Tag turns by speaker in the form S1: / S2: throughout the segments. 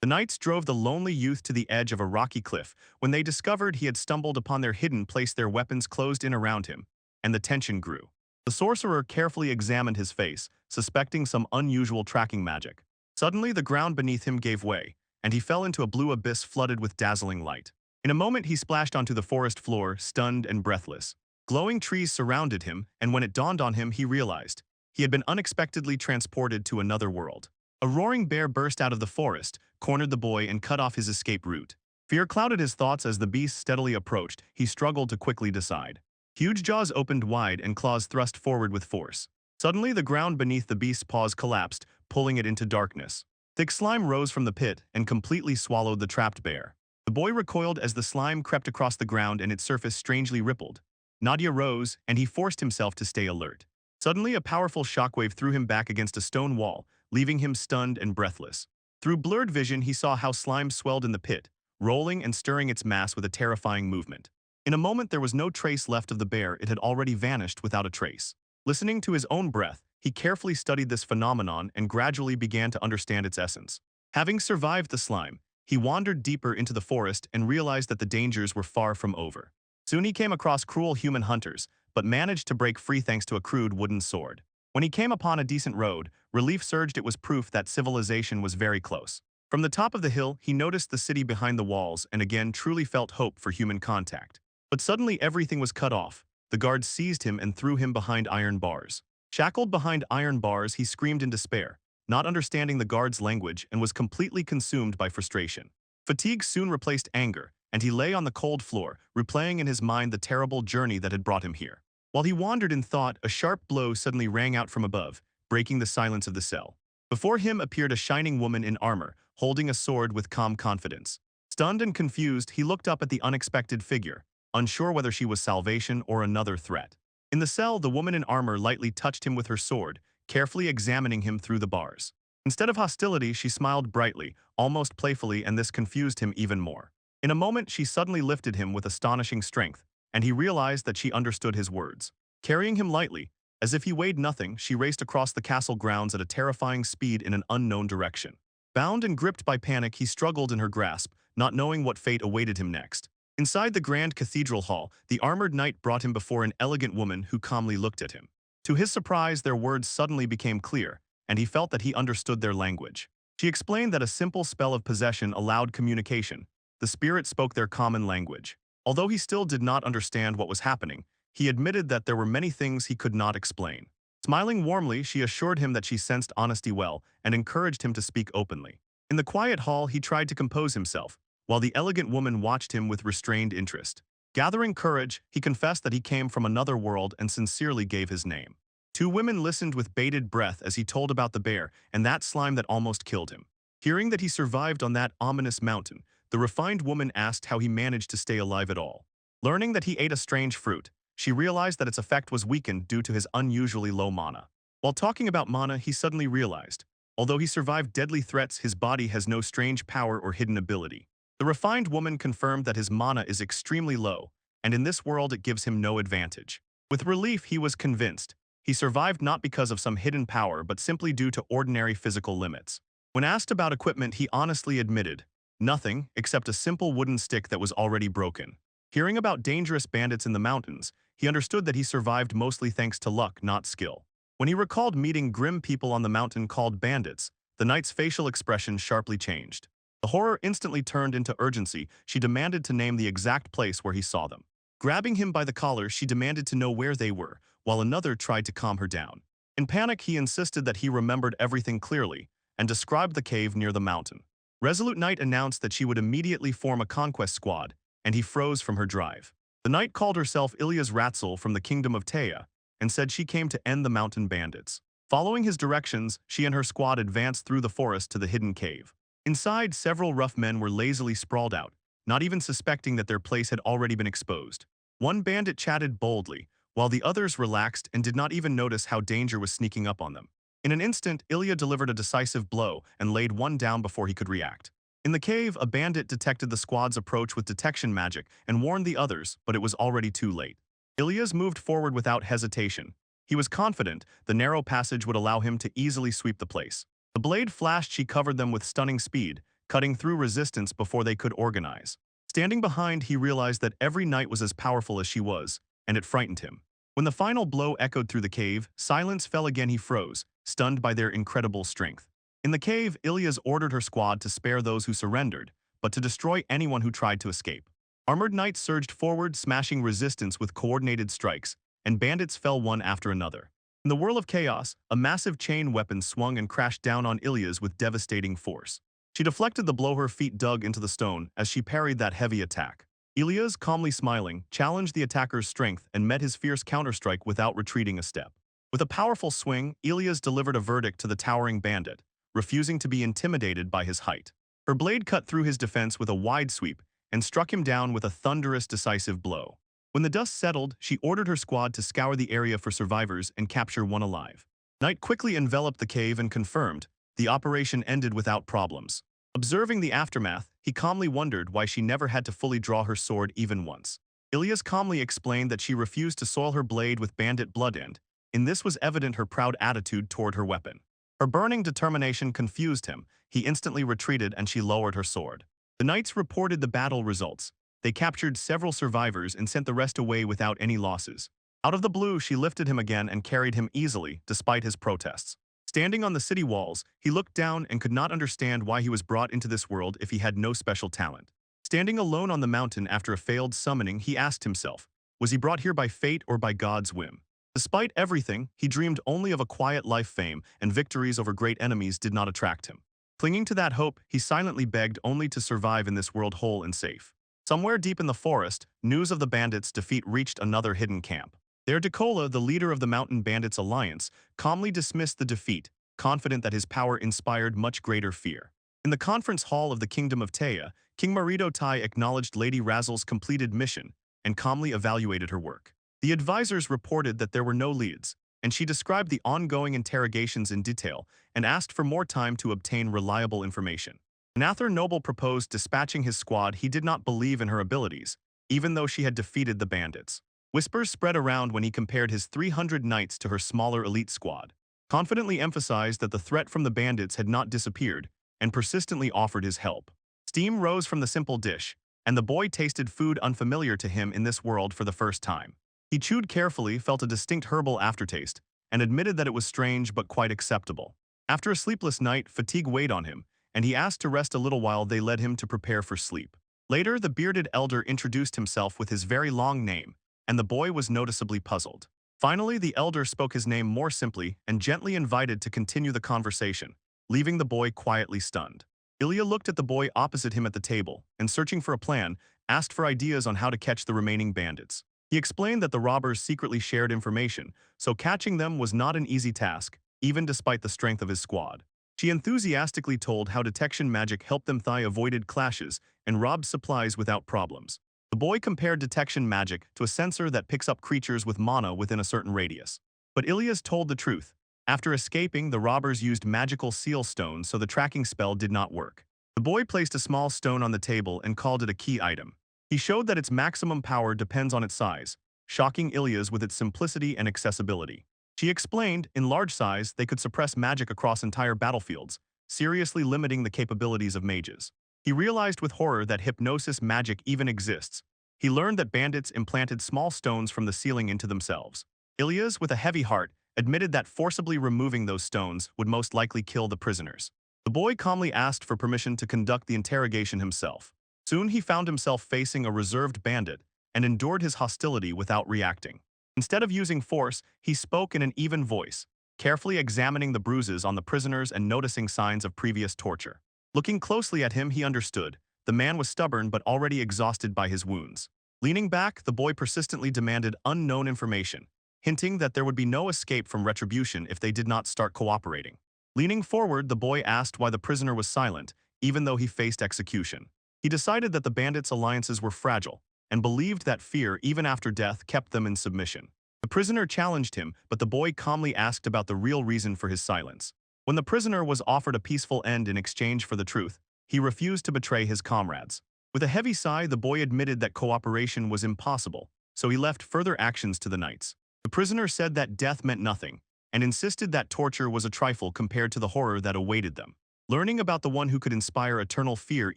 S1: The knights drove the lonely youth to the edge of a rocky cliff when they discovered he had stumbled upon their hidden place, their weapons closed in around him, and the tension grew. The sorcerer carefully examined his face, suspecting some unusual tracking magic. Suddenly, the ground beneath him gave way, and he fell into a blue abyss flooded with dazzling light. In a moment, he splashed onto the forest floor, stunned and breathless. Glowing trees surrounded him, and when it dawned on him, he realized he had been unexpectedly transported to another world. A roaring bear burst out of the forest, cornered the boy, and cut off his escape route. Fear clouded his thoughts as the beast steadily approached. He struggled to quickly decide. Huge jaws opened wide and claws thrust forward with force. Suddenly, the ground beneath the beast's paws collapsed, pulling it into darkness. Thick slime rose from the pit and completely swallowed the trapped bear. The boy recoiled as the slime crept across the ground and its surface strangely rippled. Nadia rose, and he forced himself to stay alert. Suddenly, a powerful shockwave threw him back against a stone wall, leaving him stunned and breathless. Through blurred vision, he saw how slime swelled in the pit, rolling and stirring its mass with a terrifying movement. In a moment, there was no trace left of the bear. It had already vanished without a trace. Listening to his own breath, he carefully studied this phenomenon and gradually began to understand its essence. Having survived the slime, he wandered deeper into the forest and realized that the dangers were far from over. Soon he came across cruel human hunters, but managed to break free thanks to a crude wooden sword. When he came upon a decent road, relief surged. It was proof that civilization was very close. From the top of the hill, he noticed the city behind the walls and again truly felt hope for human contact. But suddenly everything was cut off. The guards seized him and threw him behind iron bars. Shackled behind iron bars, he screamed in despair, not understanding the guards' language, and was completely consumed by frustration. Fatigue soon replaced anger, and he lay on the cold floor, replaying in his mind the terrible journey that had brought him here. While he wandered in thought, a sharp blow suddenly rang out from above, breaking the silence of the cell. Before him appeared a shining woman in armor, holding a sword with calm confidence. Stunned and confused, he looked up at the unexpected figure, unsure whether she was salvation or another threat. In the cell, the woman in armor lightly touched him with her sword, carefully examining him through the bars. Instead of hostility, she smiled brightly, almost playfully, and this confused him even more. In a moment, she suddenly lifted him with astonishing strength, and he realized that she understood his words. Carrying him lightly, as if he weighed nothing, she raced across the castle grounds at a terrifying speed in an unknown direction. Bound and gripped by panic, he struggled in her grasp, not knowing what fate awaited him next. Inside the grand cathedral hall, the armored knight brought him before an elegant woman who calmly looked at him. To his surprise, their words suddenly became clear, and he felt that he understood their language. She explained that a simple spell of possession allowed communication. The spirit spoke their common language. Although he still did not understand what was happening, he admitted that there were many things he could not explain. Smiling warmly, she assured him that she sensed honesty well and encouraged him to speak openly. In the quiet hall, he tried to compose himself, while the elegant woman watched him with restrained interest. Gathering courage, he confessed that he came from another world and sincerely gave his name. Two women listened with bated breath as he told about the bear and that slime that almost killed him. Hearing that he survived on that ominous mountain, the refined woman asked how he managed to stay alive at all. Learning that he ate a strange fruit, she realized that its effect was weakened due to his unusually low mana. While talking about mana, he suddenly realized, although he survived deadly threats, his body has no strange power or hidden ability. The refined woman confirmed that his mana is extremely low, and in this world it gives him no advantage. With relief, he was convinced. He survived not because of some hidden power, but simply due to ordinary physical limits. When asked about equipment, he honestly admitted, nothing except a simple wooden stick that was already broken. Hearing about dangerous bandits in the mountains, he understood that he survived mostly thanks to luck, not skill. When he recalled meeting grim people on the mountain called bandits, the knight's facial expression sharply changed. The horror instantly turned into urgency. She demanded to name the exact place where he saw them. Grabbing him by the collar, she demanded to know where they were, while another tried to calm her down. In panic, he insisted that he remembered everything clearly and described the cave near the mountain. Resolute Knight announced that she would immediately form a conquest squad, and he froze from her drive. The knight called herself Ilya's Ratzel from the kingdom of Teia and said she came to end the mountain bandits. Following his directions, she and her squad advanced through the forest to the hidden cave. Inside, several rough men were lazily sprawled out, not even suspecting that their place had already been exposed. One bandit chatted boldly, while the others relaxed and did not even notice how danger was sneaking up on them. In an instant, Ilya delivered a decisive blow and laid one down before he could react. In the cave, a bandit detected the squad's approach with detection magic and warned the others, but it was already too late. Ilya's moved forward without hesitation. He was confident the narrow passage would allow him to easily sweep the place. The blade flashed, she covered them with stunning speed, cutting through resistance before they could organize. Standing behind, he realized that every knight was as powerful as she was, and it frightened him. When the final blow echoed through the cave, silence fell again. He froze, stunned by their incredible strength. In the cave, Ilias ordered her squad to spare those who surrendered, but to destroy anyone who tried to escape. Armored knights surged forward, smashing resistance with coordinated strikes, and bandits fell one after another. In the whirl of chaos, a massive chain weapon swung and crashed down on Ilias with devastating force. She deflected the blow, her feet dug into the stone as she parried that heavy attack. Ilias, calmly smiling, challenged the attacker's strength and met his fierce counterstrike without retreating a step. With a powerful swing, Ilias delivered a verdict to the towering bandit, refusing to be intimidated by his height. Her blade cut through his defense with a wide sweep and struck him down with a thunderous, decisive blow. When the dust settled, she ordered her squad to scour the area for survivors and capture one alive. Night quickly enveloped the cave and confirmed the operation ended without problems. Observing the aftermath, he calmly wondered why she never had to fully draw her sword even once. Ilias calmly explained that she refused to soil her blade with bandit blood, and in this was evident her proud attitude toward her weapon. Her burning determination confused him. He instantly retreated and she lowered her sword. The knights reported the battle results. They captured several survivors and sent the rest away without any losses. Out of the blue, she lifted him again and carried him easily, despite his protests. Standing on the city walls, he looked down and could not understand why he was brought into this world if he had no special talent. Standing alone on the mountain after a failed summoning, he asked himself, was he brought here by fate or by God's whim? Despite everything, he dreamed only of a quiet life. Fame and victories over great enemies did not attract him. Clinging to that hope, he silently begged only to survive in this world whole and safe. Somewhere deep in the forest, news of the bandits' defeat reached another hidden camp. There, Decola, the leader of the Mountain Bandits Alliance, calmly dismissed the defeat, confident that his power inspired much greater fear. In the conference hall of the Kingdom of Taya, King Marito Tai acknowledged Lady Razzle's completed mission and calmly evaluated her work. The advisors reported that there were no leads, and she described the ongoing interrogations in detail and asked for more time to obtain reliable information. Nather Noble proposed dispatching his squad. He did not believe in her abilities, even though she had defeated the bandits. Whispers spread around when he compared his 300 knights to her smaller elite squad, confidently emphasized that the threat from the bandits had not disappeared, and persistently offered his help. Steam rose from the simple dish, and the boy tasted food unfamiliar to him in this world for the first time. He chewed carefully, felt a distinct herbal aftertaste, and admitted that it was strange but quite acceptable. After a sleepless night, fatigue weighed on him, and he asked to rest a little while they led him to prepare for sleep. Later, the bearded elder introduced himself with his very long name, and the boy was noticeably puzzled. Finally, the elder spoke his name more simply and gently invited to continue the conversation, leaving the boy quietly stunned. Ilya looked at the boy opposite him at the table, and searching for a plan, asked for ideas on how to catch the remaining bandits. He explained that the robbers secretly shared information, so catching them was not an easy task, even despite the strength of his squad. She enthusiastically told how detection magic helped them avoided clashes and robbed supplies without problems. The boy compared detection magic to a sensor that picks up creatures with mana within a certain radius. But Ilias told the truth. After escaping, the robbers used magical seal stones, so the tracking spell did not work. The boy placed a small stone on the table and called it a key item. He showed that its maximum power depends on its size, shocking Ilias with its simplicity and accessibility. She explained, in large size, they could suppress magic across entire battlefields, seriously limiting the capabilities of mages. He realized with horror that hypnosis magic even exists. He learned that bandits implanted small stones from the ceiling into themselves. Ilias, with a heavy heart, admitted that forcibly removing those stones would most likely kill the prisoners. The boy calmly asked for permission to conduct the interrogation himself. Soon he found himself facing a reserved bandit and endured his hostility without reacting. Instead of using force, he spoke in an even voice, carefully examining the bruises on the prisoners and noticing signs of previous torture. Looking closely at him, he understood. The man was stubborn but already exhausted by his wounds. Leaning back, the boy persistently demanded unknown information, hinting that there would be no escape from retribution if they did not start cooperating. Leaning forward, the boy asked why the prisoner was silent, even though he faced execution. He decided that the bandits' alliances were fragile, and believed that fear, even after death, kept them in submission. The prisoner challenged him, but the boy calmly asked about the real reason for his silence. When the prisoner was offered a peaceful end in exchange for the truth, he refused to betray his comrades. With a heavy sigh, the boy admitted that cooperation was impossible, so he left further actions to the knights. The prisoner said that death meant nothing, and insisted that torture was a trifle compared to the horror that awaited them. Learning about the one who could inspire eternal fear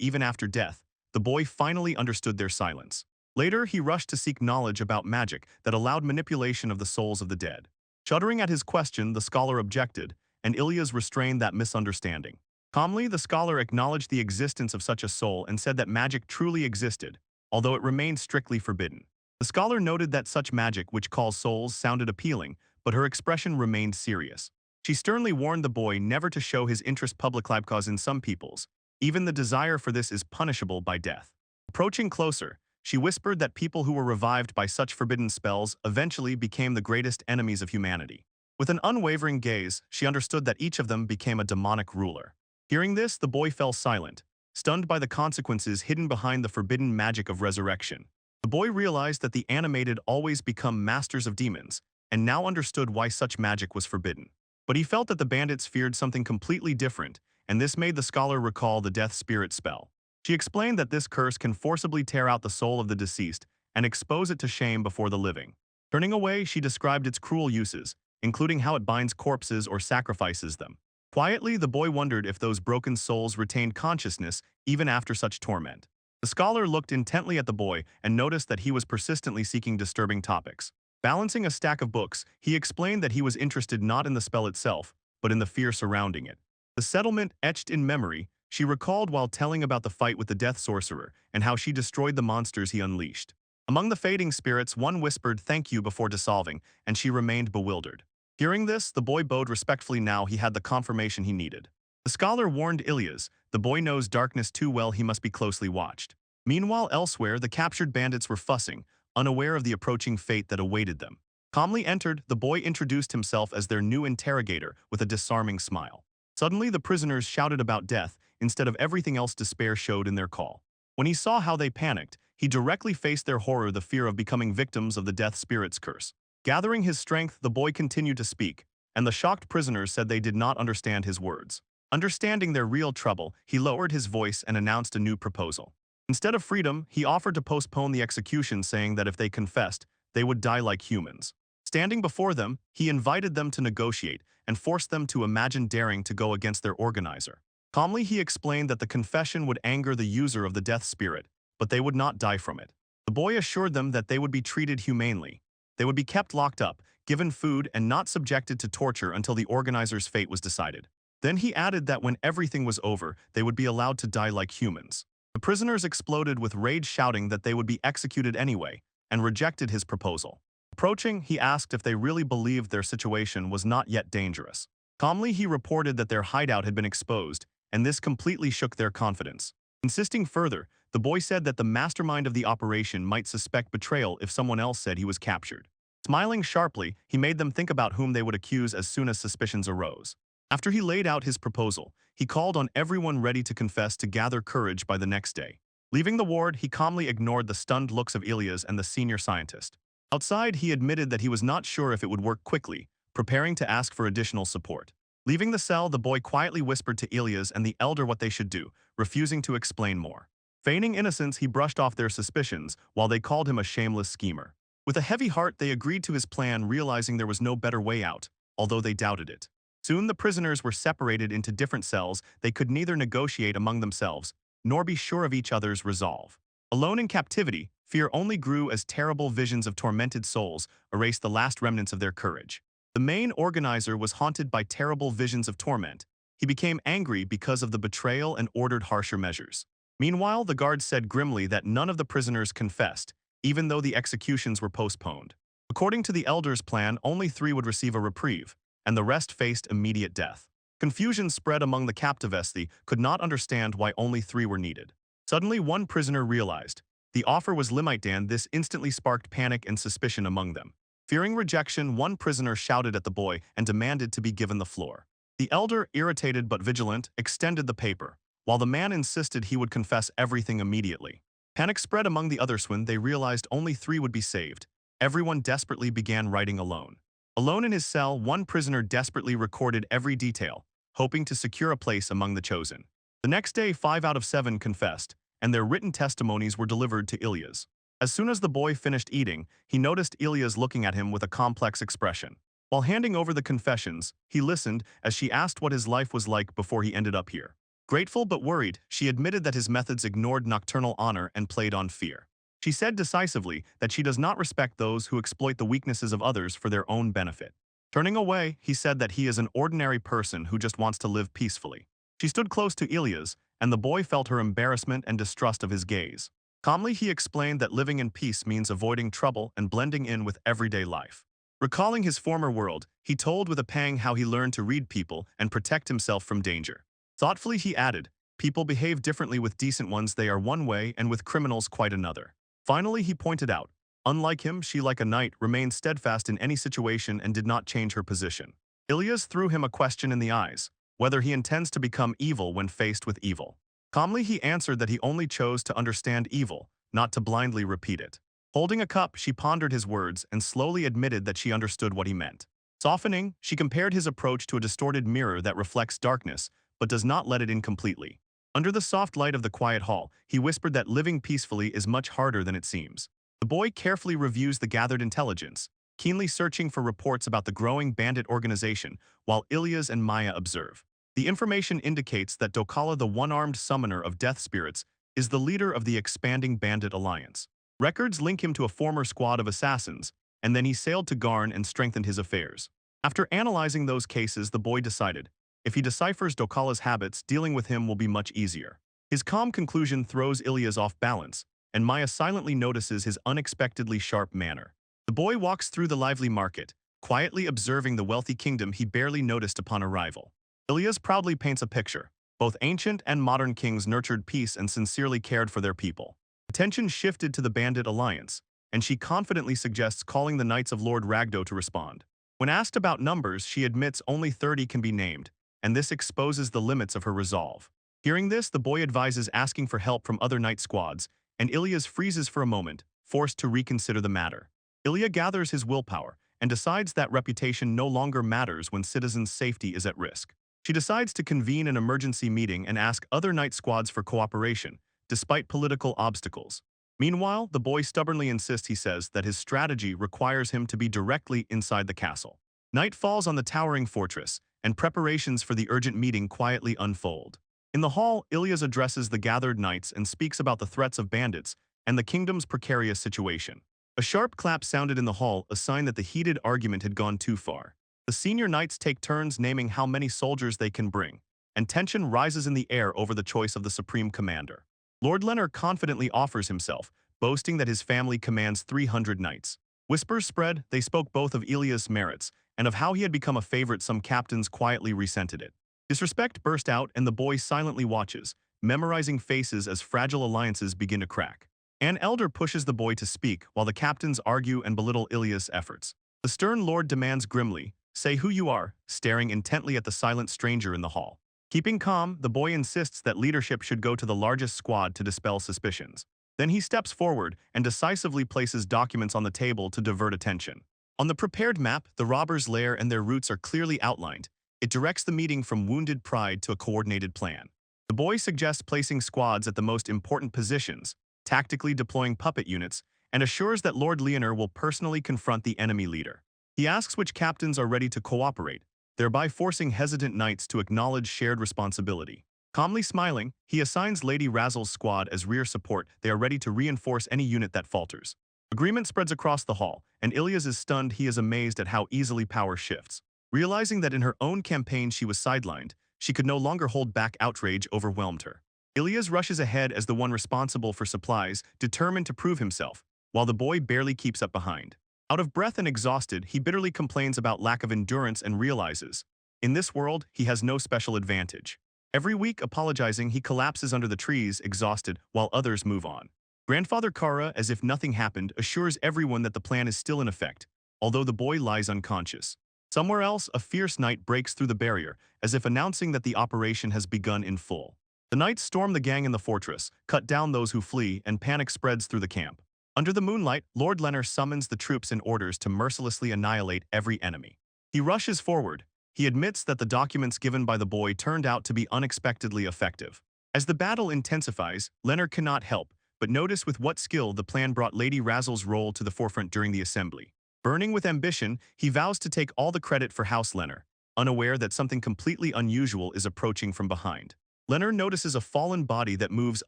S1: even after death, the boy finally understood their silence. Later, he rushed to seek knowledge about magic that allowed manipulation of the souls of the dead. Shuddering at his question, the scholar objected, and Ilias restrained that misunderstanding. Calmly, the scholar acknowledged the existence of such a soul and said that magic truly existed, although it remained strictly forbidden. The scholar noted that such magic, which calls souls, sounded appealing, but her expression remained serious. She sternly warned the boy never to show his interest publicly because in some peoples, even the desire for this is punishable by death. Approaching closer, she whispered that people who were revived by such forbidden spells eventually became the greatest enemies of humanity. With an unwavering gaze, she understood that each of them became a demonic ruler. Hearing this, the boy fell silent, stunned by the consequences hidden behind the forbidden magic of resurrection. The boy realized that the animated always become masters of demons, and now understood why such magic was forbidden. But he felt that the bandits feared something completely different, and this made the scholar recall the death spirit spell. She explained that this curse can forcibly tear out the soul of the deceased and expose it to shame before the living. Turning away, she described its cruel uses, including how it binds corpses or sacrifices them. Quietly, the boy wondered if those broken souls retained consciousness even after such torment. The scholar looked intently at the boy and noticed that he was persistently seeking disturbing topics. Balancing a stack of books, he explained that he was interested not in the spell itself, but in the fear surrounding it. The settlement etched in memory, she recalled while telling about the fight with the death sorcerer and how she destroyed the monsters he unleashed. Among the fading spirits, one whispered thank you before dissolving, and she remained bewildered. Hearing this, the boy bowed respectfully. Now he had the confirmation he needed. The scholar warned Ilias, the boy knows darkness too well, he must be closely watched. Meanwhile, elsewhere, the captured bandits were fussing, unaware of the approaching fate that awaited them. Calmly entered, the boy introduced himself as their new interrogator with a disarming smile. Suddenly, the prisoners shouted about death, instead of everything else despair showed in their call. When he saw how they panicked, he directly faced their horror, the fear of becoming victims of the death spirit's curse. Gathering his strength, the boy continued to speak, and the shocked prisoners said they did not understand his words. Understanding their real trouble, he lowered his voice and announced a new proposal. Instead of freedom, he offered to postpone the execution, saying that if they confessed, they would die like humans. Standing before them, he invited them to negotiate and forced them to imagine daring to go against their organizer. Calmly, he explained that the confession would anger the user of the death spirit, but they would not die from it. The boy assured them that they would be treated humanely. They would be kept locked up, given food, and not subjected to torture until the organizer's fate was decided. Then he added that when everything was over, they would be allowed to die like humans. The prisoners exploded with rage, shouting that they would be executed anyway, and rejected his proposal. Approaching, he asked if they really believed their situation was not yet dangerous. Calmly, he reported that their hideout had been exposed, and this completely shook their confidence. Insisting further, the boy said that the mastermind of the operation might suspect betrayal if someone else said he was captured. Smiling sharply, he made them think about whom they would accuse as soon as suspicions arose. After he laid out his proposal, he called on everyone ready to confess to gather courage by the next day. Leaving the ward, he calmly ignored the stunned looks of Ilias and the senior scientist. Outside, he admitted that he was not sure if it would work quickly, preparing to ask for additional support. Leaving the cell, the boy quietly whispered to Ilias and the elder what they should do, refusing to explain more. Feigning innocence, he brushed off their suspicions while they called him a shameless schemer. With a heavy heart, they agreed to his plan, realizing there was no better way out, although they doubted it. Soon the prisoners were separated into different cells. They could neither negotiate among themselves, nor be sure of each other's resolve. Alone in captivity, fear only grew as terrible visions of tormented souls erased the last remnants of their courage. The main organizer was haunted by terrible visions of torment. He became angry because of the betrayal and ordered harsher measures. Meanwhile, the guards said grimly that none of the prisoners confessed, even though the executions were postponed. According to the elder's plan, only 3 would receive a reprieve, and the rest faced immediate death. Confusion spread among the captives. They could not understand why only 3 were needed. Suddenly, one prisoner realized the offer was limited. This instantly sparked panic and suspicion among them. Fearing rejection, one prisoner shouted at the boy and demanded to be given the floor. The elder, irritated but vigilant, extended the paper, while the man insisted he would confess everything immediately. Panic spread among the others when they realized only 3 would be saved. Everyone desperately began writing alone. Alone in his cell, one prisoner desperately recorded every detail, hoping to secure a place among the chosen. The next day, 5 out of 7 confessed, and their written testimonies were delivered to Ilias. As soon as the boy finished eating, he noticed Ilias looking at him with a complex expression. While handing over the confessions, he listened as she asked what his life was like before he ended up here. Grateful but worried, she admitted that his methods ignored nocturnal honor and played on fear. She said decisively that she does not respect those who exploit the weaknesses of others for their own benefit. Turning away, he said that he is an ordinary person who just wants to live peacefully. She stood close to Ilias, and the boy felt her embarrassment and distrust of his gaze. Calmly, he explained that living in peace means avoiding trouble and blending in with everyday life. Recalling his former world, he told with a pang how he learned to read people and protect himself from danger. Thoughtfully, he added, people behave differently with decent ones, they are one way, and with criminals quite another. Finally, he pointed out, unlike him, she like a knight remained steadfast in any situation and did not change her position. Ilias threw him a question in the eyes, whether he intends to become evil when faced with evil. Calmly, he answered that he only chose to understand evil, not to blindly repeat it. Holding a cup, she pondered his words and slowly admitted that she understood what he meant. Softening, she compared his approach to a distorted mirror that reflects darkness, but does not let it in completely. Under the soft light of the quiet hall, he whispered that living peacefully is much harder than it seems. The boy carefully reviews the gathered intelligence, keenly searching for reports about the growing bandit organization, while Ilias and Maya observe. The information indicates that Dokala, the one-armed summoner of death spirits, is the leader of the expanding bandit alliance. Records link him to a former squad of assassins, and then he sailed to Garn and strengthened his affairs. After analyzing those cases, the boy decided, if he deciphers Dokala's habits, dealing with him will be much easier. His calm conclusion throws Ilias off balance, and Maya silently notices his unexpectedly sharp manner. The boy walks through the lively market, quietly observing the wealthy kingdom he barely noticed upon arrival. Ilias proudly paints a picture. Both ancient and modern kings nurtured peace and sincerely cared for their people. Attention shifted to the bandit alliance, and she confidently suggests calling the Knights of Lord Ragdo to respond. When asked about numbers, she admits only 30 can be named, and this exposes the limits of her resolve. Hearing this, the boy advises asking for help from other knight squads, and Ilias freezes for a moment, forced to reconsider the matter. Ilya gathers his willpower and decides that reputation no longer matters when citizens' safety is at risk. She decides to convene an emergency meeting and ask other knight squads for cooperation, despite political obstacles. Meanwhile, the boy stubbornly insists, he says, that his strategy requires him to be directly inside the castle. Night falls on the towering fortress, and preparations for the urgent meeting quietly unfold. In the hall, Ilias addresses the gathered knights and speaks about the threats of bandits and the kingdom's precarious situation. A sharp clap sounded in the hall, a sign that the heated argument had gone too far. The senior knights take turns naming how many soldiers they can bring, and tension rises in the air over the choice of the supreme commander. Lord Lenner confidently offers himself, boasting that his family commands 300 knights. Whispers spread, they spoke both of Ilias' merits and of how he had become a favorite. Some captains quietly resented it. Disrespect burst out, and the boy silently watches, memorizing faces as fragile alliances begin to crack. An elder pushes the boy to speak while the captains argue and belittle Ilias' efforts. The stern lord demands grimly, "Say who you are," staring intently at the silent stranger in the hall. Keeping calm, the boy insists that leadership should go to the largest squad to dispel suspicions. Then he steps forward and decisively places documents on the table to divert attention. On the prepared map, the robbers' lair and their routes are clearly outlined. It directs the meeting from wounded pride to a coordinated plan. The boy suggests placing squads at the most important positions, tactically deploying puppet units, and assures that Lord Leonor will personally confront the enemy leader. He asks which captains are ready to cooperate, thereby forcing hesitant knights to acknowledge shared responsibility. Calmly smiling, he assigns Lady Razzle's squad as rear support. They are ready to reinforce any unit that falters. Agreement spreads across the hall, and Ilias is stunned. He is amazed at how easily power shifts. Realizing that in her own campaign she was sidelined, she could no longer hold back. Outrage overwhelmed her. Ilias rushes ahead as the one responsible for supplies, determined to prove himself, while the boy barely keeps up behind. Out of breath and exhausted, he bitterly complains about lack of endurance and realizes, in this world, he has no special advantage. Every week, apologizing, he collapses under the trees, exhausted, while others move on. Grandfather Kara, as if nothing happened, assures everyone that the plan is still in effect, although the boy lies unconscious. Somewhere else, a fierce knight breaks through the barrier, as if announcing that the operation has begun in full. The knights storm the gang in the fortress, cut down those who flee, and panic spreads through the camp. Under the moonlight, Lord Leonor summons the troops and orders to mercilessly annihilate every enemy. He rushes forward. He admits that the documents given by the boy turned out to be unexpectedly effective. As the battle intensifies, Leonor cannot help but notice with what skill the plan brought Lady Razzle's role to the forefront during the assembly. Burning with ambition, he vows to take all the credit for House Leonor, unaware that something completely unusual is approaching from behind. Leonard notices a fallen body that moves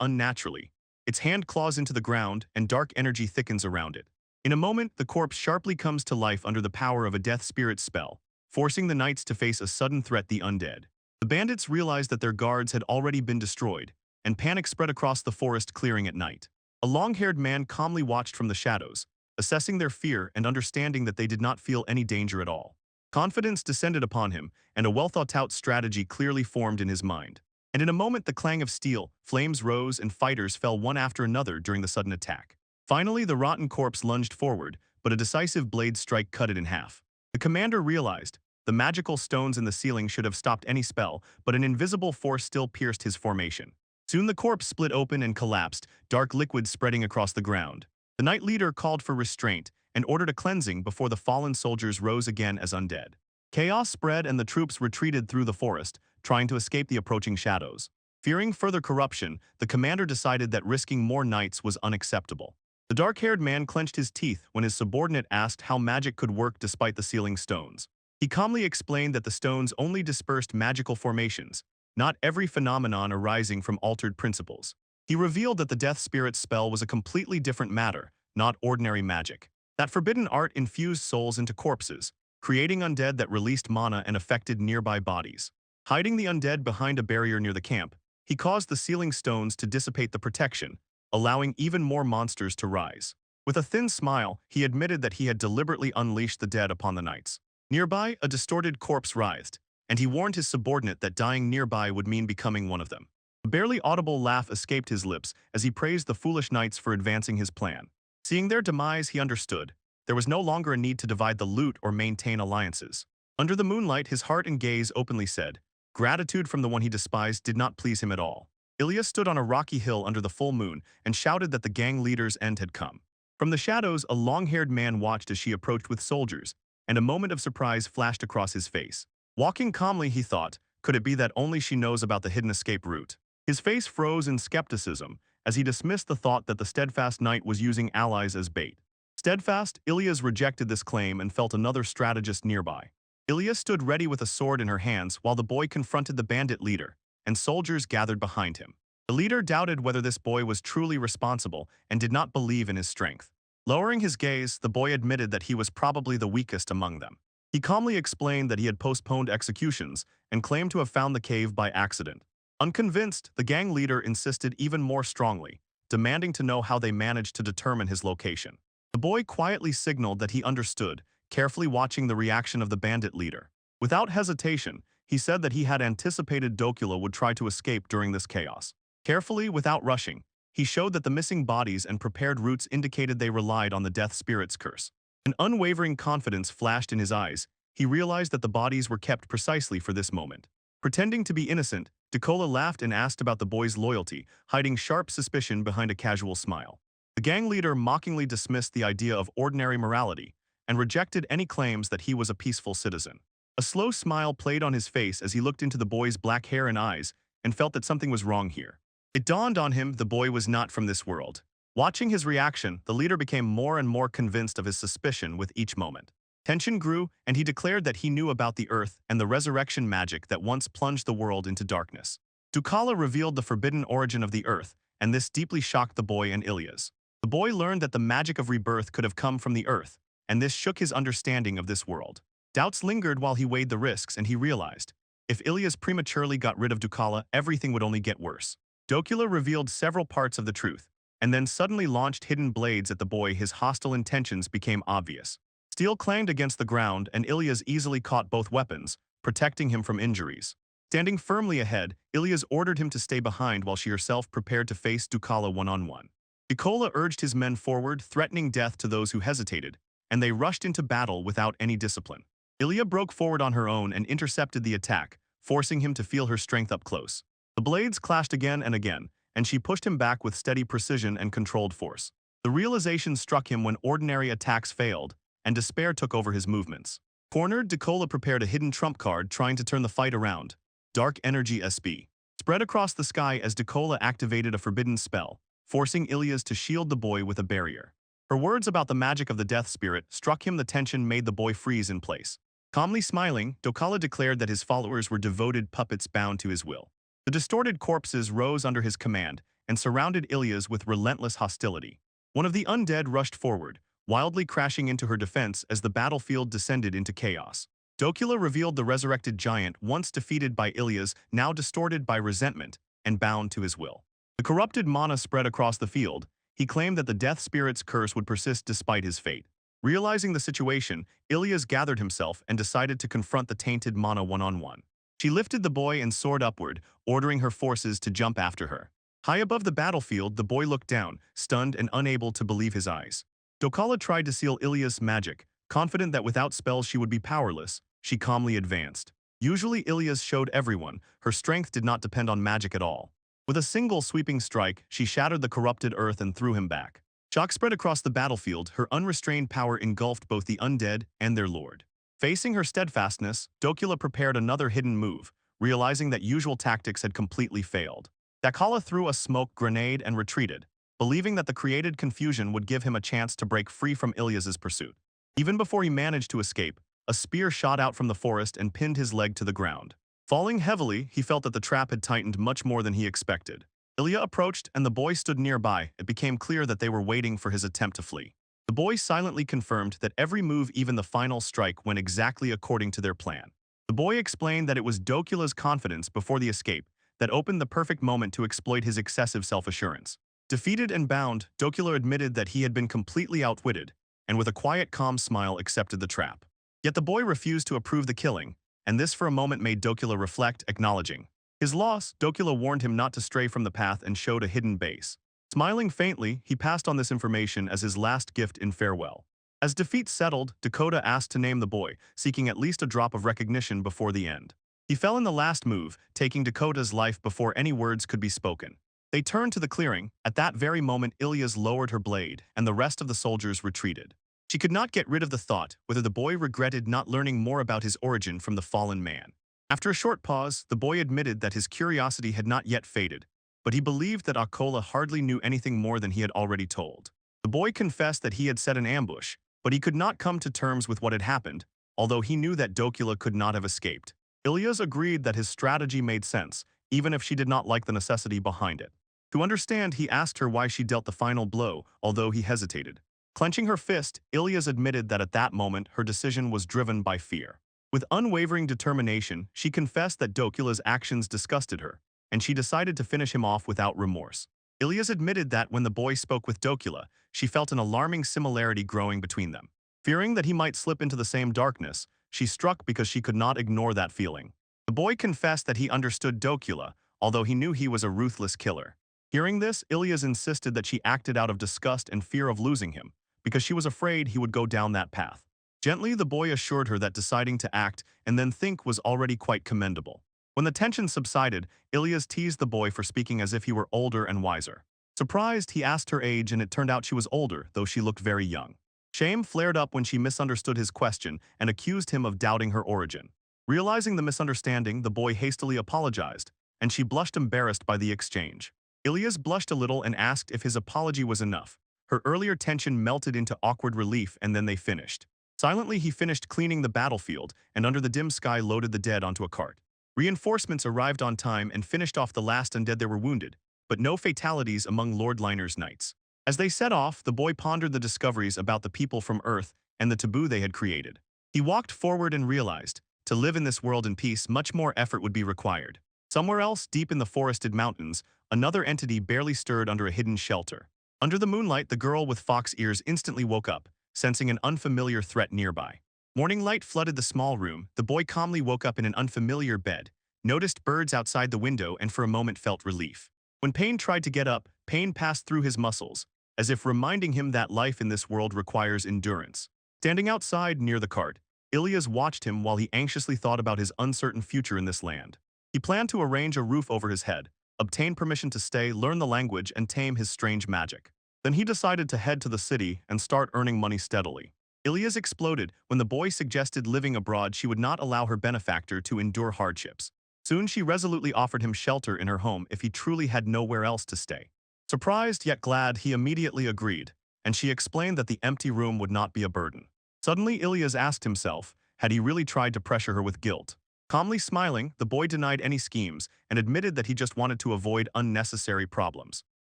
S1: unnaturally. Its hand claws into the ground, and dark energy thickens around it. In a moment, the corpse sharply comes to life under the power of a death spirit spell, forcing the knights to face a sudden threat: the undead. The bandits realized that their guards had already been destroyed, and panic spread across the forest clearing at night. A long-haired man calmly watched from the shadows, assessing their fear and understanding that they did not feel any danger at all. Confidence descended upon him, and a well-thought-out strategy clearly formed in his mind. And in a moment the clang of steel, flames rose, and fighters fell one after another during the sudden attack. Finally, the rotten corpse lunged forward, but a decisive blade strike cut it in half. The commander realized the magical stones in the ceiling should have stopped any spell, but an invisible force still pierced his formation. Soon the corpse split open and collapsed, dark liquid spreading across the ground. The knight leader called for restraint and ordered a cleansing before the fallen soldiers rose again as undead. Chaos spread and the troops retreated through the forest, trying to escape the approaching shadows. Fearing further corruption, the commander decided that risking more knights was unacceptable. The dark-haired man clenched his teeth when his subordinate asked how magic could work despite the ceiling stones. He calmly explained that the stones only dispersed magical formations, not every phenomenon arising from altered principles. He revealed that the death spirit spell was a completely different matter, not ordinary magic. That forbidden art infused souls into corpses, creating undead that released mana and affected nearby bodies. Hiding the undead behind a barrier near the camp, he caused the ceiling stones to dissipate the protection, allowing even more monsters to rise. With a thin smile, he admitted that he had deliberately unleashed the dead upon the knights. Nearby, a distorted corpse writhed, and he warned his subordinate that dying nearby would mean becoming one of them. A barely audible laugh escaped his lips as he praised the foolish knights for advancing his plan. Seeing their demise, he understood. There was no longer a need to divide the loot or maintain alliances. Under the moonlight, his heart and gaze openly said, gratitude from the one he despised did not please him at all. Ilya stood on a rocky hill under the full moon and shouted that the gang leader's end had come. From the shadows, a long-haired man watched as she approached with soldiers, and a moment of surprise flashed across his face. Walking calmly, he thought, could it be that only she knows about the hidden escape route? His face froze in skepticism as he dismissed the thought that the steadfast knight was using allies as bait. Steadfast, Ilya's rejected this claim and felt another strategist nearby. Ilya stood ready with a sword in her hands while the boy confronted the bandit leader, and soldiers gathered behind him. The leader doubted whether this boy was truly responsible and did not believe in his strength. Lowering his gaze, the boy admitted that he was probably the weakest among them. He calmly explained that he had postponed executions and claimed to have found the cave by accident. Unconvinced, the gang leader insisted even more strongly, demanding to know how they managed to determine his location. The boy quietly signaled that he understood, carefully watching the reaction of the bandit leader. Without hesitation, he said that he had anticipated Dokula would try to escape during this chaos. Carefully, without rushing, he showed that the missing bodies and prepared routes indicated they relied on the death spirit's curse. An unwavering confidence flashed in his eyes. He realized that the bodies were kept precisely for this moment. Pretending to be innocent, Dokula laughed and asked about the boy's loyalty, hiding sharp suspicion behind a casual smile. The gang leader mockingly dismissed the idea of ordinary morality and rejected any claims that he was a peaceful citizen. A slow smile played on his face as he looked into the boy's black hair and eyes and felt that something was wrong here. It dawned on him the boy was not from this world. Watching his reaction, the leader became more and more convinced of his suspicion with each moment. Tension grew, and he declared that he knew about the earth and the resurrection magic that once plunged the world into darkness. Dokula revealed the forbidden origin of the earth, and this deeply shocked the boy and Ilya's. The boy learned that the magic of rebirth could have come from the earth, and this shook his understanding of this world. Doubts lingered while he weighed the risks, and he realized, if Ilya's prematurely got rid of Dokula, everything would only get worse. Dokula revealed several parts of the truth, and then suddenly launched hidden blades at the boy. His hostile intentions became obvious. Steel clanged against the ground, and Ilya's easily caught both weapons, protecting him from injuries. Standing firmly ahead, Ilya's ordered him to stay behind while she herself prepared to face Dokula one-on-one. Dokula urged his men forward, threatening death to those who hesitated, and they rushed into battle without any discipline. Ilya broke forward on her own and intercepted the attack, forcing him to feel her strength up close. The blades clashed again and again, and she pushed him back with steady precision and controlled force. The realization struck him when ordinary attacks failed, and despair took over his movements. Cornered, Dokula prepared a hidden trump card, trying to turn the fight around. Dark Energy SB spread across the sky as Dokula activated a forbidden spell, forcing Ilya's to shield the boy with a barrier. Her words about the magic of the death spirit struck him. The tension made the boy freeze in place. Calmly smiling, Dokula declared that his followers were devoted puppets bound to his will. The distorted corpses rose under his command and surrounded Ilya's with relentless hostility. One of the undead rushed forward, wildly crashing into her defense as the battlefield descended into chaos. Dokula revealed the resurrected giant once defeated by Ilya's, now distorted by resentment and bound to his will. The corrupted mana spread across the field. He claimed that the death spirit's curse would persist despite his fate. Realizing the situation, Ilyas gathered himself and decided to confront the tainted mana one-on-one. She lifted the boy and soared upward, ordering her forces to jump after her. High above the battlefield, the boy looked down, stunned and unable to believe his eyes. Dokala tried to seal Ilyas' magic, confident that without spells she would be powerless. She calmly advanced. Usually Ilyas showed everyone, her strength did not depend on magic at all. With a single sweeping strike, she shattered the corrupted earth and threw him back. Shock spread across the battlefield, her unrestrained power engulfed both the undead and their lord. Facing her steadfastness, Dokula prepared another hidden move, realizing that usual tactics had completely failed. Dakala threw a smoke grenade and retreated, believing that the created confusion would give him a chance to break free from Ilyas's pursuit. Even before he managed to escape, a spear shot out from the forest and pinned his leg to the ground. Falling heavily, he felt that the trap had tightened much more than he expected. Ilya approached and the boy stood nearby. It became clear that they were waiting for his attempt to flee. The boy silently confirmed that every move, even the final strike, went exactly according to their plan. The boy explained that it was Dokula's confidence before the escape that opened the perfect moment to exploit his excessive self-assurance. Defeated and bound, Dokula admitted that he had been completely outwitted, and with a quiet, calm smile accepted the trap. Yet the boy refused to approve the killing, and this for a moment made Dokula reflect, acknowledging his loss. Dokula warned him not to stray from the path and showed a hidden base. Smiling faintly, he passed on this information as his last gift in farewell. As defeat settled, Dakota asked to name the boy, seeking at least a drop of recognition before the end. He fell in the last move, taking Dakota's life before any words could be spoken. They turned to the clearing. At that very moment, Ilyas lowered her blade, and the rest of the soldiers retreated. She could not get rid of the thought whether the boy regretted not learning more about his origin from the fallen man. After a short pause, the boy admitted that his curiosity had not yet faded, but he believed that Akola hardly knew anything more than he had already told. The boy confessed that he had set an ambush, but he could not come to terms with what had happened, although he knew that Dokula could not have escaped. Ilyas agreed that his strategy made sense, even if she did not like the necessity behind it. To understand, he asked her why she dealt the final blow, although he hesitated. Clenching her fist, Ilyas admitted that at that moment her decision was driven by fear. With unwavering determination, she confessed that Dokula's actions disgusted her, and she decided to finish him off without remorse. Ilyas admitted that when the boy spoke with Dokula, she felt an alarming similarity growing between them. Fearing that he might slip into the same darkness, she struck because she could not ignore that feeling. The boy confessed that he understood Dokula, although he knew he was a ruthless killer. Hearing this, Ilyas insisted that she acted out of disgust and fear of losing him, because she was afraid he would go down that path. Gently, the boy assured her that deciding to act and then think was already quite commendable. When the tension subsided, Ilyas teased the boy for speaking as if he were older and wiser. Surprised, he asked her age, and it turned out she was older, though she looked very young. Shame flared up when she misunderstood his question and accused him of doubting her origin. Realizing the misunderstanding, the boy hastily apologized, and she blushed, embarrassed by the exchange. Ilyas blushed a little and asked if his apology was enough. Her earlier tension melted into awkward relief, and then they finished. Silently, he finished cleaning the battlefield, and under the dim sky loaded the dead onto a cart. Reinforcements arrived on time and finished off the last undead. There were wounded, but no fatalities among Lord Liner's knights. As they set off, the boy pondered the discoveries about the people from Earth and the taboo they had created. He walked forward and realized, to live in this world in peace, much more effort would be required. Somewhere else, deep in the forested mountains, another entity barely stirred under a hidden shelter. Under the moonlight, the girl with fox ears instantly woke up, sensing an unfamiliar threat nearby. Morning light flooded the small room. The boy calmly woke up in an unfamiliar bed, noticed birds outside the window, and for a moment felt relief. When pain tried to get up, pain passed through his muscles, as if reminding him that life in this world requires endurance. Standing outside near the cart, Ilyas watched him while he anxiously thought about his uncertain future in this land. He planned to arrange a roof over his head, obtain permission to stay, learn the language, and tame his strange magic. Then he decided to head to the city and start earning money steadily. Ilyas exploded when the boy suggested living abroad. She would not allow her benefactor to endure hardships. Soon she resolutely offered him shelter in her home if he truly had nowhere else to stay. Surprised yet glad, he immediately agreed, and she explained that the empty room would not be a burden. Suddenly, Ilyas asked himself, had he really tried to pressure her with guilt? Calmly smiling, the boy denied any schemes and admitted that he just wanted to avoid unnecessary problems.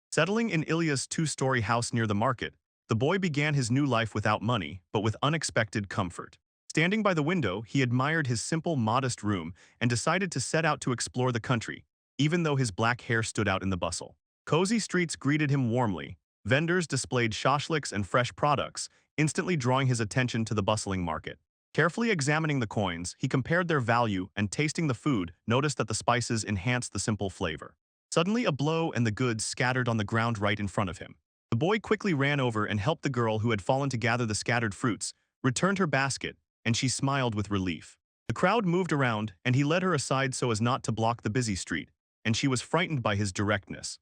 S1: Settling in Ilya's two-story house near the market, the boy began his new life without money, but with unexpected comfort. Standing by the window, he admired his simple, modest room and decided to set out to explore the country, even though his black hair stood out in the bustle. Cozy streets greeted him warmly. Vendors displayed shashliks and fresh products, instantly drawing his attention to the bustling market. Carefully examining the coins, he compared their value and tasting the food, noticed that the spices enhanced the simple flavor. Suddenly a blow and the goods scattered on the ground right in front of him. The boy quickly ran over and helped the girl who had fallen to gather the scattered fruits, returned her basket, and she smiled with relief. The crowd moved around, and he led her aside so as not to block the busy street, and she was frightened by his directness.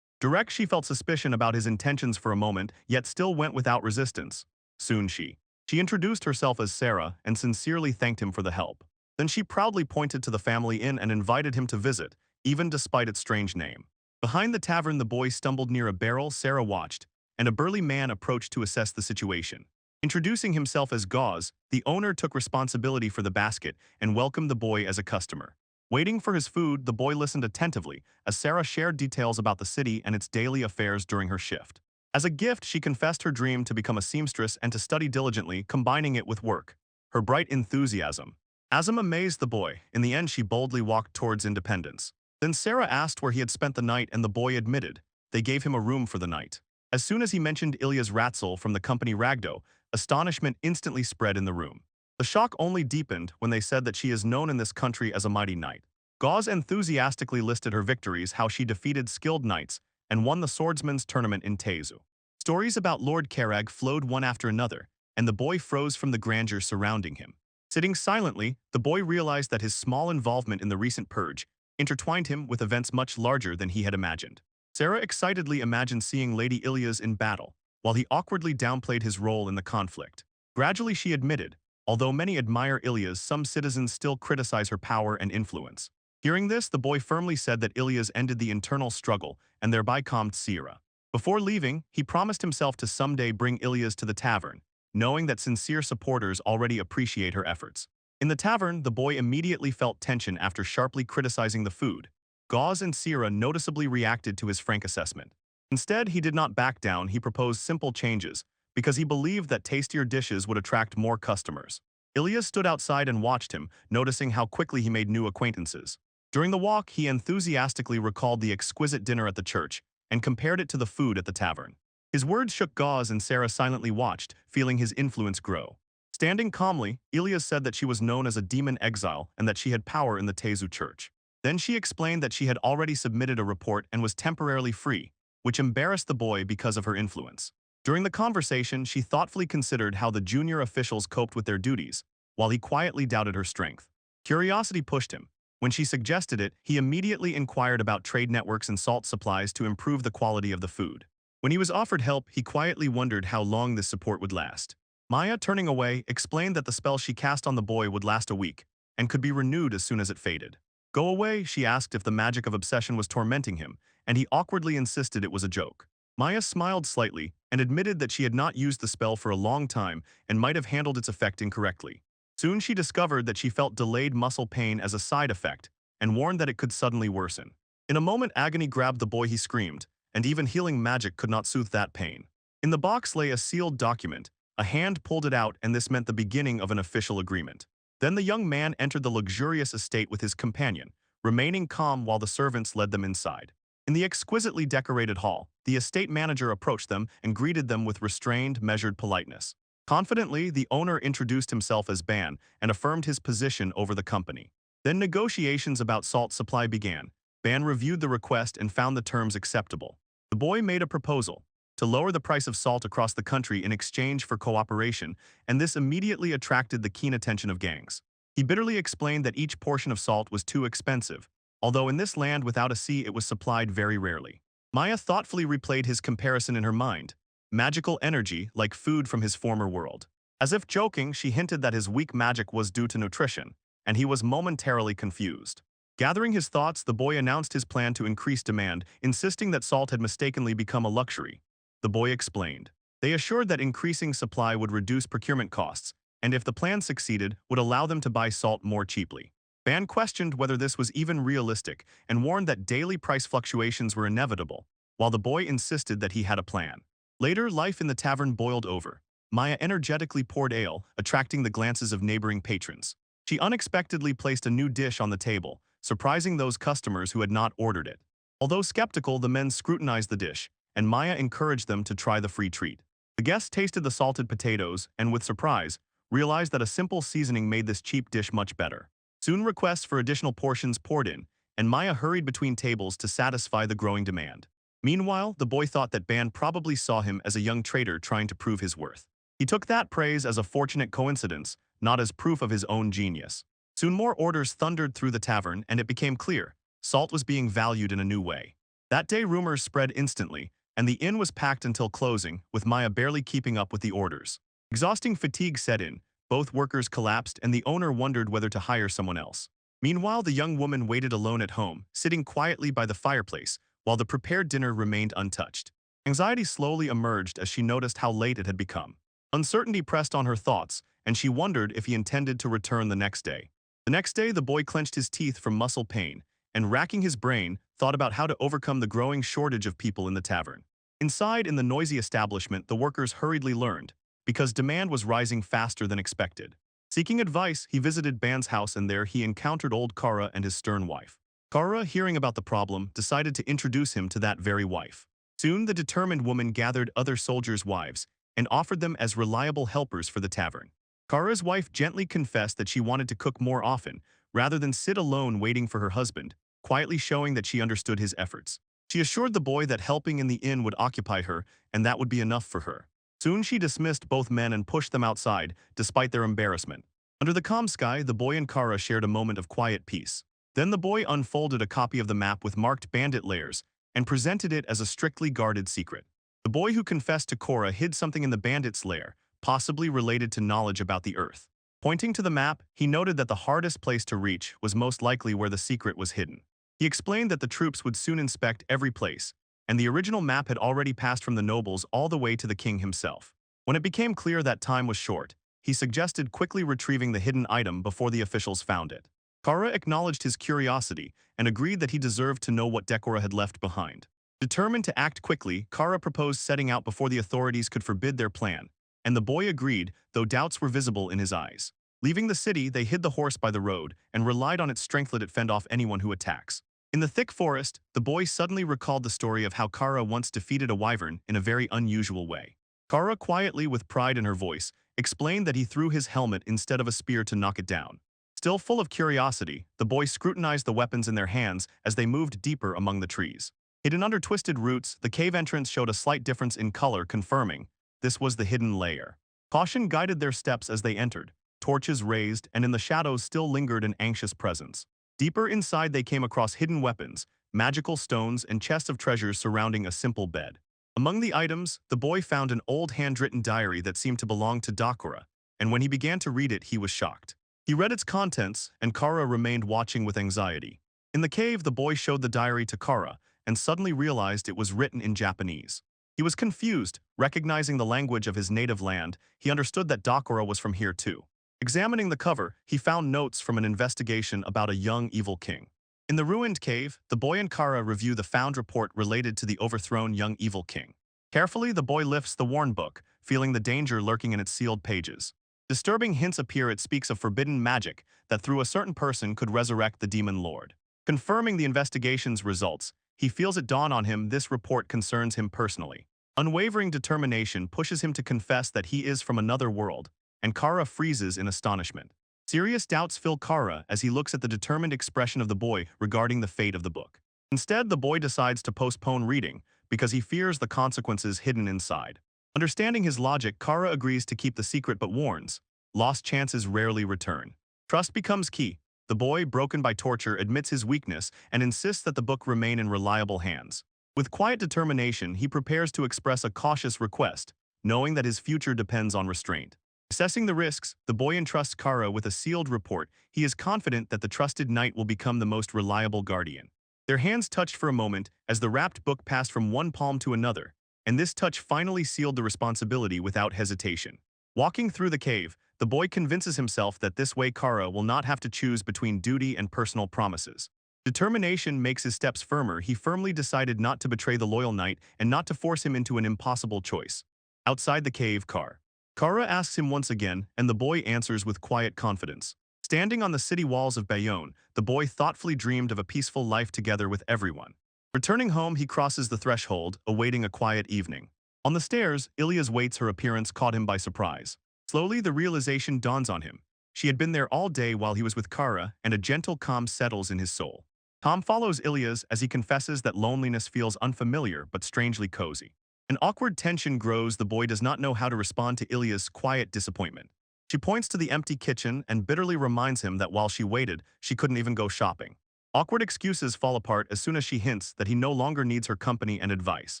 S1: She felt suspicion about his intentions for a moment, yet still went without resistance. Soon she introduced herself as Sarah and sincerely thanked him for the help. Then she proudly pointed to the family inn and invited him to visit, even despite its strange name. Behind the tavern, the boy stumbled near a barrel Sarah watched, and a burly man approached to assess the situation. Introducing himself as Gauze, the owner took responsibility for the basket and welcomed the boy as a customer. Waiting for his food, the boy listened attentively as Sarah shared details about the city and its daily affairs during her shift. As a gift, she confessed her dream to become a seamstress and to study diligently, combining it with work. Her bright enthusiasm amazed the boy. In the end, she boldly walked towards independence. Then Sarah asked where he had spent the night, and the boy admitted. They gave him a room for the night. As soon as he mentioned Ilya's Ratzel from the company Ragdo, astonishment instantly spread in the room. The shock only deepened when they said that she is known in this country as a mighty knight. Gauze enthusiastically listed her victories, how she defeated skilled knights and won the swordsman's tournament in Tezu. Stories about Lord Karag flowed one after another, and the boy froze from the grandeur surrounding him. Sitting silently, the boy realized that his small involvement in the recent purge intertwined him with events much larger than he had imagined. Sarah excitedly imagined seeing Lady Ilias in battle, while he awkwardly downplayed his role in the conflict. Gradually she admitted, although many admire Ilias, some citizens still criticize her power and influence. Hearing this, the boy firmly said that Ilias ended the internal struggle and thereby calmed Sarah. Before leaving, he promised himself to someday bring Ilias to the tavern, knowing that sincere supporters already appreciate her efforts. In the tavern, the boy immediately felt tension after sharply criticizing the food. Gauze and Sarah noticeably reacted to his frank assessment. Instead, he did not back down. He proposed simple changes, because he believed that tastier dishes would attract more customers. Ilias stood outside and watched him, noticing how quickly he made new acquaintances. During the walk, he enthusiastically recalled the exquisite dinner at the church and compared it to the food at the tavern. His words shook Gauze, and Sarah silently watched, feeling his influence grow. Standing calmly, Ilias said that she was known as a demon exile and that she had power in the Tezu church. Then she explained that she had already submitted a report and was temporarily free, which embarrassed the boy because of her influence. During the conversation, she thoughtfully considered how the junior officials coped with their duties, while he quietly doubted her strength. Curiosity pushed him. When she suggested it, he immediately inquired about trade networks and salt supplies to improve the quality of the food. When he was offered help, he quietly wondered how long this support would last. Maya, turning away, explained that the spell she cast on the boy would last a week and could be renewed as soon as it faded. Go away, she asked if the magic of obsession was tormenting him, and he awkwardly insisted it was a joke. Maya smiled slightly and admitted that she had not used the spell for a long time and might have handled its effect incorrectly. Soon she discovered that she felt delayed muscle pain as a side effect and warned that it could suddenly worsen. In a moment, agony grabbed the boy. He screamed, and even healing magic could not soothe that pain. In the box lay a sealed document. A hand pulled it out, and this meant the beginning of an official agreement. Then the young man entered the luxurious estate with his companion, remaining calm while the servants led them inside. In the exquisitely decorated hall, the estate manager approached them and greeted them with restrained, measured politeness. Confidently, the owner introduced himself as Ban and affirmed his position over the company. Then negotiations about salt supply began. Ban reviewed the request and found the terms acceptable. The boy made a proposal to lower the price of salt across the country in exchange for cooperation, and this immediately attracted the keen attention of gangs. He bitterly explained that each portion of salt was too expensive, although in this land without a sea it was supplied very rarely. Maya thoughtfully replayed his comparison in her mind. Magical energy, like food from his former world. As if joking, she hinted that his weak magic was due to nutrition, and he was momentarily confused. Gathering his thoughts, the boy announced his plan to increase demand, insisting that salt had mistakenly become a luxury. The boy explained. They assured that increasing supply would reduce procurement costs, and if the plan succeeded, would allow them to buy salt more cheaply. Ban questioned whether this was even realistic and warned that daily price fluctuations were inevitable, while the boy insisted that he had a plan. Later, life in the tavern boiled over. Maya energetically poured ale, attracting the glances of neighboring patrons. She unexpectedly placed a new dish on the table, surprising those customers who had not ordered it. Although skeptical, the men scrutinized the dish, and Maya encouraged them to try the free treat. The guests tasted the salted potatoes and, with surprise, realized that a simple seasoning made this cheap dish much better. Soon requests for additional portions poured in, and Maya hurried between tables to satisfy the growing demand. Meanwhile, the boy thought that Ban probably saw him as a young trader trying to prove his worth. He took that praise as a fortunate coincidence, not as proof of his own genius. Soon more orders thundered through the tavern, and it became clear salt was being valued in a new way. That day, rumors spread instantly, and the inn was packed until closing, with Maya barely keeping up with the orders. Exhausting fatigue set in, both workers collapsed, and the owner wondered whether to hire someone else. Meanwhile, the young woman waited alone at home, sitting quietly by the fireplace, while the prepared dinner remained untouched. Anxiety slowly emerged as she noticed how late it had become. Uncertainty pressed on her thoughts, and she wondered if he intended to return the next day. The next day, the boy clenched his teeth from muscle pain, and racking his brain, thought about how to overcome the growing shortage of people in the tavern. Inside, in the noisy establishment, the workers hurriedly learned, because demand was rising faster than expected. Seeking advice, he visited Ban's house, and there he encountered old Kara and his stern wife. Kara, hearing about the problem, decided to introduce him to that very wife. Soon, the determined woman gathered other soldiers' wives and offered them as reliable helpers for the tavern. Kara's wife gently confessed that she wanted to cook more often, rather than sit alone waiting for her husband, quietly showing that she understood his efforts. She assured the boy that helping in the inn would occupy her, and that would be enough for her. Soon she dismissed both men and pushed them outside, despite their embarrassment. Under the calm sky, the boy and Kara shared a moment of quiet peace. Then the boy unfolded a copy of the map with marked bandit layers and presented it as a strictly guarded secret. The boy who confessed to Kara hid something in the bandit's lair, possibly related to knowledge about the Earth. Pointing to the map, he noted that the hardest place to reach was most likely where the secret was hidden. He explained that the troops would soon inspect every place, and the original map had already passed from the nobles all the way to the king himself. When it became clear that time was short, he suggested quickly retrieving the hidden item before the officials found it. Kara acknowledged his curiosity and agreed that he deserved to know what Decora had left behind. Determined to act quickly, Kara proposed setting out before the authorities could forbid their plan, and the boy agreed, though doubts were visible in his eyes. Leaving the city, they hid the horse by the road and relied on its strength to fend off anyone who attacks. In the thick forest, the boy suddenly recalled the story of how Kara once defeated a wyvern in a very unusual way. Kara, quietly with pride in her voice, explained that he threw his helmet instead of a spear to knock it down. Still full of curiosity, the boy scrutinized the weapons in their hands as they moved deeper among the trees. Hidden under twisted roots, the cave entrance showed a slight difference in color, confirming this was the hidden lair. Caution guided their steps as they entered. Torches raised, and in the shadows still lingered an anxious presence. Deeper inside, they came across hidden weapons, magical stones, and chests of treasures surrounding a simple bed. Among the items, the boy found an old handwritten diary that seemed to belong to Dakora, and when he began to read it, he was shocked. He read its contents, and Kara remained watching with anxiety. In the cave, the boy showed the diary to Kara, and suddenly realized it was written in Japanese. He was confused. Recognizing the language of his native land, he understood that Dakora was from here too. Examining the cover, he found notes from an investigation about a young evil king. In the ruined cave, the boy and Kara review the found report related to the overthrown young evil king. Carefully, the boy lifts the worn book, feeling the danger lurking in its sealed pages. Disturbing hints appear. It speaks of forbidden magic that through a certain person could resurrect the demon lord. Confirming the investigation's results, he feels it dawn on him this report concerns him personally. Unwavering determination pushes him to confess that he is from another world, and Kara freezes in astonishment. Serious doubts fill Kara as he looks at the determined expression of the boy regarding the fate of the book. Instead, the boy decides to postpone reading because he fears the consequences hidden inside. Understanding his logic, Kara agrees to keep the secret but warns, lost chances rarely return. Trust becomes key. The boy, broken by torture, admits his weakness and insists that the book remain in reliable hands. With quiet determination, he prepares to express a cautious request, knowing that his future depends on restraint. Assessing the risks, the boy entrusts Kara with a sealed report. He is confident that the trusted knight will become the most reliable guardian. Their hands touched for a moment as the wrapped book passed from one palm to another, and this touch finally sealed the responsibility without hesitation. Walking through the cave, the boy convinces himself that this way Kara will not have to choose between duty and personal promises. Determination makes his steps firmer. He firmly decided not to betray the loyal knight and not to force him into an impossible choice. Outside the cave, Kara asks him once again, and the boy answers with quiet confidence. Standing on the city walls of Bayonne, the boy thoughtfully dreamed of a peaceful life together with everyone. Returning home, he crosses the threshold, awaiting a quiet evening. On the stairs, Ilya's waits her appearance caught him by surprise. Slowly, the realization dawns on him. She had been there all day while he was with Kara, and a gentle calm settles in his soul. Tom follows Ilya's as he confesses that loneliness feels unfamiliar but strangely cozy. An awkward tension grows. The boy does not know how to respond to Ilya's quiet disappointment. She points to the empty kitchen and bitterly reminds him that while she waited, she couldn't even go shopping. Awkward excuses fall apart as soon as she hints that he no longer needs her company and advice.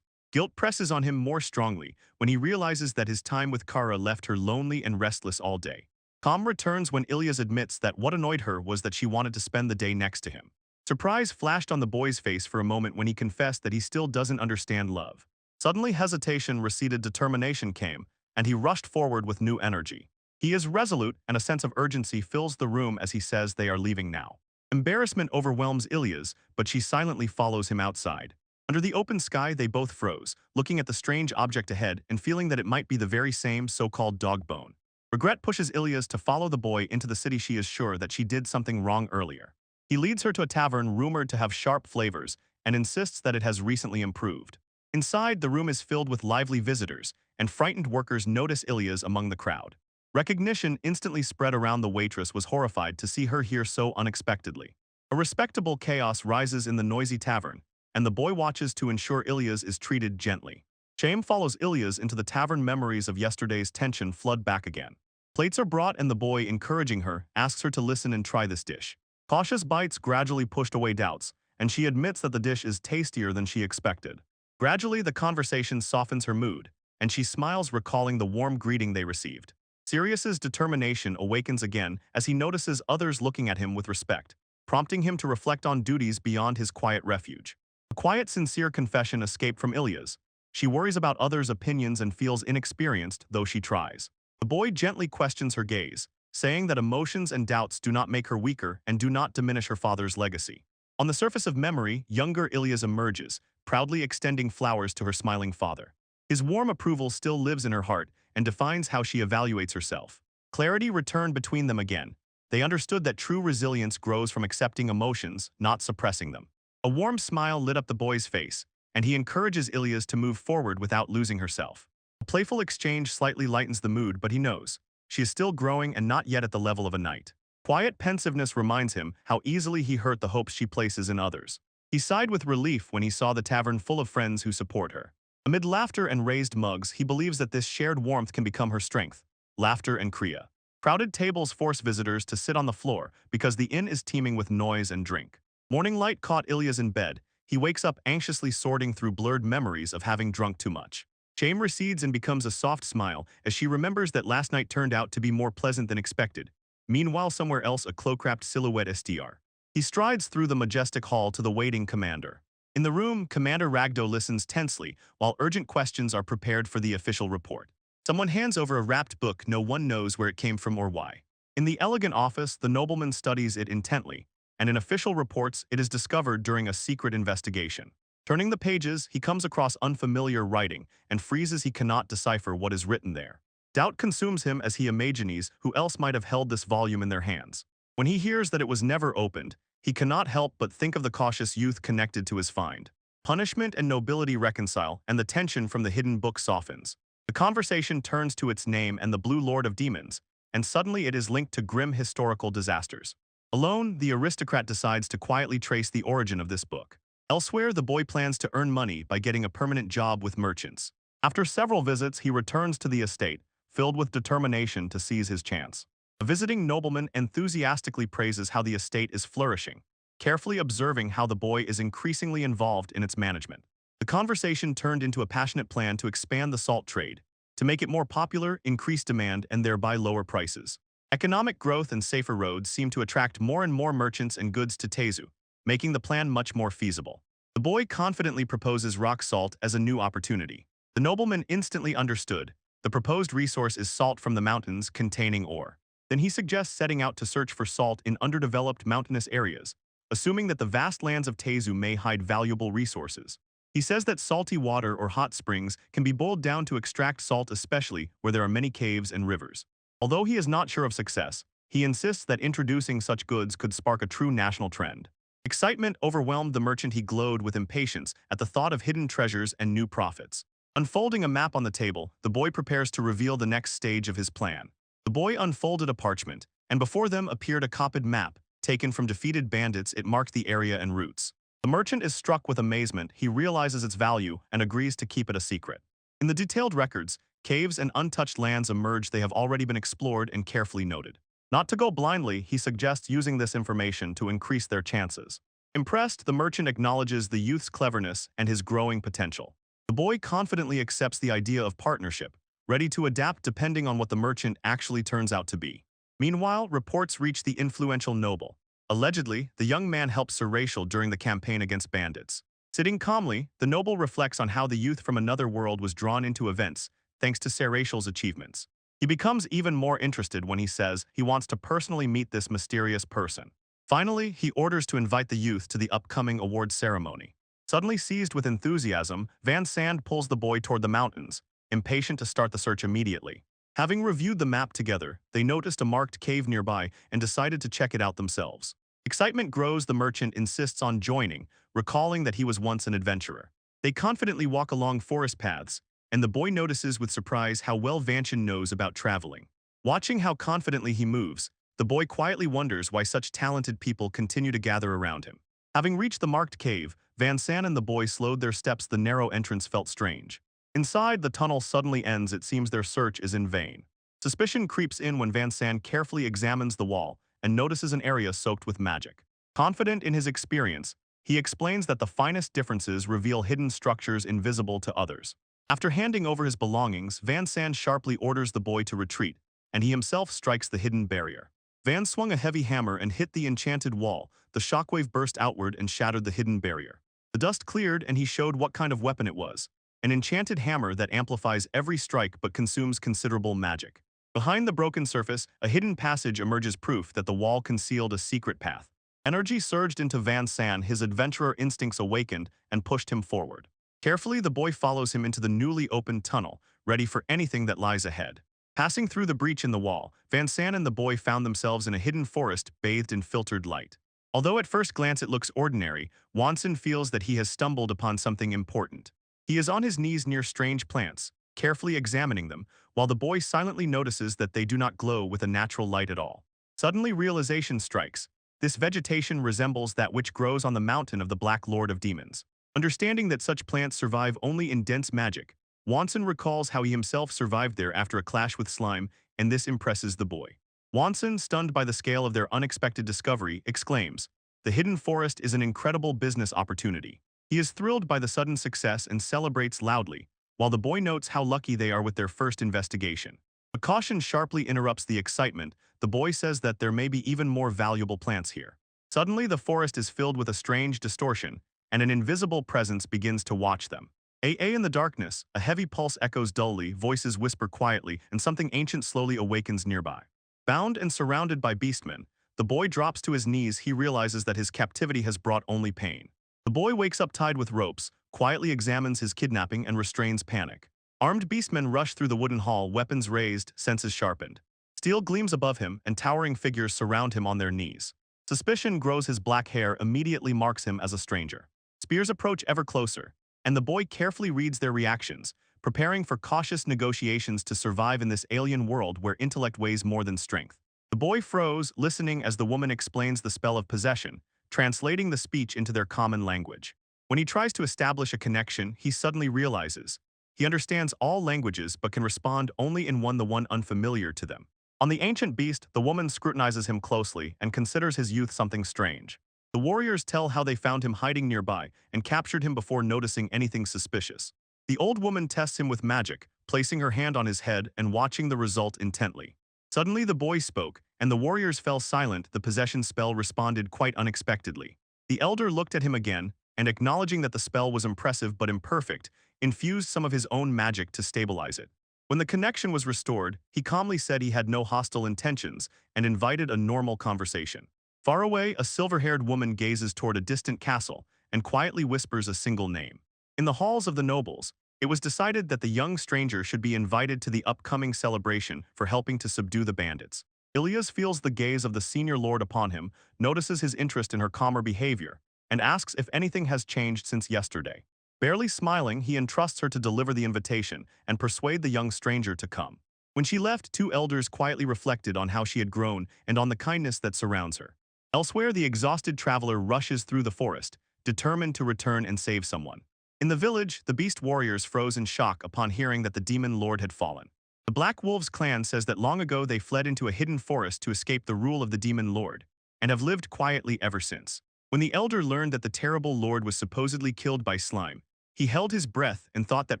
S1: Guilt presses on him more strongly when he realizes that his time with Kara left her lonely and restless all day. Calm returns when Ilyas admits that what annoyed her was that she wanted to spend the day next to him. Surprise flashed on the boy's face for a moment when he confessed that he still doesn't understand love. Suddenly, hesitation receded, determination came, and he rushed forward with new energy. He is resolute, and a sense of urgency fills the room as he says they are leaving now. Embarrassment overwhelms Ilyas, but she silently follows him outside. Under the open sky, they both froze, looking at the strange object ahead and feeling that it might be the very same so-called dog bone. Regret pushes Ilyas to follow the boy into the city. She is sure that she did something wrong earlier. He leads her to a tavern rumored to have sharp flavors and insists that it has recently improved. Inside, the room is filled with lively visitors, and frightened workers notice Ilyas among the crowd. Recognition instantly spread around. The waitress was horrified to see her here so unexpectedly. A respectable chaos rises in the noisy tavern, and the boy watches to ensure Ilyas is treated gently. Shame follows Ilyas into the tavern. Memories of yesterday's tension flood back again. Plates are brought and the boy, encouraging her, asks her to listen and try this dish. Cautious bites gradually pushed away doubts, and she admits that the dish is tastier than she expected. Gradually, the conversation softens her mood, and she smiles, recalling the warm greeting they received. Sirius's determination awakens again as he notices others looking at him with respect, prompting him to reflect on duties beyond his quiet refuge. A quiet, sincere confession escaped from Ilyas. She worries about others' opinions and feels inexperienced, though she tries. The boy gently questions her gaze, saying that emotions and doubts do not make her weaker and do not diminish her father's legacy. On the surface of memory, younger Ilyas emerges, proudly extending flowers to her smiling father. His warm approval still lives in her heart and defines how she evaluates herself. Clarity returned between them again. They understood that true resilience grows from accepting emotions, not suppressing them. A warm smile lit up the boy's face, and he encourages Ilyas to move forward without losing herself. A playful exchange slightly lightens the mood, but he knows she is still growing and not yet at the level of a knight. Quiet pensiveness reminds him how easily he hurt the hopes she places in others. He sighed with relief when he saw the tavern full of friends who support her. Amid laughter and raised mugs, he believes that this shared warmth can become her strength. Laughter and kriya. Crowded tables force visitors to sit on the floor because the inn is teeming with noise and drink. Morning light caught Ilyas in bed. He wakes up anxiously, sorting through blurred memories of having drunk too much. Shame recedes and becomes a soft smile as she remembers that last night turned out to be more pleasant than expected. Meanwhile, somewhere else, a cloak-wrapped silhouette str. He strides through the majestic hall to the waiting commander. In the room, Commander Ragdo listens tensely while urgent questions are prepared for the official report. Someone hands over a wrapped book. No one knows where it came from or why. In the elegant office, the nobleman studies it intently, and in official reports, it is discovered during a secret investigation. Turning the pages, he comes across unfamiliar writing and freezes. He cannot decipher what is written there. Doubt consumes him as he imagines who else might have held this volume in their hands. When he hears that it was never opened, he cannot help but think of the cautious youth connected to his find. Punishment and nobility reconcile, and the tension from the hidden book softens. The conversation turns to its name and the Blue Lord of Demons, and suddenly it is linked to grim historical disasters. Alone, the aristocrat decides to quietly trace the origin of this book. Elsewhere, the boy plans to earn money by getting a permanent job with merchants. After several visits, he returns to the estate, filled with determination to seize his chance. A visiting nobleman enthusiastically praises how the estate is flourishing, carefully observing how the boy is increasingly involved in its management. The conversation turned into a passionate plan to expand the salt trade, to make it more popular, increase demand, and thereby lower prices. Economic growth and safer roads seem to attract more and more merchants and goods to Tezu, making the plan much more feasible. The boy confidently proposes rock salt as a new opportunity. The nobleman instantly understood. The proposed resource is salt from the mountains containing ore. Then he suggests setting out to search for salt in underdeveloped mountainous areas, assuming that the vast lands of Tezu may hide valuable resources. He says that salty water or hot springs can be boiled down to extract salt, especially where there are many caves and rivers. Although he is not sure of success, he insists that introducing such goods could spark a true national trend. Excitement overwhelmed the merchant. He glowed with impatience at the thought of hidden treasures and new profits. Unfolding a map on the table, the boy prepares to reveal the next stage of his plan. The boy unfolded a parchment, and before them appeared a copied map, taken from defeated bandits. It marked the area and routes. The merchant is struck with amazement. He realizes its value and agrees to keep it a secret. In the detailed records, caves and untouched lands emerge. They have already been explored and carefully noted. Not to go blindly, he suggests using this information to increase their chances. Impressed, the merchant acknowledges the youth's cleverness and his growing potential. The boy confidently accepts the idea of partnership, ready to adapt depending on what the merchant actually turns out to be. Meanwhile, reports reach the influential noble. Allegedly, the young man helped Sir Rachel during the campaign against bandits. Sitting calmly, the noble reflects on how the youth from another world was drawn into events, thanks to Sir Rachel's achievements. He becomes even more interested when he says he wants to personally meet this mysterious person. Finally, he orders to invite the youth to the upcoming award ceremony. Suddenly seized with enthusiasm, Van Sand pulls the boy toward the mountains, impatient to start the search immediately. Having reviewed the map together, they noticed a marked cave nearby and decided to check it out themselves. Excitement grows. The merchant insists on joining, recalling that he was once an adventurer. They confidently walk along forest paths, and the boy notices with surprise how well Vanshan knows about traveling. Watching how confidently he moves, the boy quietly wonders why such talented people continue to gather around him. Having reached the marked cave, Van San and the boy slowed their steps. The narrow entrance felt strange. Inside, the tunnel suddenly ends. It seems their search is in vain. Suspicion creeps in when Van San carefully examines the wall and notices an area soaked with magic. Confident in his experience, he explains that the finest differences reveal hidden structures invisible to others. After handing over his belongings, Van San sharply orders the boy to retreat, and he himself strikes the hidden barrier. Van swung a heavy hammer and hit the enchanted wall. The shockwave burst outward and shattered the hidden barrier. The dust cleared and he showed what kind of weapon it was. An enchanted hammer that amplifies every strike but consumes considerable magic. Behind the broken surface, a hidden passage emerges, proof that the wall concealed a secret path. Energy surged into Van San. His adventurer instincts awakened and pushed him forward. Carefully, the boy follows him into the newly opened tunnel, ready for anything that lies ahead. Passing through the breach in the wall, Van San and the boy found themselves in a hidden forest bathed in filtered light. Although at first glance it looks ordinary, Wanson feels that he has stumbled upon something important. He is on his knees near strange plants, carefully examining them, while the boy silently notices that they do not glow with a natural light at all. Suddenly realization strikes. This vegetation resembles that which grows on the mountain of the Black Lord of Demons. Understanding that such plants survive only in dense magic, Wanson recalls how he himself survived there after a clash with slime, and this impresses the boy. Wanson, stunned by the scale of their unexpected discovery, exclaims, "The hidden forest is an incredible business opportunity." He is thrilled by the sudden success and celebrates loudly, while the boy notes how lucky they are with their first investigation. A caution sharply interrupts the excitement. The boy says that there may be even more valuable plants here. Suddenly, the forest is filled with a strange distortion, and an invisible presence begins to watch them. In the darkness, a heavy pulse echoes dully, voices whisper quietly, and something ancient slowly awakens nearby. Bound and surrounded by beastmen, the boy drops to his knees. He realizes that his captivity has brought only pain. The boy wakes up tied with ropes, quietly examines his kidnapping and restrains panic. Armed beastmen rush through the wooden hall, weapons raised, senses sharpened. Steel gleams above him, and towering figures surround him on their knees. Suspicion grows. His black hair immediately marks him as a stranger. Spears approach ever closer, and the boy carefully reads their reactions, preparing for cautious negotiations to survive in this alien world where intellect weighs more than strength. The boy froze, listening as the woman explains the spell of possession, translating the speech into their common language. When he tries to establish a connection, he suddenly realizes he understands all languages but can respond only in the one unfamiliar to them. On the ancient beast, the woman scrutinizes him closely and considers his youth something strange. The warriors tell how they found him hiding nearby and captured him before noticing anything suspicious. The old woman tests him with magic, placing her hand on his head and watching the result intently. Suddenly the boy spoke, and the warriors fell silent. The possession spell responded quite unexpectedly. The elder looked at him again, and acknowledging that the spell was impressive but imperfect, infused some of his own magic to stabilize it. When the connection was restored, he calmly said he had no hostile intentions and invited a normal conversation. Far away, a silver-haired woman gazes toward a distant castle and quietly whispers a single name. In the halls of the nobles, it was decided that the young stranger should be invited to the upcoming celebration for helping to subdue the bandits. Ilias feels the gaze of the senior lord upon him, notices his interest in her calmer behavior, and asks if anything has changed since yesterday. Barely smiling, he entrusts her to deliver the invitation and persuade the young stranger to come. When she left, two elders quietly reflected on how she had grown and on the kindness that surrounds her. Elsewhere, the exhausted traveler rushes through the forest, determined to return and save someone. In the village, the beast warriors froze in shock upon hearing that the demon lord had fallen. The Black Wolves clan says that long ago they fled into a hidden forest to escape the rule of the demon lord, and have lived quietly ever since. When the elder learned that the terrible lord was supposedly killed by slime, he held his breath and thought that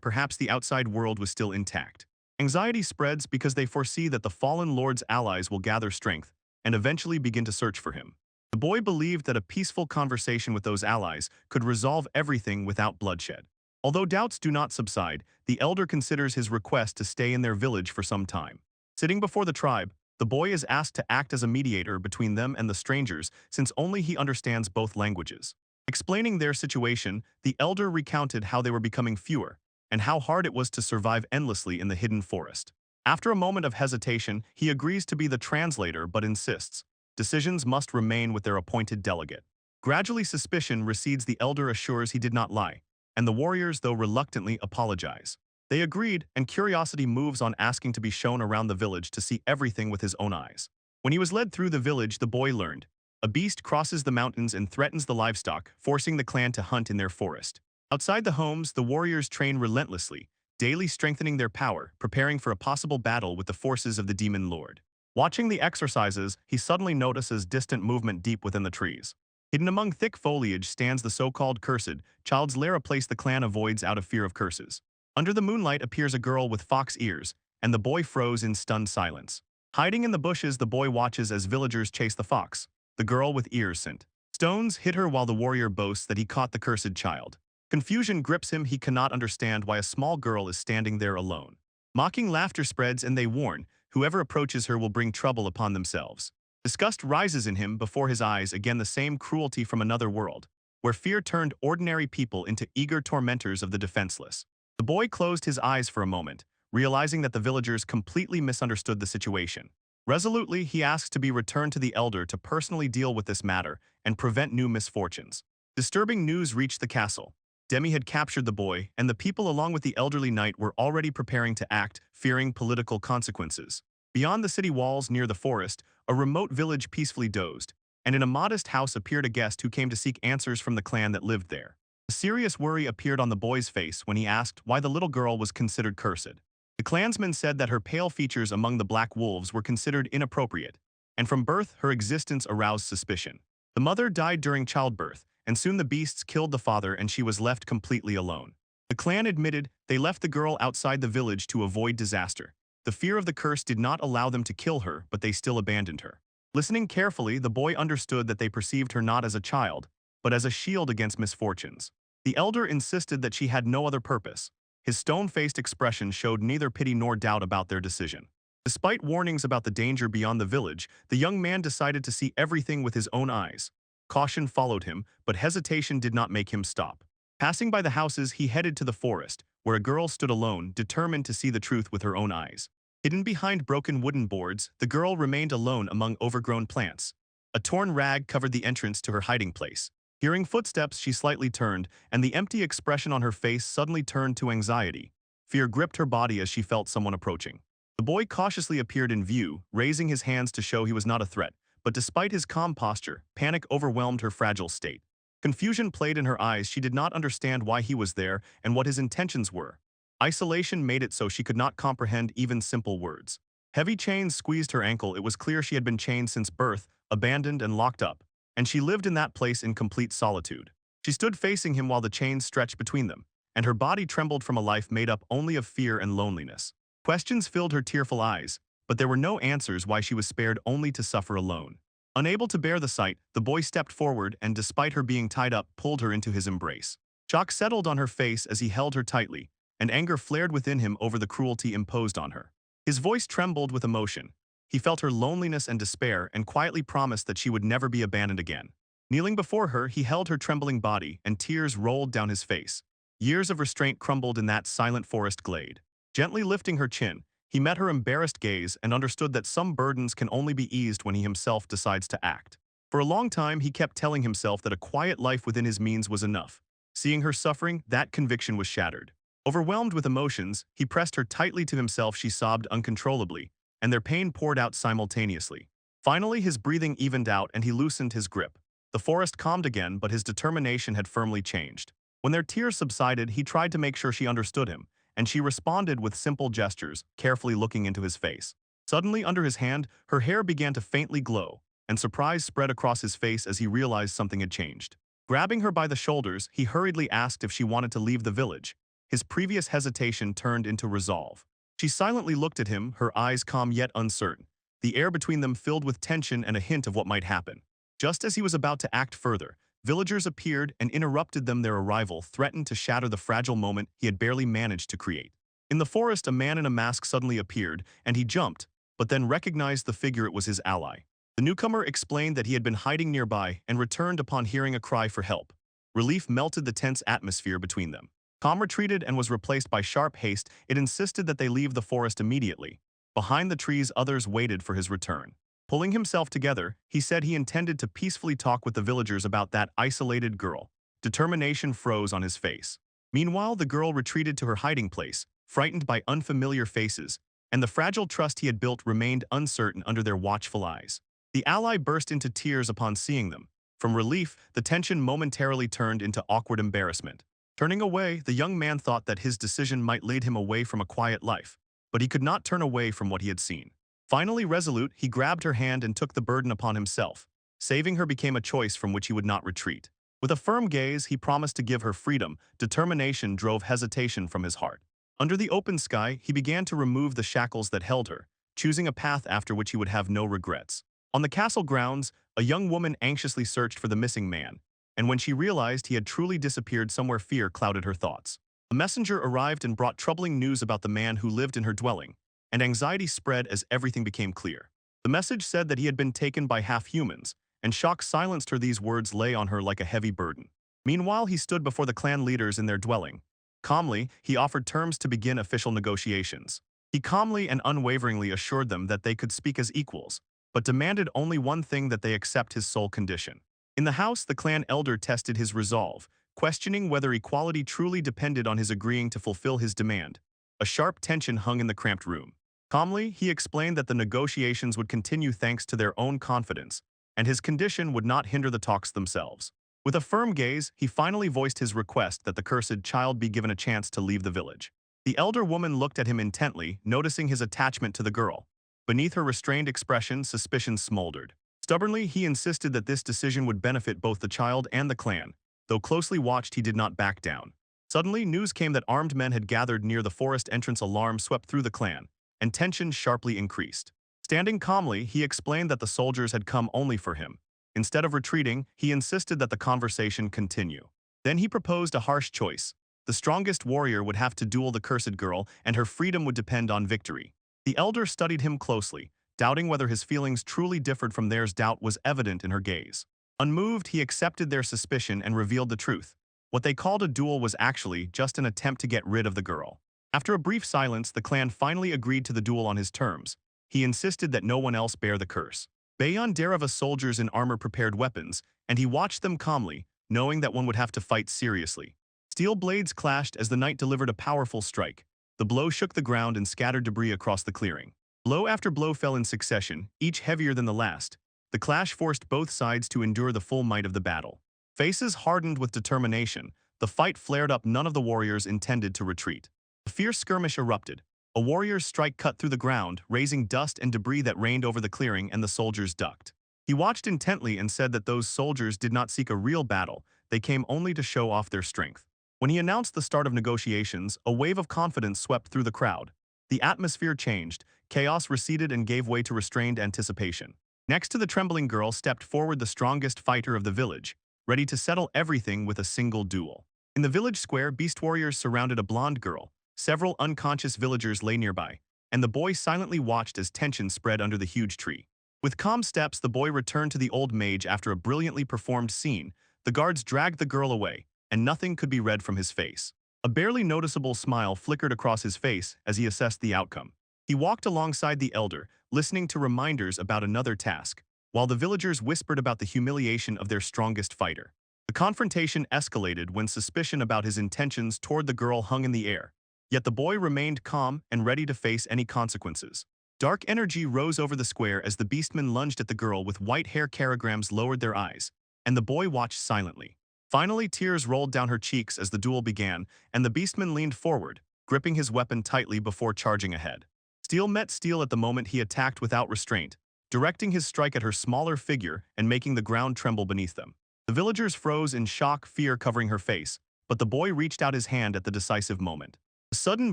S1: perhaps the outside world was still intact. Anxiety spreads because they foresee that the fallen lord's allies will gather strength and eventually begin to search for him. The boy believed that a peaceful conversation with those allies could resolve everything without bloodshed. Although doubts do not subside, the elder considers his request to stay in their village for some time. Sitting before the tribe, the boy is asked to act as a mediator between them and the strangers since only he understands both languages. Explaining their situation, the elder recounted how they were becoming fewer and how hard it was to survive endlessly in the hidden forest. After a moment of hesitation, he agrees to be the translator but insists decisions must remain with their appointed delegate. Gradually, suspicion recedes. The elder assures he did not lie, and the warriors, though reluctantly, apologize. They agreed, and curiosity moves on asking to be shown around the village to see everything with his own eyes. When he was led through the village, the boy learned a beast crosses the mountains and threatens the livestock, forcing the clan to hunt in their forest. Outside the homes, the warriors train relentlessly, daily strengthening their power, preparing for a possible battle with the forces of the demon lord. Watching the exercises, he suddenly notices distant movement deep within the trees. Hidden among thick foliage stands the so-called cursed, child's lair, a place the clan avoids out of fear of curses. Under the moonlight appears a girl with fox ears, and the boy froze in stunned silence. Hiding in the bushes, the boy watches as villagers chase the fox. The girl with ears scent. Stones hit her while the warrior boasts that he caught the cursed child. Confusion grips him. He cannot understand why a small girl is standing there alone. Mocking laughter spreads, and they warn, whoever approaches her will bring trouble upon themselves. Disgust rises in him. Before his eyes again the same cruelty from another world, where fear turned ordinary people into eager tormentors of the defenseless. The boy closed his eyes for a moment, realizing that the villagers completely misunderstood the situation. Resolutely, he asks to be returned to the elder to personally deal with this matter and prevent new misfortunes. Disturbing news reached the castle. Demi had captured the boy, and the people along with the elderly knight were already preparing to act, fearing political consequences. Beyond the city walls near the forest, a remote village peacefully dozed, and in a modest house appeared a guest who came to seek answers from the clan that lived there. A serious worry appeared on the boy's face when he asked why the little girl was considered cursed. The clansman said that her pale features among the black wolves were considered inappropriate, and from birth her existence aroused suspicion. The mother died during childbirth, and soon the beasts killed the father and she was left completely alone. The clan admitted they left the girl outside the village to avoid disaster. The fear of the curse did not allow them to kill her, but they still abandoned her. Listening carefully, the boy understood that they perceived her not as a child, but as a shield against misfortunes. The elder insisted that she had no other purpose. His stone-faced expression showed neither pity nor doubt about their decision. Despite warnings about the danger beyond the village, the young man decided to see everything with his own eyes. Caution followed him, but hesitation did not make him stop. Passing by the houses, he headed to the forest, where a girl stood alone, determined to see the truth with her own eyes. Hidden behind broken wooden boards, the girl remained alone among overgrown plants. A torn rag covered the entrance to her hiding place. Hearing footsteps, she slightly turned, and the empty expression on her face suddenly turned to anxiety. Fear gripped her body as she felt someone approaching. The boy cautiously appeared in view, raising his hands to show he was not a threat. But despite his calm posture, panic overwhelmed her fragile state. Confusion played in her eyes. She did not understand why he was there and what his intentions were. Isolation made it so she could not comprehend even simple words. Heavy chains squeezed her ankle. It was clear she had been chained since birth, abandoned and locked up, and she lived in that place in complete solitude. She stood facing him while the chains stretched between them, and her body trembled from a life made up only of fear and loneliness. Questions filled her tearful eyes, but there were no answers why she was spared only to suffer alone. Unable to bear the sight, the boy stepped forward and, despite her being tied up, pulled her into his embrace. Shock settled on her face as he held her tightly, and anger flared within him over the cruelty imposed on her. His voice trembled with emotion. He felt her loneliness and despair and quietly promised that she would never be abandoned again. Kneeling before her, he held her trembling body, and tears rolled down his face. Years of restraint crumbled in that silent forest glade. Gently lifting her chin, he met her embarrassed gaze and understood that some burdens can only be eased when he himself decides to act. For a long time, he kept telling himself that a quiet life within his means was enough. Seeing her suffering, that conviction was shattered. Overwhelmed with emotions, he pressed her tightly to himself. She sobbed uncontrollably, and their pain poured out simultaneously. Finally, his breathing evened out and he loosened his grip. The forest calmed again, but his determination had firmly changed. When their tears subsided, he tried to make sure she understood him, and she responded with simple gestures, carefully looking into his face. Suddenly, under his hand, her hair began to faintly glow, and surprise spread across his face as he realized something had changed. Grabbing her by the shoulders, he hurriedly asked if she wanted to leave the village. His previous hesitation turned into resolve. She silently looked at him, her eyes calm yet uncertain, the air between them filled with tension and a hint of what might happen. Just as he was about to act further, villagers appeared and interrupted them. Their arrival threatened to shatter the fragile moment he had barely managed to create. In the forest, a man in a mask suddenly appeared, and he jumped, but then recognized the figure. It was his ally. The newcomer explained that he had been hiding nearby and returned upon hearing a cry for help. Relief melted the tense atmosphere between them. Calm retreated and was replaced by sharp haste. It insisted that they leave the forest immediately. Behind the trees, others waited for his return. Pulling himself together, he said he intended to peacefully talk with the villagers about that isolated girl. Determination froze on his face. Meanwhile, the girl retreated to her hiding place, frightened by unfamiliar faces, and the fragile trust he had built remained uncertain under their watchful eyes. The ally burst into tears upon seeing them. From relief, the tension momentarily turned into awkward embarrassment. Turning away, the young man thought that his decision might lead him away from a quiet life, but he could not turn away from what he had seen. Finally resolute, he grabbed her hand and took the burden upon himself. Saving her became a choice from which he would not retreat. With a firm gaze, he promised to give her freedom. Determination drove hesitation from his heart. Under the open sky, he began to remove the shackles that held her, choosing a path after which he would have no regrets. On the castle grounds, a young woman anxiously searched for the missing man, and when she realized he had truly disappeared somewhere, fear clouded her thoughts. A messenger arrived and brought troubling news about the man who lived in her dwelling, and anxiety spread as everything became clear. The message said that he had been taken by half-humans, and shock silenced her. These words lay on her like a heavy burden. Meanwhile, he stood before the clan leaders in their dwelling. Calmly, he offered terms to begin official negotiations. He calmly and unwaveringly assured them that they could speak as equals, but demanded only one thing: that they accept his sole condition. In the house, the clan elder tested his resolve, questioning whether equality truly depended on his agreeing to fulfill his demand. A sharp tension hung in the cramped room. Calmly, he explained that the negotiations would continue thanks to their own confidence, and his condition would not hinder the talks themselves. With a firm gaze, he finally voiced his request that the cursed child be given a chance to leave the village. The elder woman looked at him intently, noticing his attachment to the girl. Beneath her restrained expression, suspicion smoldered. Stubbornly, he insisted that this decision would benefit both the child and the clan. Though closely watched, he did not back down. Suddenly, news came that armed men had gathered near the forest entrance. Alarm swept through the clan, and tension sharply increased. Standing calmly, he explained that the soldiers had come only for him. Instead of retreating, he insisted that the conversation continue. Then he proposed a harsh choice. The strongest warrior would have to duel the cursed girl, and her freedom would depend on victory. The elder studied him closely, doubting whether his feelings truly differed from theirs. Doubt was evident in her gaze. Unmoved, he accepted their suspicion and revealed the truth. What they called a duel was actually just an attempt to get rid of the girl. After a brief silence, the clan finally agreed to the duel on his terms. He insisted that no one else bear the curse. Bayon Dereva soldiers in armor prepared weapons, and he watched them calmly, knowing that one would have to fight seriously. Steel blades clashed as the knight delivered a powerful strike. The blow shook the ground and scattered debris across the clearing. Blow after blow fell in succession, each heavier than the last. The clash forced both sides to endure the full might of the battle. Faces hardened with determination, the fight flared up. None of the warriors intended to retreat. A fierce skirmish erupted. A warrior's strike cut through the ground, raising dust and debris that rained over the clearing, and the soldiers ducked. He watched intently and said that those soldiers did not seek a real battle, they came only to show off their strength. When he announced the start of negotiations, a wave of confidence swept through the crowd. The atmosphere changed, chaos receded and gave way to restrained anticipation. Next to the trembling girl stepped forward the strongest fighter of the village, ready to settle everything with a single duel. In the village square, beast warriors surrounded a blonde girl, Several unconscious villagers lay nearby, and the boy silently watched as tension spread under the huge tree. With calm steps, the boy returned to the old mage after a brilliantly performed scene. The guards dragged the girl away, and nothing could be read from his face. A barely noticeable smile flickered across his face as he assessed the outcome. He walked alongside the elder, listening to reminders about another task, while the villagers whispered about the humiliation of their strongest fighter. The confrontation escalated when suspicion about his intentions toward the girl hung in the air. Yet the boy remained calm and ready to face any consequences. Dark energy rose over the square as the beastmen lunged at the girl with white hair. Caragrams lowered their eyes, and the boy watched silently. Finally, tears rolled down her cheeks as the duel began, and the beastman leaned forward, gripping his weapon tightly before charging ahead. Steel met steel at the moment he attacked without restraint, directing his strike at her smaller figure and making the ground tremble beneath them. The villagers froze in shock, fear covering her face, but the boy reached out his hand at the decisive moment. A sudden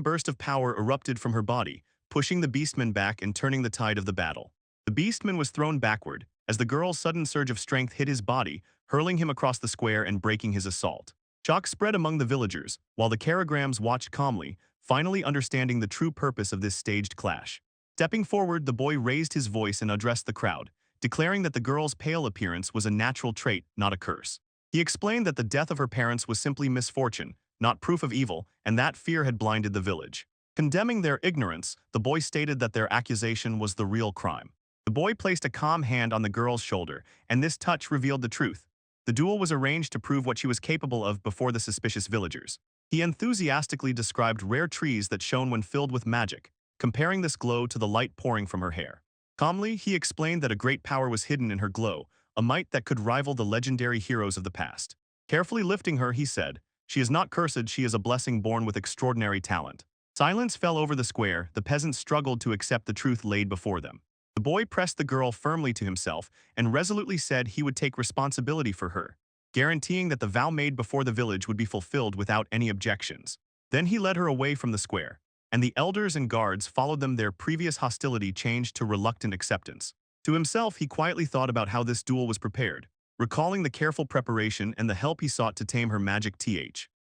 S1: burst of power erupted from her body, pushing the beastman back and turning the tide of the battle. The beastman was thrown backward, as the girl's sudden surge of strength hit his body, hurling him across the square and breaking his assault. Shock spread among the villagers, while the Caragrams watched calmly, finally understanding the true purpose of this staged clash. Stepping forward, the boy raised his voice and addressed the crowd, declaring that the girl's pale appearance was a natural trait, not a curse. He explained that the death of her parents was simply misfortune, not proof of evil, and that fear had blinded the village. Condemning their ignorance, the boy stated that their accusation was the real crime. The boy placed a calm hand on the girl's shoulder, and this touch revealed the truth. The duel was arranged to prove what she was capable of before the suspicious villagers. He enthusiastically described rare trees that shone when filled with magic, comparing this glow to the light pouring from her hair. Calmly, he explained that a great power was hidden in her glow, a might that could rival the legendary heroes of the past. Carefully lifting her, he said, "She is not cursed, she is a blessing born with extraordinary talent." Silence fell over the square. The peasants struggled to accept the truth laid before them. The boy pressed the girl firmly to himself and resolutely said he would take responsibility for her, guaranteeing that the vow made before the village would be fulfilled without any objections. Then he led her away from the square, and the elders and guards followed them. Their previous hostility changed to reluctant acceptance. To himself, he quietly thought about how this duel was prepared, recalling the careful preparation and the help he sought to tame her magic.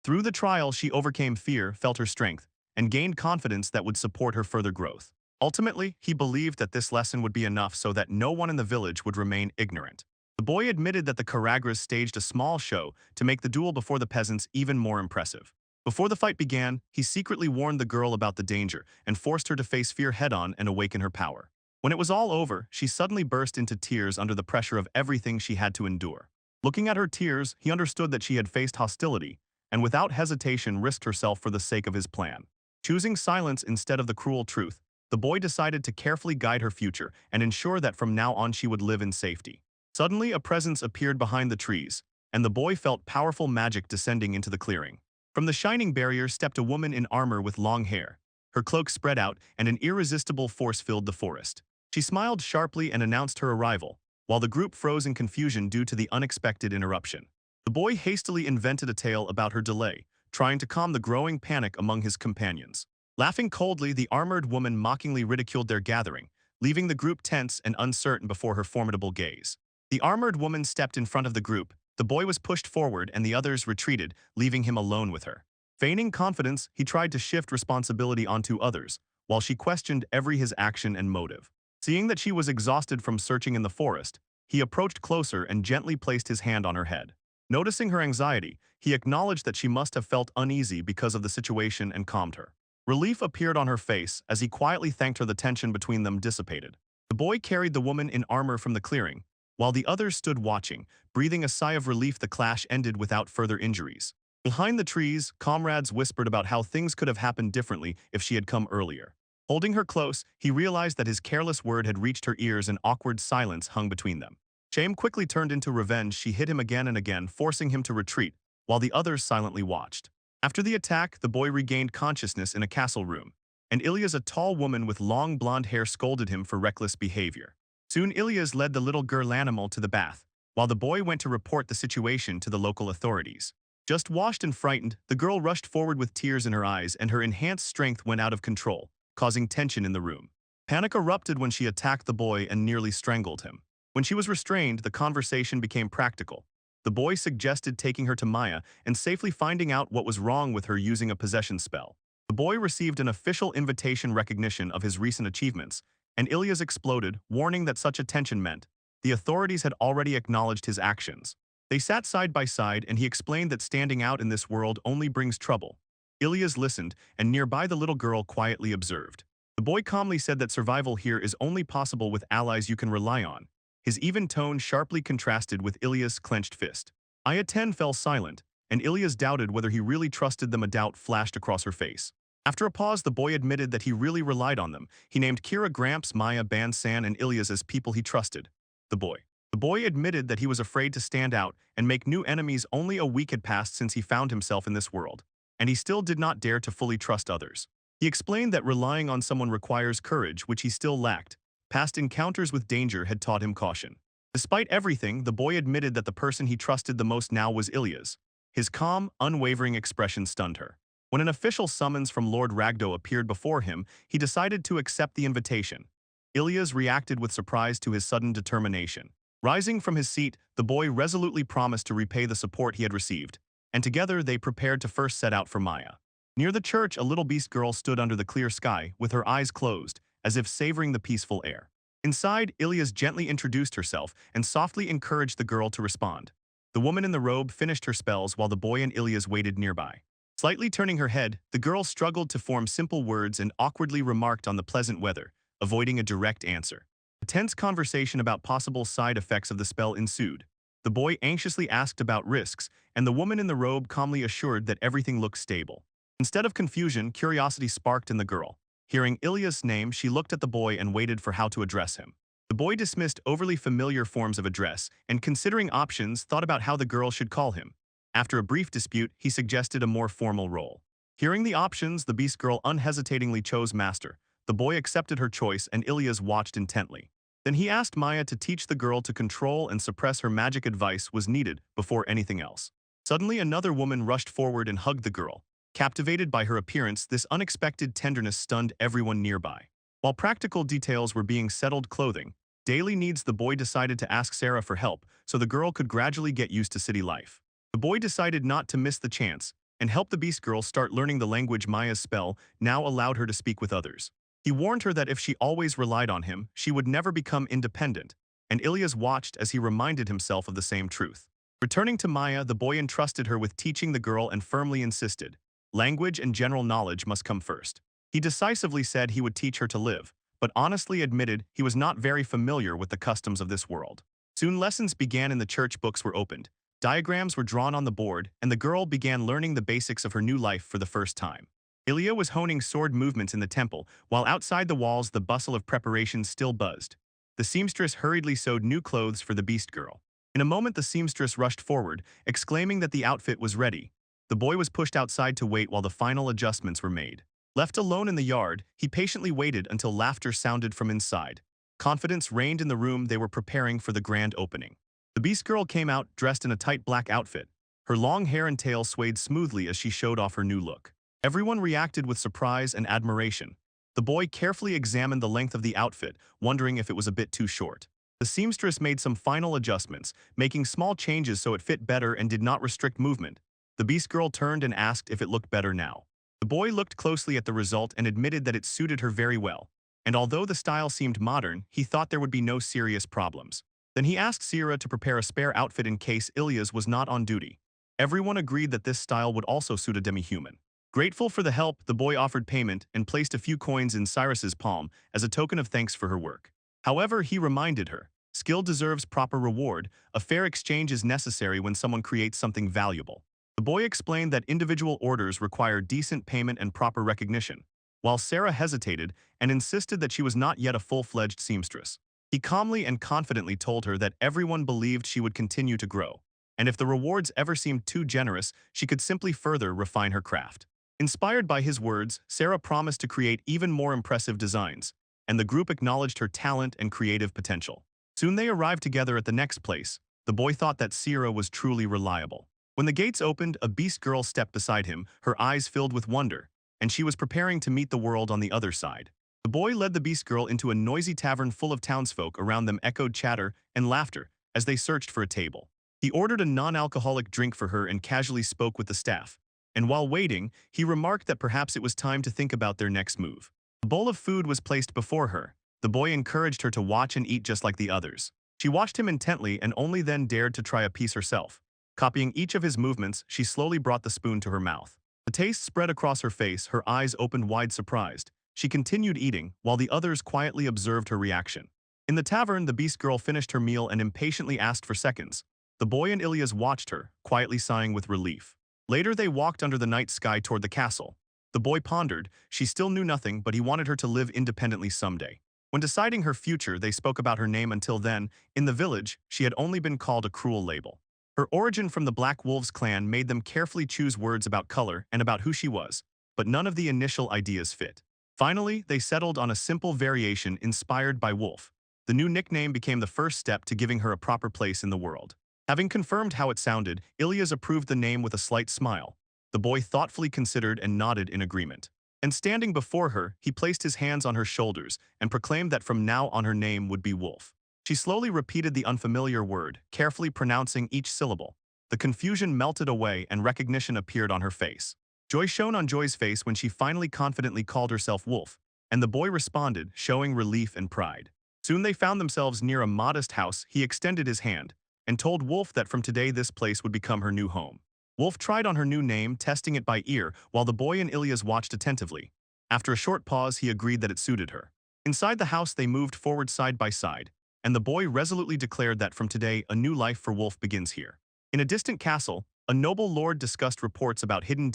S1: Through the trial, she overcame fear, felt her strength, and gained confidence that would support her further growth. Ultimately, he believed that this lesson would be enough so that no one in the village would remain ignorant. The boy admitted that the Caragras staged a small show to make the duel before the peasants even more impressive. Before the fight began, he secretly warned the girl about the danger and forced her to face fear head-on and awaken her power. When it was all over, she suddenly burst into tears under the pressure of everything she had to endure. Looking at her tears, he understood that she had faced hostility, and without hesitation risked herself for the sake of his plan. Choosing silence instead of the cruel truth, the boy decided to carefully guide her future and ensure that from now on she would live in safety. Suddenly, a presence appeared behind the trees, and the boy felt powerful magic descending into the clearing. From the shining barrier stepped a woman in armor with long hair. Her cloak spread out, and an irresistible force filled the forest. She smiled sharply and announced her arrival, while the group froze in confusion due to the unexpected interruption. The boy hastily invented a tale about her delay, trying to calm the growing panic among his companions. Laughing coldly, the armored woman mockingly ridiculed their gathering, leaving the group tense and uncertain before her formidable gaze. The armored woman stepped in front of the group, the boy was pushed forward and the others retreated, leaving him alone with her. Feigning confidence, he tried to shift responsibility onto others, while she questioned every his action and motive. Seeing that she was exhausted from searching in the forest, he approached closer and gently placed his hand on her head. Noticing her anxiety, he acknowledged that she must have felt uneasy because of the situation and calmed her. Relief appeared on her face as he quietly thanked her. The tension between them dissipated. The boy carried the woman in armor from the clearing, while the others stood watching, breathing a sigh of relief. The clash ended without further injuries. Behind the trees, comrades whispered about how things could have happened differently if she had come earlier. Holding her close, he realized that his careless word had reached her ears and awkward silence hung between them. Shame quickly turned into revenge. She hit him again and again, forcing him to retreat, while the others silently watched. After the attack, the boy regained consciousness in a castle room, and Ilyas, a tall woman with long blonde hair, scolded him for reckless behavior. Soon Ilyas led the little girl animal to the bath, while the boy went to report the situation to the local authorities. Just washed and frightened, the girl rushed forward with tears in her eyes, and her enhanced strength went out of control, causing tension in the room. Panic erupted when she attacked the boy and nearly strangled him. When she was restrained, the conversation became practical. The boy suggested taking her to Maya and safely finding out what was wrong with her using a possession spell. The boy received an official invitation recognition of his recent achievements, and Ilias exploded, warning that such attention meant the authorities had already acknowledged his actions. They sat side by side and he explained that standing out in this world only brings trouble. Ilias listened, and nearby the little girl quietly observed. The boy calmly said that survival here is only possible with allies you can rely on. His even tone sharply contrasted with Ilias' clenched fist. Aya 10 fell silent, and Ilias doubted whether he really trusted them. A doubt flashed across her face. After a pause, the boy admitted that he really relied on them. He named Kira, Gramps, Maya, Ban-san, and Ilias as people he trusted. The boy. The boy admitted that he was afraid to stand out and make new enemies. Only a week had passed since he found himself in this world, and he still did not dare to fully trust others. He explained that relying on someone requires courage, which he still lacked. Past encounters with danger had taught him caution. Despite everything, the boy admitted that the person he trusted the most now was Ilias. His calm, unwavering expression stunned her. When an official summons from Lord Ragdo appeared before him, he decided to accept the invitation. Ilias reacted with surprise to his sudden determination. Rising from his seat, the boy resolutely promised to repay the support he had received, and together they prepared to first set out for Maya. Near the church, a little beast girl stood under the clear sky, with her eyes closed, as if savoring the peaceful air. Inside, Ilias gently introduced herself and softly encouraged the girl to respond. The woman in the robe finished her spells while the boy and Ilias waited nearby. Slightly turning her head, the girl struggled to form simple words and awkwardly remarked on the pleasant weather, avoiding a direct answer. A tense conversation about possible side effects of the spell ensued. The boy anxiously asked about risks, and the woman in the robe calmly assured that everything looked stable. Instead of confusion, curiosity sparked in the girl. Hearing Ilias' name, she looked at the boy and waited for how to address him. The boy dismissed overly familiar forms of address and, considering options, thought about how the girl should call him. After a brief dispute, he suggested a more formal role. Hearing the options, the beast girl unhesitatingly chose master. The boy accepted her choice and Ilias watched intently. Then he asked Maya to teach the girl to control and suppress her magic. Advice was needed before anything else. Suddenly, another woman rushed forward and hugged the girl. Captivated by her appearance, this unexpected tenderness stunned everyone nearby. While practical details were being settled, clothing, daily needs, the boy decided to ask Sarah for help so the girl could gradually get used to city life. The boy decided not to miss the chance and helped the beast girl start learning the language. Maya's spell now allowed her to speak with others. He warned her that if she always relied on him, she would never become independent, and Ilias watched as he reminded himself of the same truth. Returning to Maya, the boy entrusted her with teaching the girl and firmly insisted, language and general knowledge must come first. He decisively said he would teach her to live, but honestly admitted he was not very familiar with the customs of this world. Soon lessons began and the church books were opened. Diagrams were drawn on the board, and the girl began learning the basics of her new life for the first time. Ilya was honing sword movements in the temple, while outside the walls the bustle of preparation still buzzed. The seamstress hurriedly sewed new clothes for the beast girl. In a moment the seamstress rushed forward, exclaiming that the outfit was ready. The boy was pushed outside to wait while the final adjustments were made. Left alone in the yard, he patiently waited until laughter sounded from inside. Confidence reigned in the room. They were preparing for the grand opening. The beast girl came out dressed in a tight black outfit. Her long hair and tail swayed smoothly as she showed off her new look. Everyone reacted with surprise and admiration. The boy carefully examined the length of the outfit, wondering if it was a bit too short. The seamstress made some final adjustments, making small changes so it fit better and did not restrict movement. The beast girl turned and asked if it looked better now. The boy looked closely at the result and admitted that it suited her very well. And although the style seemed modern, he thought there would be no serious problems. Then he asked Sierra to prepare a spare outfit in case Ilias was not on duty. Everyone agreed that this style would also suit a demi-human. Grateful for the help, the boy offered payment and placed a few coins in Cyrus's palm as a token of thanks for her work. However, he reminded her, skill deserves proper reward. A fair exchange is necessary when someone creates something valuable. The boy explained that individual orders require decent payment and proper recognition, while Sarah hesitated and insisted that she was not yet a full-fledged seamstress. He calmly and confidently told her that everyone believed she would continue to grow, and if the rewards ever seemed too generous, she could simply further refine her craft. Inspired by his words, Sarah promised to create even more impressive designs, and the group acknowledged her talent and creative potential. Soon they arrived together at the next place. The boy thought that Sierra was truly reliable. When the gates opened, a beast girl stepped beside him, her eyes filled with wonder, and she was preparing to meet the world on the other side. The boy led the beast girl into a noisy tavern full of townsfolk. Around them echoed chatter and laughter as they searched for a table. He ordered a non-alcoholic drink for her and casually spoke with the staff. and while waiting, he remarked that perhaps it was time to think about their next move. A bowl of food was placed before her. The boy encouraged her to watch and eat just like the others. She watched him intently and only then dared to try a piece herself. Copying each of his movements, she slowly brought the spoon to her mouth. The taste spread across her face, her eyes opened wide surprised. She continued eating, while the others quietly observed her reaction. In the tavern, the beast girl finished her meal and impatiently asked for seconds. The boy and Ilias watched her, quietly sighing with relief. Later they walked under the night sky toward the castle. The boy pondered. She still knew nothing, but he wanted her to live independently someday. When deciding her future, they spoke about her name. Until then, in the village, she had only been called a cruel label. Her origin from the Black Wolves clan made them carefully choose words about color and about who she was, but none of the initial ideas fit. Finally, they settled on a simple variation inspired by wolf. The new nickname became the first step to giving her a proper place in the world. Having confirmed how it sounded, Ilias approved the name with a slight smile. The boy thoughtfully considered and nodded in agreement. And standing before her, he placed his hands on her shoulders and proclaimed that from now on her name would be Wolf. She slowly repeated the unfamiliar word, carefully pronouncing each syllable. The confusion melted away and recognition appeared on her face. Joy shone on Joy's face when she finally confidently called herself Wolf, and the boy responded, showing relief and pride. Soon they found themselves near a modest house. He extended his hand and told Wolf that from today this place would become her new home. Wolf tried on her new name, testing it by ear, while the boy and Ilias watched attentively. After a short pause, he agreed that it suited her. Inside the house, they moved forward side by side, and the boy resolutely declared that from today, a new life for Wolf begins here. In a distant castle, a noble lord discussed reports about hidden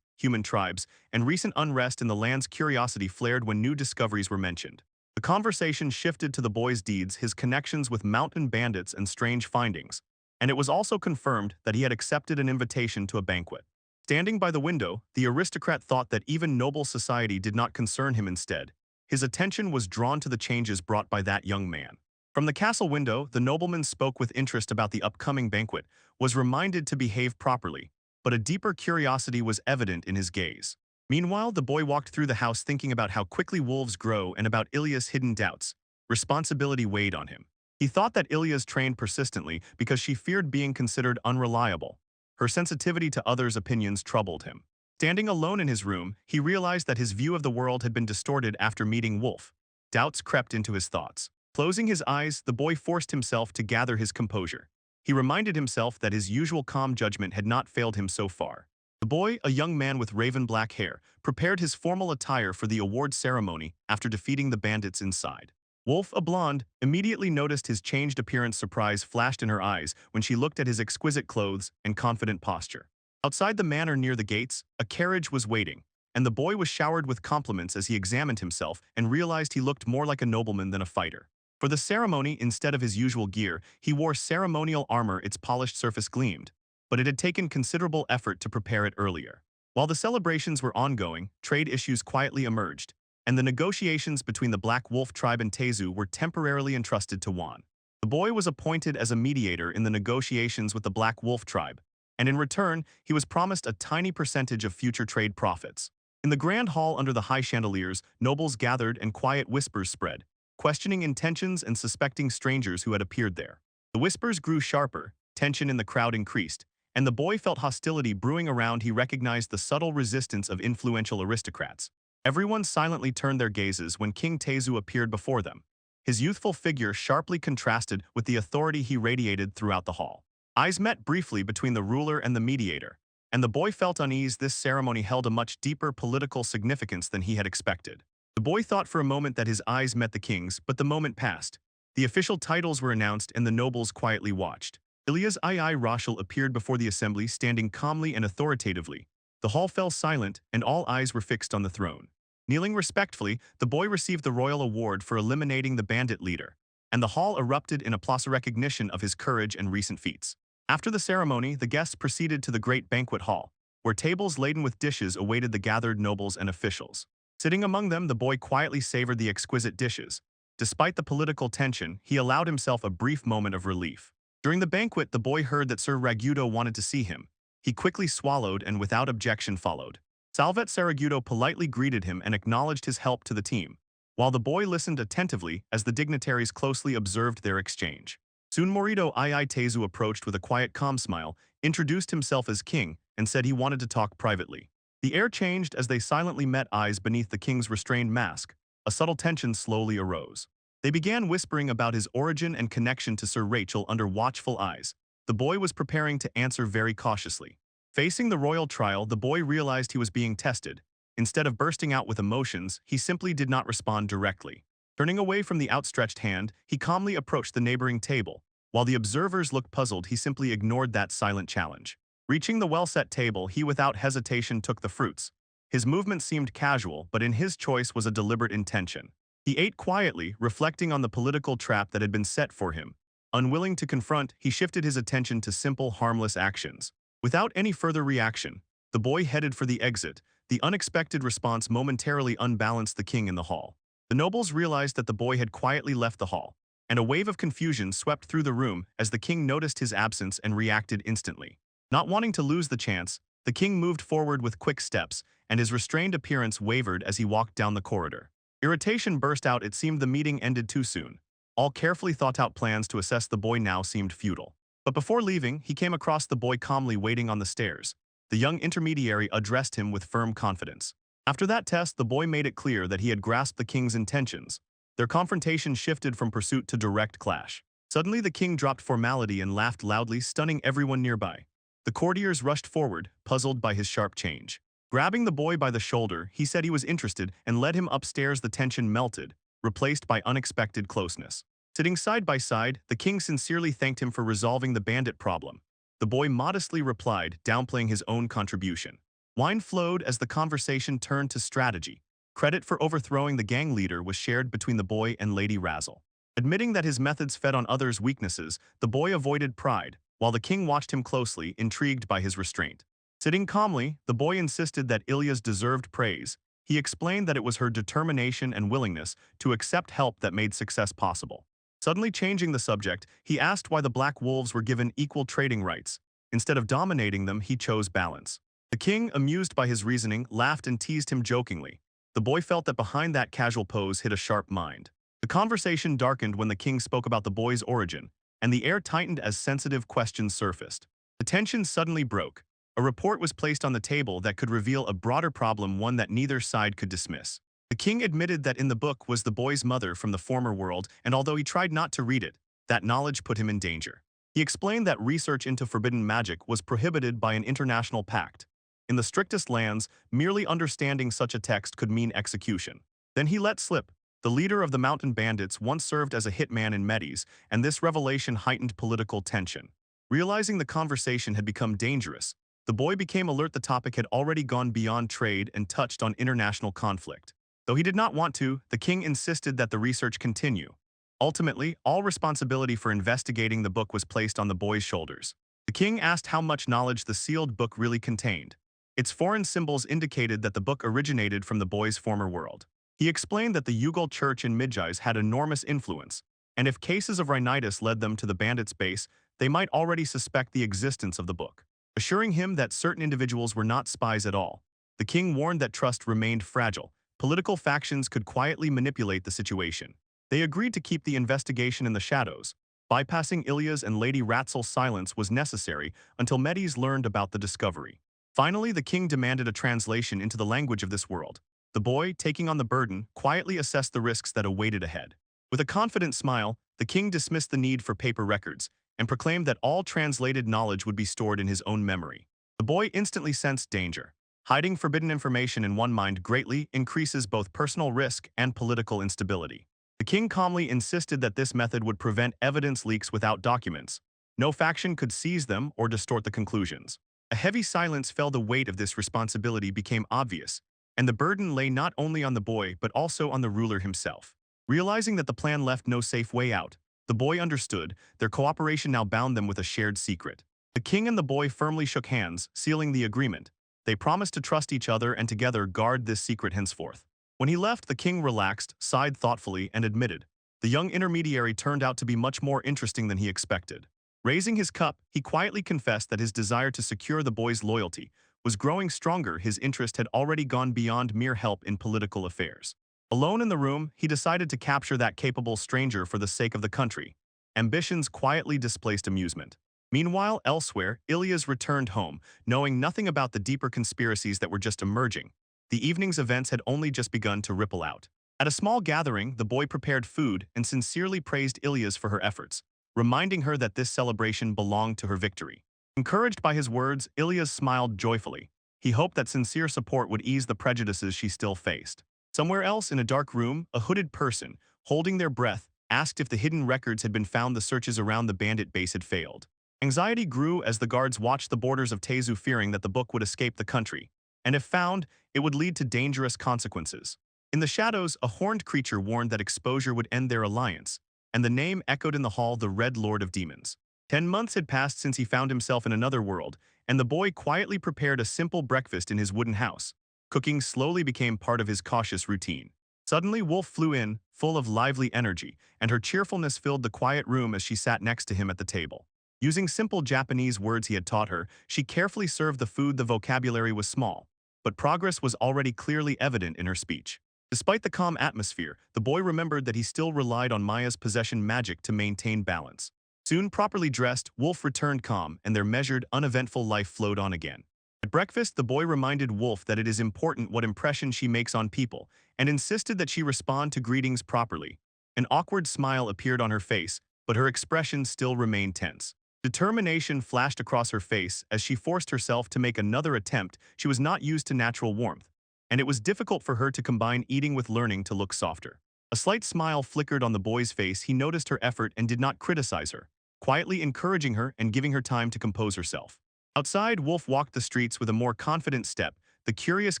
S1: human tribes, and recent unrest in the land's. Curiosity flared when new discoveries were mentioned. The conversation shifted to the boy's deeds, his connections with mountain bandits and strange findings, and it was also confirmed that he had accepted an invitation to a banquet. Standing by the window, the aristocrat thought that even noble society did not concern him. Instead, his attention was drawn to the changes brought by that young man. From the castle window, the nobleman spoke with interest about the upcoming banquet, was reminded to behave properly, but a deeper curiosity was evident in his gaze. Meanwhile, the boy walked through the house thinking about how quickly wolves grow and about Ilias' hidden doubts. Responsibility weighed on him. He thought that Ilias trained persistently because she feared being considered unreliable. Her sensitivity to others' opinions troubled him. Standing alone in his room, he realized that his view of the world had been distorted after meeting Wolf. Doubts crept into his thoughts. Closing his eyes, the boy forced himself to gather his composure. He reminded himself that his usual calm judgment had not failed him so far. The boy, a young man with raven-black hair, prepared his formal attire for the award ceremony after defeating the bandits inside. Wolf, a blonde, immediately noticed his changed appearance. Surprise flashed in her eyes when she looked at his exquisite clothes and confident posture. Outside the manor near the gates, a carriage was waiting, and the boy was showered with compliments as he examined himself and realized he looked more like a nobleman than a fighter. For the ceremony, instead of his usual gear, he wore ceremonial armor. Its polished surface gleamed, but it had taken considerable effort to prepare it earlier. While the celebrations were ongoing, trade issues quietly emerged, and the negotiations between the Black Wolf tribe and Tezu were temporarily entrusted to Juan. The boy was appointed as a mediator in the negotiations with the Black Wolf tribe, and in return, he was promised a tiny percentage of future trade profits. In the grand hall under the high chandeliers, nobles gathered and quiet whispers spread, questioning intentions and suspecting strangers who had appeared there. The whispers grew sharper, tension in the crowd increased, and the boy felt hostility brewing around. He recognized the subtle resistance of influential aristocrats. Everyone silently turned their gazes when King Tezu appeared before them. His youthful figure sharply contrasted with the authority he radiated throughout the hall. Eyes met briefly between the ruler and the mediator, and the boy felt unease. This ceremony held a much deeper political significance than he had expected. The boy thought for a moment that his eyes met the king's, but the moment passed. The official titles were announced and the nobles quietly watched. Ilias II Roshal appeared before the assembly, standing calmly and authoritatively. The hall fell silent, and all eyes were fixed on the throne. Kneeling respectfully, the boy received the royal award for eliminating the bandit leader, and the hall erupted in applause recognition of his courage and recent feats. After the ceremony, the guests proceeded to the great banquet hall, where tables laden with dishes awaited the gathered nobles and officials. Sitting among them, the boy quietly savored the exquisite dishes. Despite the political tension, he allowed himself a brief moment of relief. During the banquet, the boy heard that Sir Ragudo wanted to see him. He quickly swallowed and without objection followed. Salvet Saragudo politely greeted him and acknowledged his help to the team, while the boy listened attentively as the dignitaries closely observed their exchange. Soon Morito II Tezu approached with a quiet calm smile, introduced himself as king, and said he wanted to talk privately. The air changed as they silently met eyes beneath the king's restrained mask. A subtle tension slowly arose. They began whispering about his origin and connection to Sir Rachel under watchful eyes. The boy was preparing to answer very cautiously. Facing the royal trial, the boy realized he was being tested. Instead of bursting out with emotions, he simply did not respond directly. Turning away from the outstretched hand, he calmly approached the neighboring table. While the observers looked puzzled, he simply ignored that silent challenge. Reaching the well-set table, he without hesitation took the fruits. His movement seemed casual, but in his choice was a deliberate intention. He ate quietly, reflecting on the political trap that had been set for him. Unwilling to confront, he shifted his attention to simple, harmless actions. Without any further reaction, the boy headed for the exit. The unexpected response momentarily unbalanced the king in the hall. The nobles realized that the boy had quietly left the hall, and a wave of confusion swept through the room as the king noticed his absence and reacted instantly. Not wanting to lose the chance, the king moved forward with quick steps, and his restrained appearance wavered as he walked down the corridor. Irritation burst out. It seemed the meeting ended too soon. All carefully thought-out plans to assess the boy now seemed futile. But before leaving, he came across the boy calmly waiting on the stairs. The young intermediary addressed him with firm confidence. After that test, the boy made it clear that he had grasped the king's intentions. Their confrontation shifted from pursuit to direct clash. Suddenly, the king dropped formality and laughed loudly, stunning everyone nearby. The courtiers rushed forward, puzzled by his sharp change. Grabbing the boy by the shoulder, he said he was interested and led him upstairs. The tension melted, replaced by unexpected closeness. Sitting side by side, the king sincerely thanked him for resolving the bandit problem. The boy modestly replied, downplaying his own contribution. Wine flowed as the conversation turned to strategy. Credit for overthrowing the gang leader was shared between the boy and Lady Razzle. Admitting that his methods fed on others' weaknesses, the boy avoided pride, while the king watched him closely, intrigued by his restraint. Sitting calmly, the boy insisted that Ilya's deserved praise. He explained that it was her determination and willingness to accept help that made success possible. Suddenly changing the subject, he asked why the Black Wolves were given equal trading rights. Instead of dominating them, he chose balance. The king, amused by his reasoning, laughed and teased him jokingly. The boy felt that behind that casual pose hid a sharp mind. The conversation darkened when the king spoke about the boy's origin, and the air tightened as sensitive questions surfaced. The tension suddenly broke. A report was placed on the table that could reveal a broader problem, one that neither side could dismiss. The king admitted that in the book was the boy's mother from the former world, and although he tried not to read it, that knowledge put him in danger. He explained that research into forbidden magic was prohibited by an international pact. In the strictest lands, merely understanding such a text could mean execution. Then he let slip. The leader of the mountain bandits once served as a hitman in Medes, and this revelation heightened political tension. Realizing the conversation had become dangerous, the boy became alert. The topic had already gone beyond trade and touched on international conflict. Though he did not want to, the king insisted that the research continue. Ultimately, all responsibility for investigating the book was placed on the boy's shoulders. The king asked how much knowledge the sealed book really contained. Its foreign symbols indicated that the book originated from the boy's former world. He explained that the Ugal church in Midgais had enormous influence, and if cases of rhinitis led them to the bandits' base, they might already suspect the existence of the book. Assuring him that certain individuals were not spies at all, the king warned that trust remained fragile. Political factions could quietly manipulate the situation. They agreed to keep the investigation in the shadows. Bypassing Ilya's and Lady Razzle's silence was necessary until Medes learned about the discovery. Finally, the king demanded a translation into the language of this world. The boy, taking on the burden, quietly assessed the risks that awaited ahead. With a confident smile, the king dismissed the need for paper records and proclaimed that all translated knowledge would be stored in his own memory. The boy instantly sensed danger. Hiding forbidden information in one mind greatly increases both personal risk and political instability. The king calmly insisted that this method would prevent evidence leaks without documents. No faction could seize them or distort the conclusions. A heavy silence fell. The weight of this responsibility became obvious, and the burden lay not only on the boy but also on the ruler himself. Realizing that the plan left no safe way out, the boy understood. Their cooperation now bound them with a shared secret. The king and the boy firmly shook hands, sealing the agreement. They promised to trust each other and together guard this secret henceforth. When he left, the king relaxed, sighed thoughtfully, and admitted, the young intermediary turned out to be much more interesting than he expected. Raising his cup, he quietly confessed that his desire to secure the boy's loyalty was growing stronger. His interest had already gone beyond mere help in political affairs. Alone in the room, he decided to capture that capable stranger for the sake of the country. Ambitions quietly displaced amusement. Meanwhile, elsewhere, Ilya's returned home, knowing nothing about the deeper conspiracies that were just emerging. The evening's events had only just begun to ripple out. At a small gathering, the boy prepared food and sincerely praised Ilya's for her efforts, reminding her that this celebration belonged to her victory. Encouraged by his words, Ilya smiled joyfully. He hoped that sincere support would ease the prejudices she still faced. Somewhere else in a dark room, a hooded person, holding their breath, asked if the hidden records had been found. The searches around the bandit base had failed. Anxiety grew as the guards watched the borders of Tezu, fearing that the book would escape the country, and if found, it would lead to dangerous consequences. In the shadows, a horned creature warned that exposure would end their alliance, and the name echoed in the hall: the Red Lord of Demons. 10 months had passed since he found himself in another world, and the boy quietly prepared a simple breakfast in his wooden house. Cooking slowly became part of his cautious routine. Suddenly, Wolf flew in, full of lively energy, and her cheerfulness filled the quiet room as she sat next to him at the table. Using simple Japanese words he had taught her, she carefully served the food. The vocabulary was small, but progress was already clearly evident in her speech. Despite the calm atmosphere, the boy remembered that he still relied on Maya's possession magic to maintain balance. Soon properly dressed, Wolf returned calm, and their measured, uneventful life flowed on again. At breakfast, the boy reminded Wolf that it is important what impression she makes on people, and insisted that she respond to greetings properly. An awkward smile appeared on her face, but her expression still remained tense. Determination flashed across her face as she forced herself to make another attempt. She was not used to natural warmth, and it was difficult for her to combine eating with learning to look softer. A slight smile flickered on the boy's face. He noticed her effort and did not criticize her, quietly encouraging her and giving her time to compose herself. Outside, Wolf walked the streets with a more confident step. The curious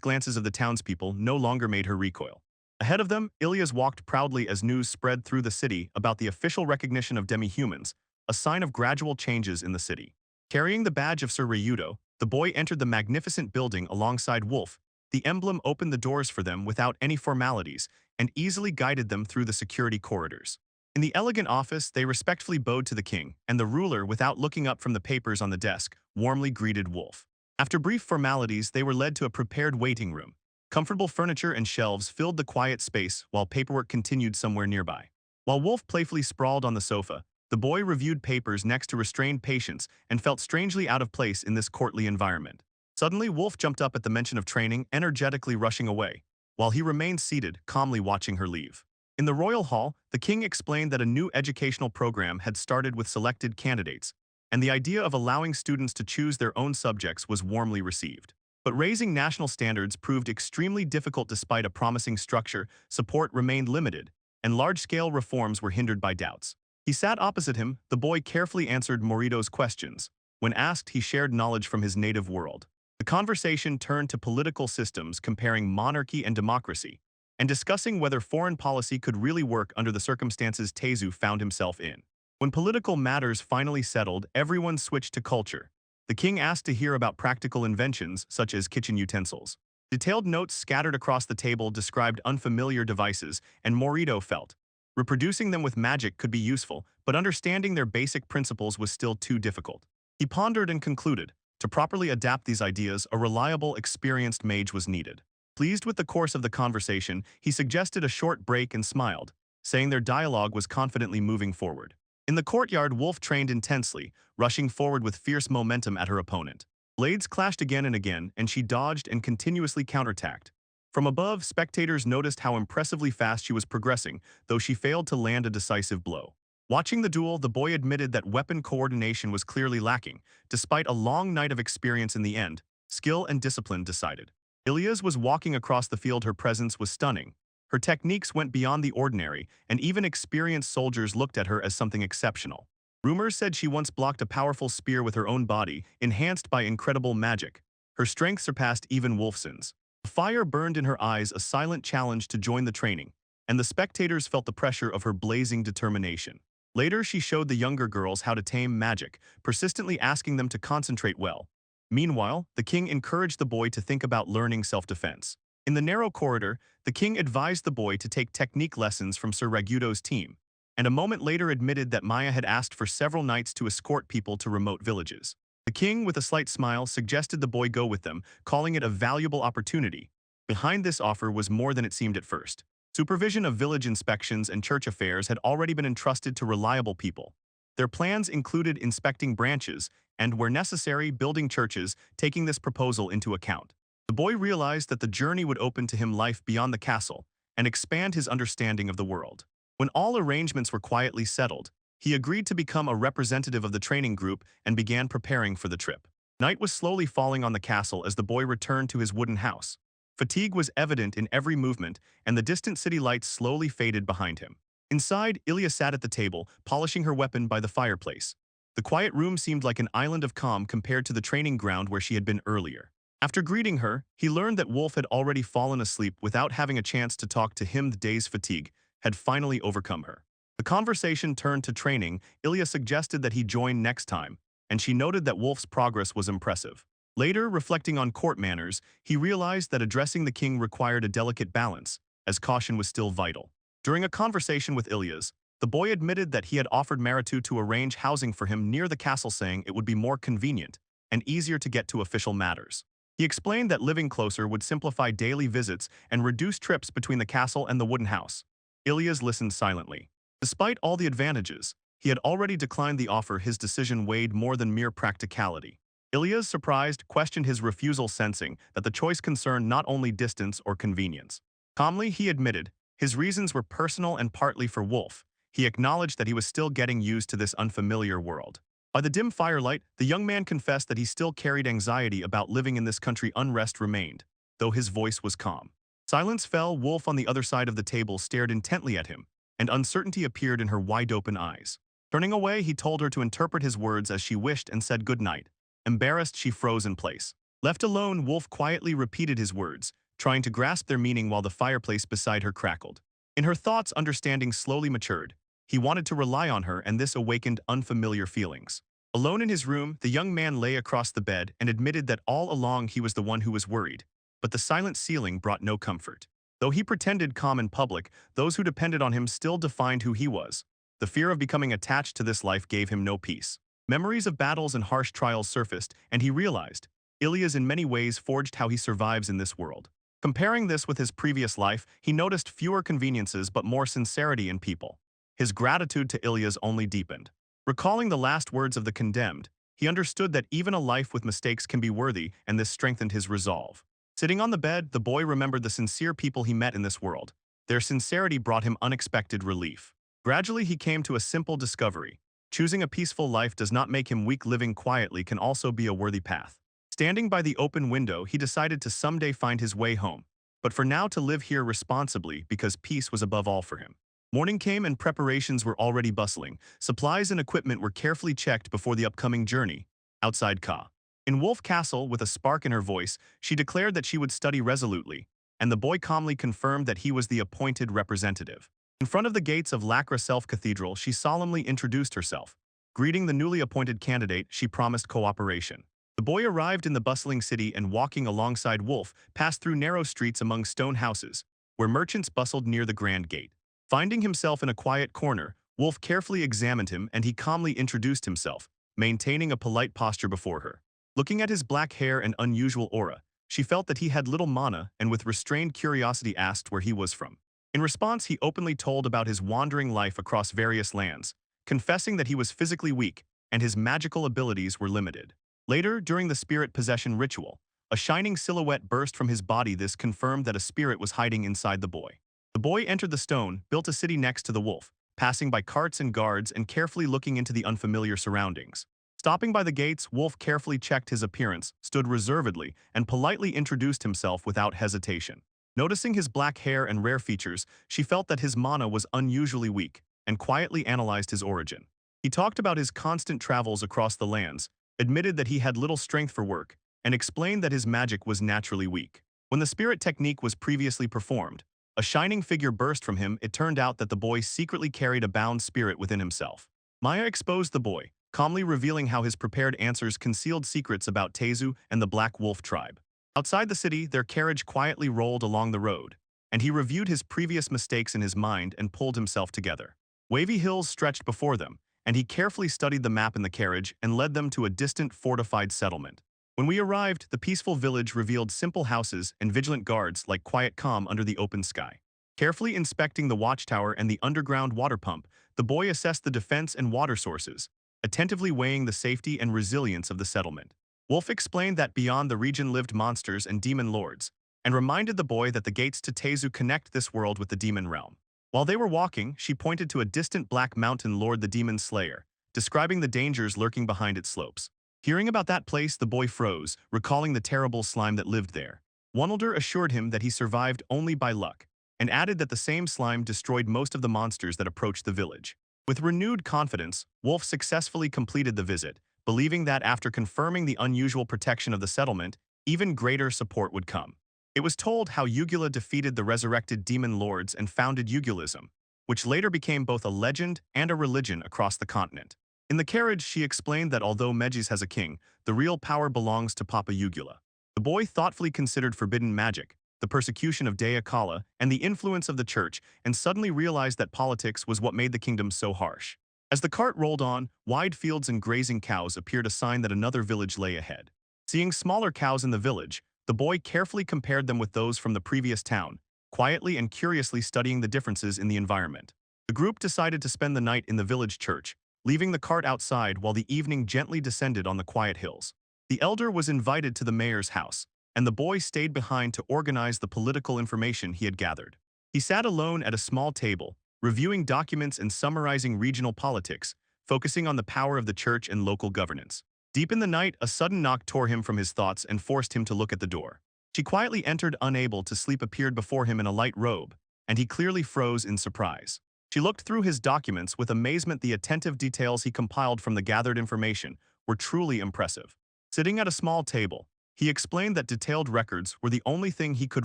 S1: glances of the townspeople no longer made her recoil. Ahead of them, Ilyas walked proudly as news spread through the city about the official recognition of demi-humans, a sign of gradual changes in the city. Carrying the badge of Sir Ryudo, the boy entered the magnificent building alongside Wolf. The emblem opened the doors for them without any formalities and easily guided them through the security corridors. In the elegant office, they respectfully bowed to the king, and the ruler, without looking up from the papers on the desk, warmly greeted Wolf. After brief formalities, they were led to a prepared waiting room. Comfortable furniture and shelves filled the quiet space while paperwork continued somewhere nearby. While Wolf playfully sprawled on the sofa, the boy reviewed papers next to restrained patience and felt strangely out of place in this courtly environment. Suddenly, Wolf jumped up at the mention of training, energetically rushing away, while he remained seated, calmly watching her leave. In the royal hall, the king explained that a new educational program had started with selected candidates, and the idea of allowing students to choose their own subjects was warmly received. But raising national standards proved extremely difficult. Despite a promising structure, support remained limited, and large-scale reforms were hindered by doubts. He sat opposite him. The boy carefully answered Morito's questions. When asked, he shared knowledge from his native world. The conversation turned to political systems, comparing monarchy and democracy, and discussing whether foreign policy could really work under the circumstances Tezu found himself in. When political matters finally settled, everyone switched to culture. The king asked to hear about practical inventions, such as kitchen utensils. Detailed notes scattered across the table described unfamiliar devices, and Morito felt reproducing them with magic could be useful, but understanding their basic principles was still too difficult. He pondered and concluded, to properly adapt these ideas, a reliable, experienced mage was needed. Pleased with the course of the conversation, he suggested a short break and smiled, saying their dialogue was confidently moving forward. In the courtyard, Wolf trained intensely, rushing forward with fierce momentum at her opponent. Blades clashed again and again, and she dodged and continuously counterattacked. From above, spectators noticed how impressively fast she was progressing, though she failed to land a decisive blow. Watching the duel, the boy admitted that weapon coordination was clearly lacking. Despite a long night of experience, in the end, skill and discipline decided. Ilyas was walking across the field. Her presence was stunning. Her techniques went beyond the ordinary, and even experienced soldiers looked at her as something exceptional. Rumors said she once blocked a powerful spear with her own body, enhanced by incredible magic. Her strength surpassed even Wolfson's. The fire burned in her eyes, a silent challenge to join the training, and the spectators felt the pressure of her blazing determination. Later, she showed the younger girls how to tame magic, persistently asking them to concentrate well. Meanwhile, the king encouraged the boy to think about learning self-defense. In the narrow corridor, the king advised the boy to take technique lessons from Sir Ragudo's team, and a moment later admitted that Maya had asked for several nights to escort people to remote villages. The king, with a slight smile, suggested the boy go with them, calling it a valuable opportunity. Behind this offer was more than it seemed at first. Supervision of village inspections and church affairs had already been entrusted to reliable people. Their plans included inspecting branches and, where necessary, building churches, taking this proposal into account. The boy realized that the journey would open to him life beyond the castle and expand his understanding of the world. When all arrangements were quietly settled, he agreed to become a representative of the training group and began preparing for the trip. Night was slowly falling on the castle as the boy returned to his wooden house. Fatigue was evident in every movement, and the distant city lights slowly faded behind him. Inside, Ilya sat at the table, polishing her weapon by the fireplace. The quiet room seemed like an island of calm compared to the training ground where she had been earlier. After greeting her, he learned that Wolf had already fallen asleep without having a chance to talk to him. The day's fatigue had finally overcome her. The conversation turned to training. Ilya suggested that he join next time, and she noted that Wolf's progress was impressive. Later, reflecting on court manners, he realized that addressing the king required a delicate balance, as caution was still vital. During a conversation with Ilya's, the boy admitted that he had offered Maritu to arrange housing for him near the castle, saying it would be more convenient and easier to get to official matters. He explained that living closer would simplify daily visits and reduce trips between the castle and the wooden house. Ilya's listened silently. Despite all the advantages, he had already declined the offer. His decision weighed more than mere practicality. Ilya's, surprised, questioned his refusal, sensing that the choice concerned not only distance or convenience. Calmly, he admitted his reasons were personal and partly for Wolf. He acknowledged that he was still getting used to this unfamiliar world. By the dim firelight, the young man confessed that he still carried anxiety about living in this country. Unrest remained, though his voice was calm. Silence fell. Wolf on the other side of the table stared intently at him, and uncertainty appeared in her wide-open eyes. Turning away, he told her to interpret his words as she wished and said good night. Embarrassed, she froze in place. Left alone, Wolf quietly repeated his words, trying to grasp their meaning while the fireplace beside her crackled. In her thoughts, understanding slowly matured. He wanted to rely on her, and this awakened unfamiliar feelings. Alone in his room, the young man lay across the bed and admitted that all along he was the one who was worried. But the silent ceiling brought no comfort. Though he pretended calm in public, those who depended on him still defined who he was. The fear of becoming attached to this life gave him no peace. Memories of battles and harsh trials surfaced, and he realized Ilya's in many ways forged how he survives in this world. Comparing this with his previous life, he noticed fewer conveniences but more sincerity in people. His gratitude to Ilya's only deepened. Recalling the last words of the condemned, he understood that even a life with mistakes can be worthy, and this strengthened his resolve. Sitting on the bed, the boy remembered the sincere people he met in this world. Their sincerity brought him unexpected relief. Gradually, he came to a simple discovery. Choosing a peaceful life does not make him weak. Living quietly can also be a worthy path. Standing by the open window, he decided to someday find his way home, but for now to live here responsibly because peace was above all for him. Morning came and preparations were already bustling. Supplies and equipment were carefully checked before the upcoming journey. Outside Ka. In Wolf Castle, with a spark in her voice, she declared that she would study resolutely, and the boy calmly confirmed that he was the appointed representative. In front of the gates of Lakra Self-Cathedral, she solemnly introduced herself. Greeting the newly appointed candidate, she promised cooperation. The boy arrived in the bustling city and, walking alongside Wolf, passed through narrow streets among stone houses, where merchants bustled near the grand gate. Finding himself in a quiet corner, Wolf carefully examined him and he calmly introduced himself, maintaining a polite posture before her. Looking at his black hair and unusual aura, she felt that he had little mana and with restrained curiosity asked where he was from. In response, he openly told about his wandering life across various lands, confessing that he was physically weak and his magical abilities were limited. Later, during the spirit possession ritual, a shining silhouette burst from his body. This confirmed that a spirit was hiding inside the boy. The boy entered the stone-built city next to the wolf, passing by carts and guards and carefully looking into the unfamiliar surroundings. Stopping by the gates, Wolf carefully checked his appearance, stood reservedly, and politely introduced himself without hesitation. Noticing his black hair and rare features, she felt that his mana was unusually weak, and quietly analyzed his origin. He talked about his constant travels across the lands, admitted that he had little strength for work, and explained that his magic was naturally weak. When the spirit technique was previously performed, a shining figure burst from him. It turned out that the boy secretly carried a bound spirit within himself. Maya exposed the boy, calmly revealing how his prepared answers concealed secrets about Tezu and the Black Wolf tribe. Outside the city, their carriage quietly rolled along the road, and he reviewed his previous mistakes in his mind and pulled himself together. Wavy hills stretched before them, and he carefully studied the map in the carriage and led them to a distant fortified settlement. When we arrived, the peaceful village revealed simple houses and vigilant guards like quiet calm under the open sky. Carefully inspecting the watchtower and the underground water pump, the boy assessed the defense and water sources, attentively weighing the safety and resilience of the settlement. Wolf explained that beyond the region lived monsters and demon lords, and reminded the boy that the gates to Tezu connect this world with the demon realm. While they were walking, she pointed to a distant black mountain lord the demon slayer, describing the dangers lurking behind its slopes. Hearing about that place, the boy froze, recalling the terrible slime that lived there. Wonelder assured him that he survived only by luck, and added that the same slime destroyed most of the monsters that approached the village. With renewed confidence, Wolf successfully completed the visit, believing that after confirming the unusual protection of the settlement, even greater support would come. It was told how Ugula defeated the resurrected demon lords and founded Ugulism, which later became both a legend and a religion across the continent. In the carriage, she explained that although Meges has a king, the real power belongs to Papa Ugula. The boy thoughtfully considered forbidden magic, the persecution of Dea Kala, and the influence of the church, and suddenly realized that politics was what made the kingdom so harsh. As the cart rolled on, wide fields and grazing cows appeared a sign that another village lay ahead. Seeing smaller cows in the village, the boy carefully compared them with those from the previous town, quietly and curiously studying the differences in the environment. The group decided to spend the night in the village church, leaving the cart outside while the evening gently descended on the quiet hills. The elder was invited to the mayor's house, and the boy stayed behind to organize the political information he had gathered. He sat alone at a small table, reviewing documents and summarizing regional politics, focusing on the power of the church and local governance. Deep in the night, a sudden knock tore him from his thoughts and forced him to look at the door. She quietly entered, unable to sleep, appeared before him in a light robe, and he clearly froze in surprise. She looked through his documents with amazement. The attentive details he compiled from the gathered information were truly impressive. Sitting at a small table, he explained that detailed records were the only thing he could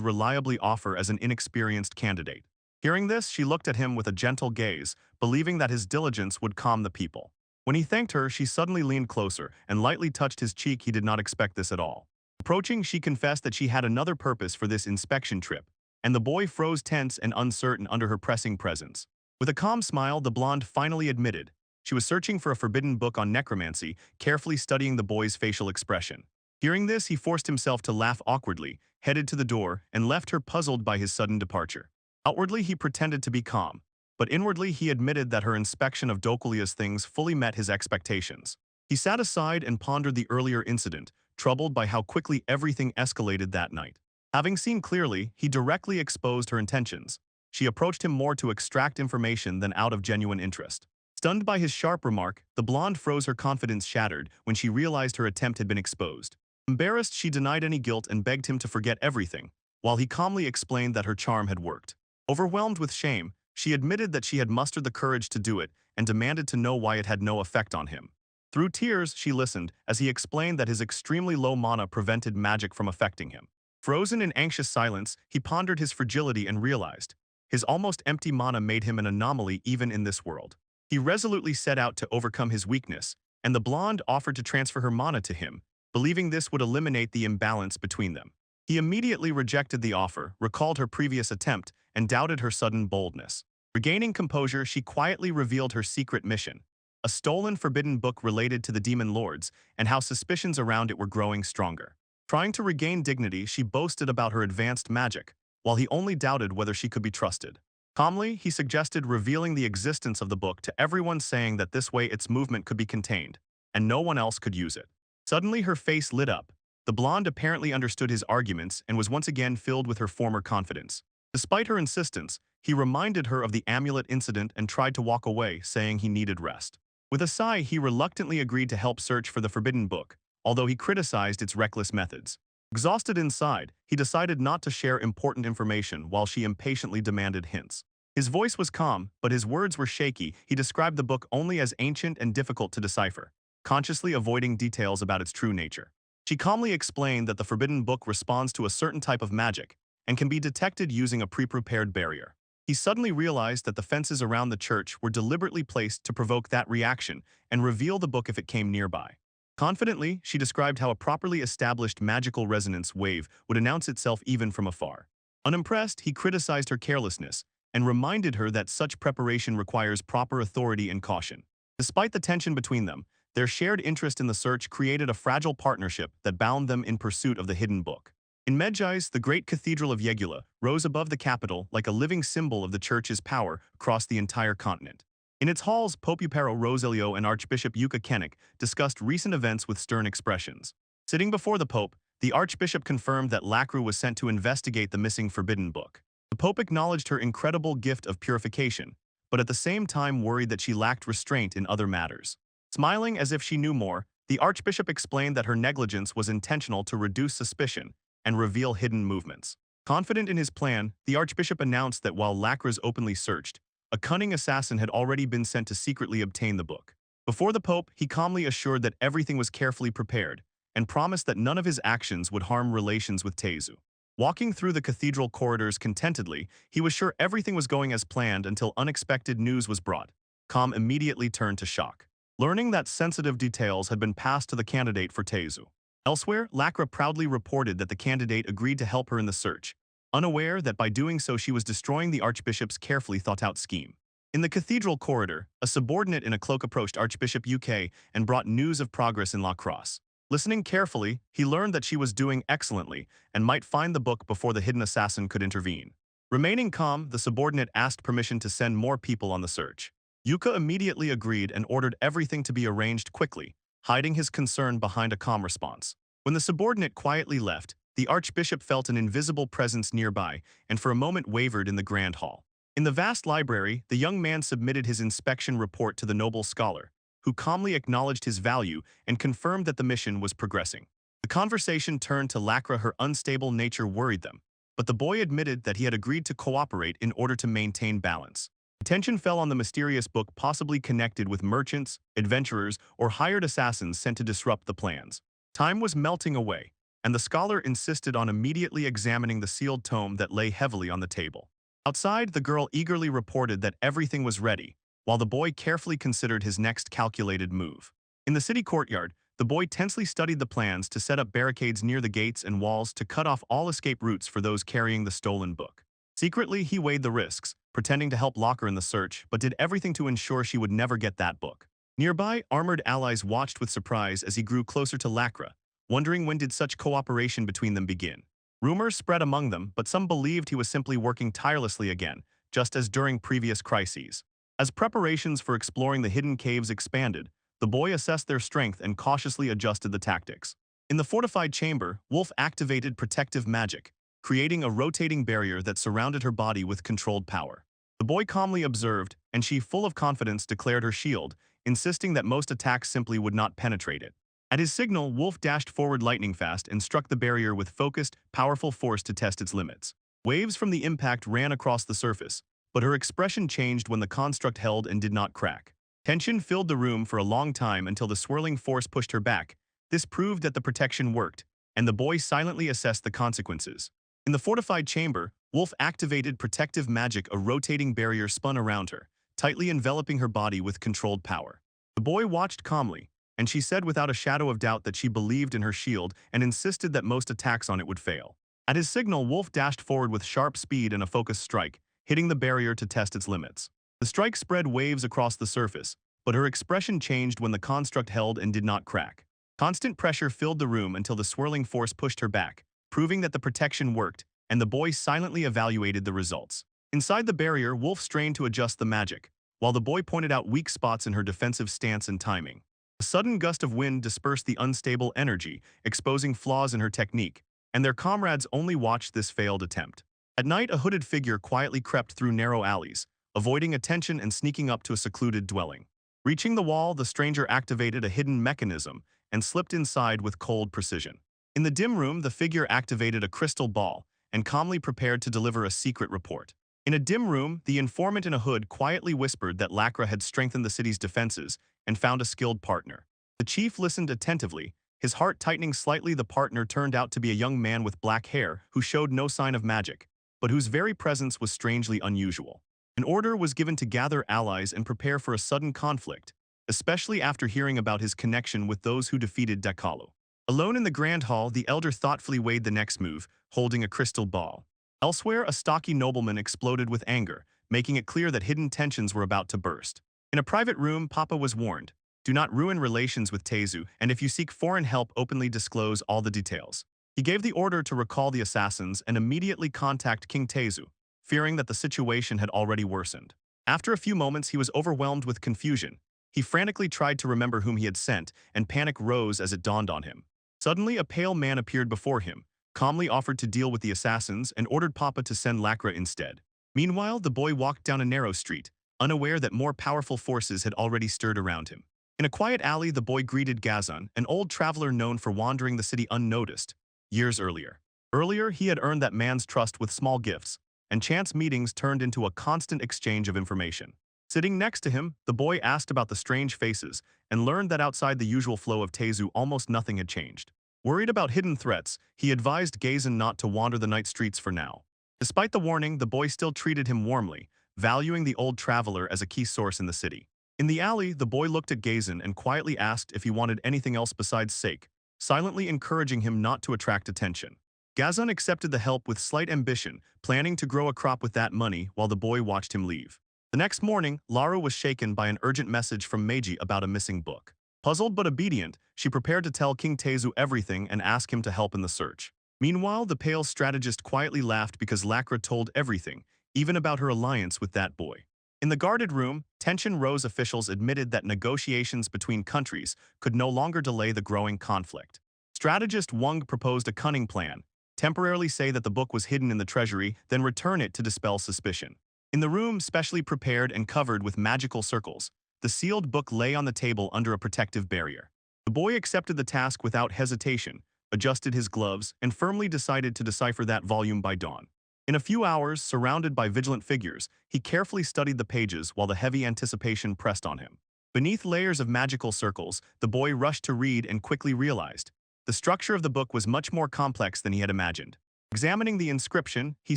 S1: reliably offer as an inexperienced candidate. Hearing this, she looked at him with a gentle gaze, believing that his diligence would calm the people. When he thanked her, she suddenly leaned closer and lightly touched his cheek. He did not expect this at all. Approaching, she confessed that she had another purpose for this inspection trip, and the boy froze tense and uncertain under her pressing presence. With a calm smile, the blonde finally admitted she was searching for a forbidden book on necromancy, carefully studying the boy's facial expression. Hearing this, he forced himself to laugh awkwardly, headed to the door, and left her puzzled by his sudden departure. Outwardly, he pretended to be calm, but inwardly he admitted that her inspection of Dokulia's things fully met his expectations. He sat aside and pondered the earlier incident, troubled by how quickly everything escalated that night. Having seen clearly, he directly exposed her intentions. She approached him more to extract information than out of genuine interest. Stunned by his sharp remark, the blonde froze, her confidence shattered when she realized her attempt had been exposed. Embarrassed, she denied any guilt and begged him to forget everything, while he calmly explained that her charm had worked. Overwhelmed with shame, she admitted that she had mustered the courage to do it and demanded to know why it had no effect on him. Through tears, she listened as he explained that his extremely low mana prevented magic from affecting him. Frozen in anxious silence, he pondered his fragility and realized his almost empty mana made him an anomaly even in this world. He resolutely set out to overcome his weakness, and the blonde offered to transfer her mana to him, believing this would eliminate the imbalance between them. He immediately rejected the offer, recalled her previous attempt, and doubted her sudden boldness. Regaining composure, she quietly revealed her secret mission, a stolen forbidden book related to the demon lords and how suspicions around it were growing stronger. Trying to regain dignity, she boasted about her advanced magic, while he only doubted whether she could be trusted. Calmly, he suggested revealing the existence of the book to everyone, saying that this way its movement could be contained, and no one else could use it. Suddenly, her face lit up. The blonde apparently understood his arguments and was once again filled with her former confidence. Despite her insistence, he reminded her of the amulet incident and tried to walk away, saying he needed rest. With a sigh, he reluctantly agreed to help search for the forbidden book, although he criticized its reckless methods. Exhausted inside, he decided not to share important information while she impatiently demanded hints. His voice was calm, but his words were shaky. He described the book only as ancient and difficult to decipher, consciously avoiding details about its true nature. She calmly explained that the forbidden book responds to a certain type of magic and can be detected using a pre-prepared barrier. He suddenly realized that the fences around the church were deliberately placed to provoke that reaction and reveal the book if it came nearby. Confidently, she described how a properly established magical resonance wave would announce itself even from afar. Unimpressed, he criticized her carelessness and reminded her that such preparation requires proper authority and caution. Despite the tension between them, their shared interest in the search created a fragile partnership that bound them in pursuit of the hidden book. In Medjay's, the great cathedral of Yegula rose above the capital like a living symbol of the church's power across the entire continent. In its halls, Pope Eupero Rosilio and Archbishop Yuka Kennick discussed recent events with stern expressions. Sitting before the Pope, the Archbishop confirmed that Lacru was sent to investigate the missing forbidden book. The Pope acknowledged her incredible gift of purification, but at the same time worried that she lacked restraint in other matters. Smiling as if she knew more, the Archbishop explained that her negligence was intentional to reduce suspicion and reveal hidden movements. Confident in his plan, the Archbishop announced that while Lacras openly searched, a cunning assassin had already been sent to secretly obtain the book. Before the Pope, he calmly assured that everything was carefully prepared and promised that none of his actions would harm relations with Tezu. Walking through the cathedral corridors contentedly, he was sure everything was going as planned until unexpected news was brought. Calm immediately turned to shock, learning that sensitive details had been passed to the candidate for Tezu. Elsewhere, Lacra proudly reported that the candidate agreed to help her in the search, unaware that by doing so she was destroying the Archbishop's carefully thought-out scheme. In the cathedral corridor, a subordinate in a cloak approached Archbishop UK and brought news of progress in La Crosse. Listening carefully, he learned that she was doing excellently and might find the book before the hidden assassin could intervene. Remaining calm, the subordinate asked permission to send more people on the search. Yuka immediately agreed and ordered everything to be arranged quickly, hiding his concern behind a calm response. When the subordinate quietly left, the Archbishop felt an invisible presence nearby and for a moment wavered in the grand hall. In the vast library, the young man submitted his inspection report to the noble scholar, who calmly acknowledged his value and confirmed that the mission was progressing. The conversation turned to Lacra. Her unstable nature worried them, but the boy admitted that he had agreed to cooperate in order to maintain balance. Attention fell on the mysterious book possibly connected with merchants, adventurers, or hired assassins sent to disrupt the plans. Time was melting away, and the scholar insisted on immediately examining the sealed tome that lay heavily on the table. Outside, the girl eagerly reported that everything was ready, while the boy carefully considered his next calculated move. In the city courtyard, the boy tensely studied the plans to set up barricades near the gates and walls to cut off all escape routes for those carrying the stolen book. Secretly, he weighed the risks, pretending to help lock her in the search, but did everything to ensure she would never get that book. Nearby, armored allies watched with surprise as he grew closer to Lacra, wondering when did such cooperation between them begin. Rumors spread among them, but some believed he was simply working tirelessly again, just as during previous crises. As preparations for exploring the hidden caves expanded, the boy assessed their strength and cautiously adjusted the tactics. In the fortified chamber, Wolf activated protective magic, creating a rotating barrier that surrounded her body with controlled power. The boy calmly observed, and she, full of confidence, declared her shield, insisting that most attacks simply would not penetrate it. At his signal, Wolf dashed forward lightning fast and struck the barrier with focused, powerful force to test its limits. Waves from the impact ran across the surface, but her expression changed when the construct held and did not crack. Tension filled the room for a long time until the swirling force pushed her back. This proved that the protection worked, and the boy silently assessed the consequences. In the fortified chamber, Wolf activated protective magic. A rotating barrier spun around her, tightly enveloping her body with controlled power. The boy watched calmly, and she said without a shadow of doubt that she believed in her shield and insisted that most attacks on it would fail. At his signal, Wolf dashed forward with sharp speed and a focused strike, hitting the barrier to test its limits. The strike spread waves across the surface, but her expression changed when the construct held and did not crack. Constant pressure filled the room until the swirling force pushed her back, proving that the protection worked, and the boy silently evaluated the results. Inside the barrier, Wolf strained to adjust the magic, while the boy pointed out weak spots in her defensive stance and timing. A sudden gust of wind dispersed the unstable energy, exposing flaws in her technique, and their comrades only watched this failed attempt. At night, a hooded figure quietly crept through narrow alleys, avoiding attention and sneaking up to a secluded dwelling. Reaching the wall, the stranger activated a hidden mechanism and slipped inside with cold precision. In the dim room, the figure activated a crystal ball and calmly prepared to deliver a secret report. In a dim room, the informant in a hood quietly whispered that Lacra had strengthened the city's defenses and found a skilled partner. The chief listened attentively, his heart tightening slightly. The partner turned out to be a young man with black hair who showed no sign of magic, but whose very presence was strangely unusual. An order was given to gather allies and prepare for a sudden conflict, especially after hearing about his connection with those who defeated Dakalu. Alone in the grand hall, the elder thoughtfully weighed the next move, holding a crystal ball. Elsewhere, a stocky nobleman exploded with anger, making it clear that hidden tensions were about to burst. In a private room, Papa was warned, "Do not ruin relations with Tezu, and if you seek foreign help, openly disclose all the details." He gave the order to recall the assassins and immediately contact King Tezu, fearing that the situation had already worsened. After a few moments, he was overwhelmed with confusion. He frantically tried to remember whom he had sent, and panic rose as it dawned on him. Suddenly, a pale man appeared before him, calmly offered to deal with the assassins, and ordered Papa to send Lacra instead. Meanwhile, the boy walked down a narrow street, unaware that more powerful forces had already stirred around him. In a quiet alley, the boy greeted Gazan, an old traveler known for wandering the city unnoticed, years earlier. Earlier, he had earned that man's trust with small gifts, and chance meetings turned into a constant exchange of information. Sitting next to him, the boy asked about the strange faces and learned that outside the usual flow of Tezu almost nothing had changed. Worried about hidden threats, he advised Gazan not to wander the night streets for now. Despite the warning, the boy still treated him warmly, valuing the old traveler as a key source in the city. In the alley, the boy looked at Gazan and quietly asked if he wanted anything else besides sake, silently encouraging him not to attract attention. Gazan accepted the help with slight ambition, planning to grow a crop with that money while the boy watched him leave. The next morning, Lara was shaken by an urgent message from Mage about a missing book. Puzzled but obedient, she prepared to tell King Tezu everything and ask him to help in the search. Meanwhile, the pale strategist quietly laughed because Lacra told everything, even about her alliance with that boy. In the guarded room, tension rose. Officials admitted that negotiations between countries could no longer delay the growing conflict. Strategist Wang proposed a cunning plan: temporarily say that the book was hidden in the treasury, then return it to dispel suspicion. In the room, specially prepared and covered with magical circles, the sealed book lay on the table under a protective barrier. The boy accepted the task without hesitation, adjusted his gloves, and firmly decided to decipher that volume by dawn. In a few hours, surrounded by vigilant figures, he carefully studied the pages while the heavy anticipation pressed on him. Beneath layers of magical circles, the boy rushed to read and quickly realized the structure of the book was much more complex than he had imagined. Examining the inscription, he